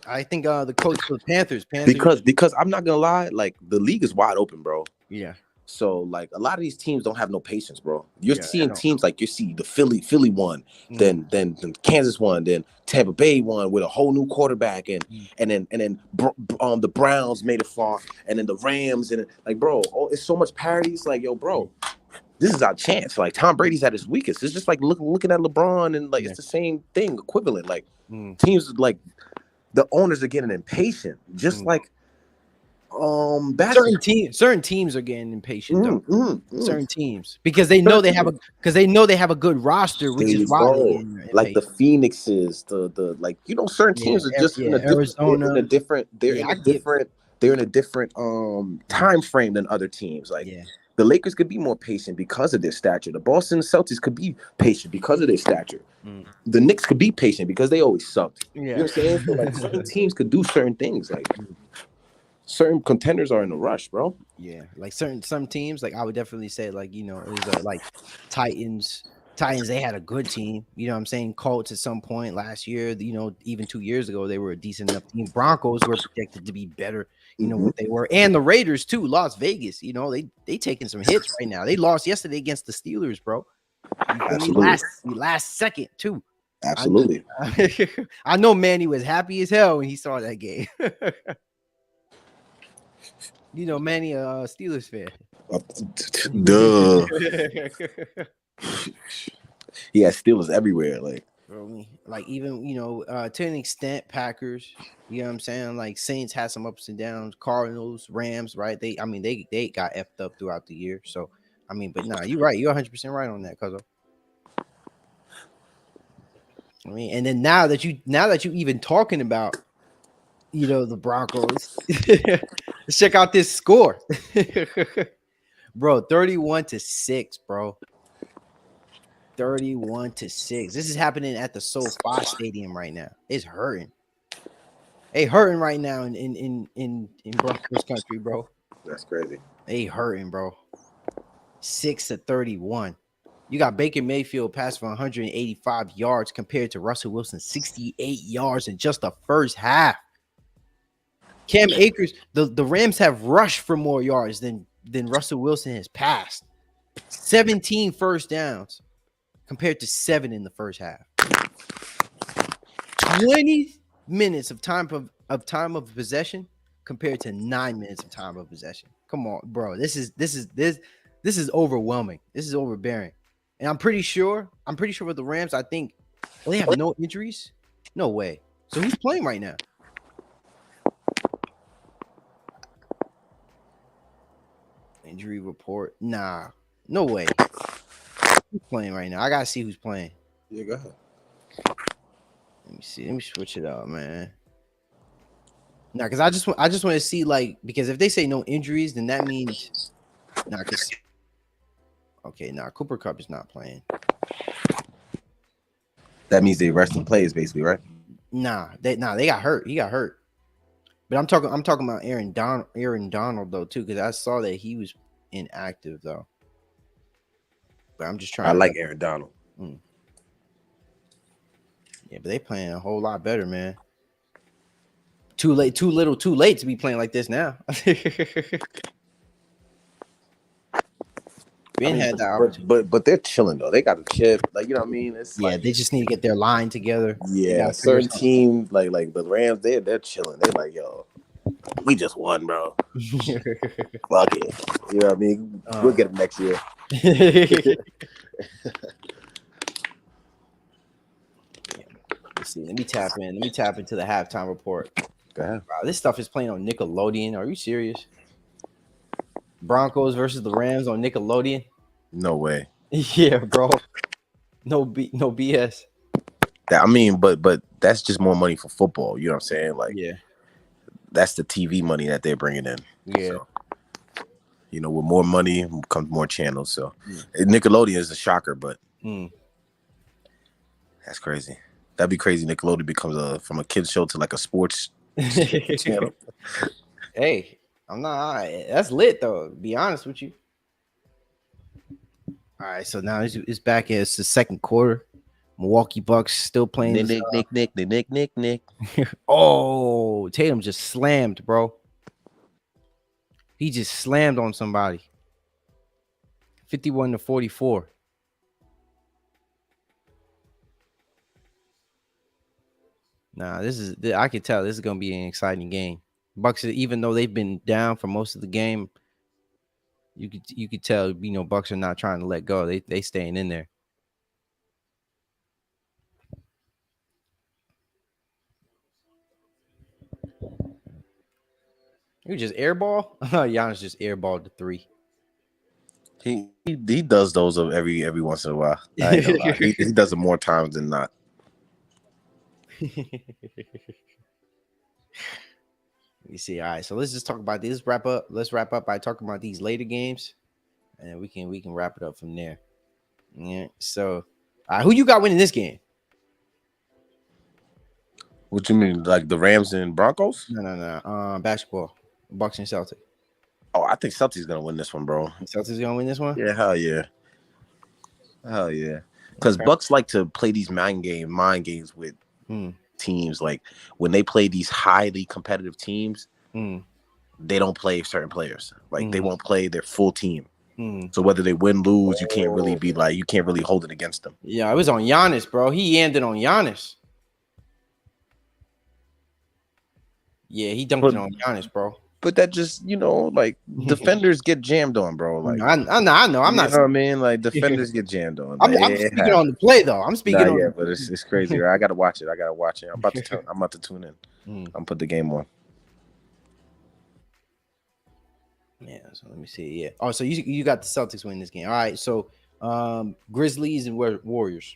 I think the coach for the Panthers. Because I'm not gonna lie, like the league is wide open, bro. Yeah. So like a lot of these teams don't have no patience, bro. You're seeing teams like you see the Philly won, then Kansas won, then Tampa Bay won with a whole new quarterback, and then the Browns made it far, and then the Rams, and like, bro, it's so much parity. It's like, yo, bro, this is our chance. Like Tom Brady's at his weakest. It's just like looking at LeBron, and like it's the same thing, equivalent. Like teams like the owners are getting impatient, just like. Certain teams are getting impatient though. Certain teams because they know they have a good roster, which is why like the Phoenixes, the like certain teams are just in a Arizona, they're in a different time frame than other teams. Like the Lakers could be more patient because of their stature. The Boston Celtics could be patient because of their stature. The Knicks could be patient because they always sucked. You know what I'm saying? So like certain teams could do certain things like. Certain contenders are in a rush, bro. Yeah, like some teams, like I would definitely say, like it was like Titans. They had a good team. You know what I'm saying? Colts at some point last year. Even 2 years ago, they were a decent enough team. Broncos were projected to be better. What they were, and the Raiders too. Las Vegas. They taking some hits right now. They lost yesterday against the Steelers, bro. Absolutely. Last second too. Absolutely. I know Manny was happy as hell when he saw that game. Manny, a Steelers fan. Duh. Yeah, Steelers everywhere. Like even to an extent, Packers. You know what I'm saying? Like Saints had some ups and downs. Cardinals, Rams, right? They got effed up throughout the year. So but nah, you're right. You're 100% right on that, cuzzo. And then now that you even talking about the Broncos. Let's check out this score. Bro, 31-6, bro. 31-6. This is happening at the SoFi Stadium right now. It's hurting. They hurting right now in Broncos country, bro. That's crazy. They hurting, bro. 6-31. You got Baker Mayfield passing for 185 yards compared to Russell Wilson's 68 yards in just the first half. Cam Akers, the Rams have rushed for more yards than Russell Wilson has passed. 17 first downs compared to 7 in the first half. 20 minutes of time of possession compared to 9 minutes of time of possession. Come on, bro. This is overwhelming. This is overbearing. And I'm pretty sure with the Rams, I think they have no injuries. No way. So who's playing right now? Injury report. Nah, no way. Who's playing right now? I gotta see who's playing. Yeah, go ahead. Let me see. Let me switch it up, man. Nah, because I just want to see like because if they say no injuries, then that means nah. Cause okay, nah, Cooper Cup is not playing. That means they resting players, basically, right? Nah, they got hurt. He got hurt. But I'm talking about Aaron Donald though too, because I saw that he was inactive though. But I'm just I trying like to. Aaron Donald. Yeah, but they playing a whole lot better, man. Too late, too little, too late to be playing like this now. Ben had the opportunity. But they're chilling though. They got a chip, like you know what I mean. It's Yeah, like they just need to get their line together. yeah, certain teams like the Rams, they're chilling. They're like, yo, we just won, bro. Fuck it. You know what I mean? We'll get them next year. Let's see. Let me tap in. Let me tap into the halftime report. Go ahead. Wow, this stuff is playing on Nickelodeon. Are you serious? Broncos versus the Rams on Nickelodeon. No way. Yeah, bro. No BS. I mean, but that's just more money for football. You know what I'm saying? Like, yeah, that's the TV money that they're bringing in. Yeah. So, you know, with more money comes more channels. So, Nickelodeon is a shocker, but that's crazy. That'd be crazy. Nickelodeon becomes from a kids show to like a sports channel. Hey, I'm not. That's lit though. To be honest with you. All right, so now it's back. It's the second quarter. Milwaukee Bucks still playing. Nick. Oh, Tatum just slammed, bro. He just slammed on somebody. 51-44. Nah, I can tell this is gonna be an exciting game. Bucks, even though they've been down for most of the game, you could tell, you know, Bucks are not trying to let go. They staying in there. You just airball? Giannis just airballed the three. He does those every once in a while. I ain't gonna lie. He does it more times than not. You see, all right. So let's just talk about this. Let's wrap up by talking about these later games, and then we can wrap it up from there. Yeah. So, who you got winning this game? What you mean, like the Rams and Broncos? No. Basketball, Bucks and Celtics. Oh, I think Celtics gonna win this one, bro. Celtics gonna win this one? Yeah, hell yeah. Because Bucks like to play these mind games with teams. Like when they play these highly competitive teams, they don't play certain players. Like they won't play their full team. So whether they win, lose, you can't really hold it against them. Yeah, it was on Giannis, bro. He ended on Giannis. Yeah, he dunked it on Giannis, bro. But that just, you know, like defenders get jammed on, bro. Like I know. I'm not. You know what I mean? Like defenders get jammed on. I'm speaking on the play though. I'm speaking on. Yeah, but it's crazy. Right? I gotta watch it. I'm about to tune in. I'm put the game on. Yeah. So let me see. Yeah. Oh, so you got the Celtics winning this game. All right. So Grizzlies and Warriors.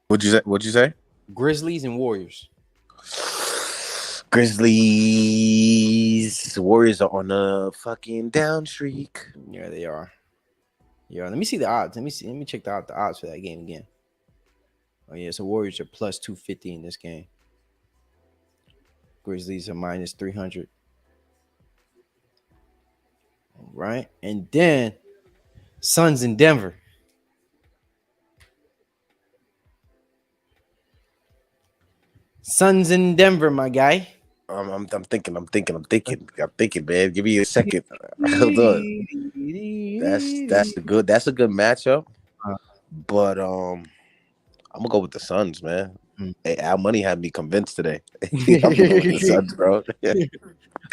What'd you say? Grizzlies and Warriors. Grizzlies. Warriors are on a fucking down streak. Yeah, they are. Yeah, let me see the odds. Let me check the odds for that game again. Oh yeah, so Warriors are plus 250 in this game. Grizzlies are minus 300. All right, and then Suns in Denver. Suns in Denver, my guy. I'm thinking, man. Give me a second. Hold on. That's a good matchup. But I'm gonna go with the Suns, man. Hey, Al Money had me convinced today. I'm gonna go with the Suns, bro.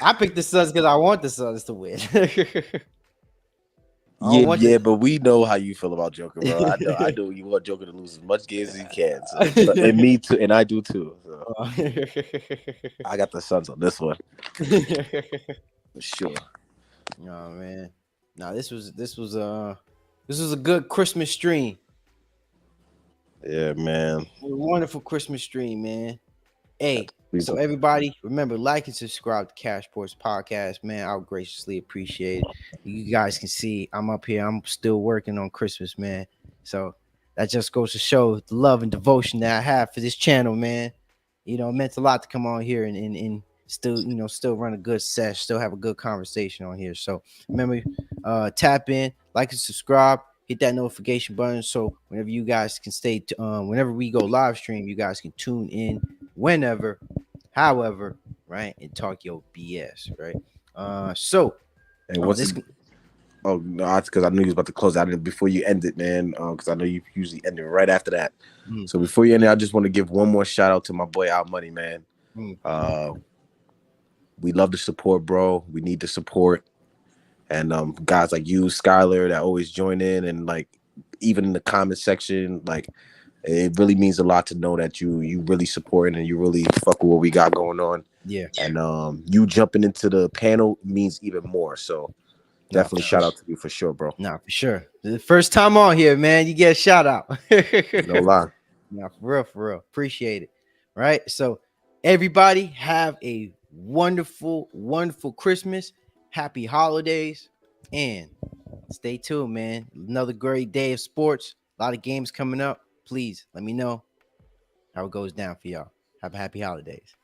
I picked the Suns because I want the Suns to win. I don't want Yeah, but we know how you feel about Joker, bro. I know you want Joker to lose as much games as he can. So, and me too, and I do too. So I got the Suns on this one for sure. Oh man. Now this was a good Christmas stream. Yeah, man. A wonderful Christmas stream, man. Hey, so People. everybody, remember, like and subscribe to Cash Sports Podcast, man. I'll graciously appreciate it. You guys can see I'm up here. I'm still working on Christmas, man. So that just goes to show the love and devotion that I have for this channel, man. It meant a lot to come on here and still, still run a good sesh, still have a good conversation on here. So remember, tap in, like and subscribe, hit that notification button so whenever you guys can whenever we go live stream, you guys can tune in whenever, however, right, and talk your BS, right? And what's This. it? Oh no, that's because I knew you was about to close out before you end it, man. Because I know you usually end it right after that. So before you end it, I just want to give one more shout out to my boy Out Money, man. We love the support, bro. We need the support, and guys like you, Skylar, that always join in, and like even in the comment section, like it really means a lot to know that you really support and you really fuck with what we got going on. Yeah, and you jumping into the panel means even more. So definitely shout out to you for sure, bro. Nah, for sure. The first time on here, man, you get a shout out. No lie. Nah, for real. Appreciate it. Right. So everybody have a wonderful, wonderful Christmas. Happy holidays. And stay tuned, man. Another great day of sports. A lot of games coming up. Please let me know how it goes down for y'all. Have a happy holidays.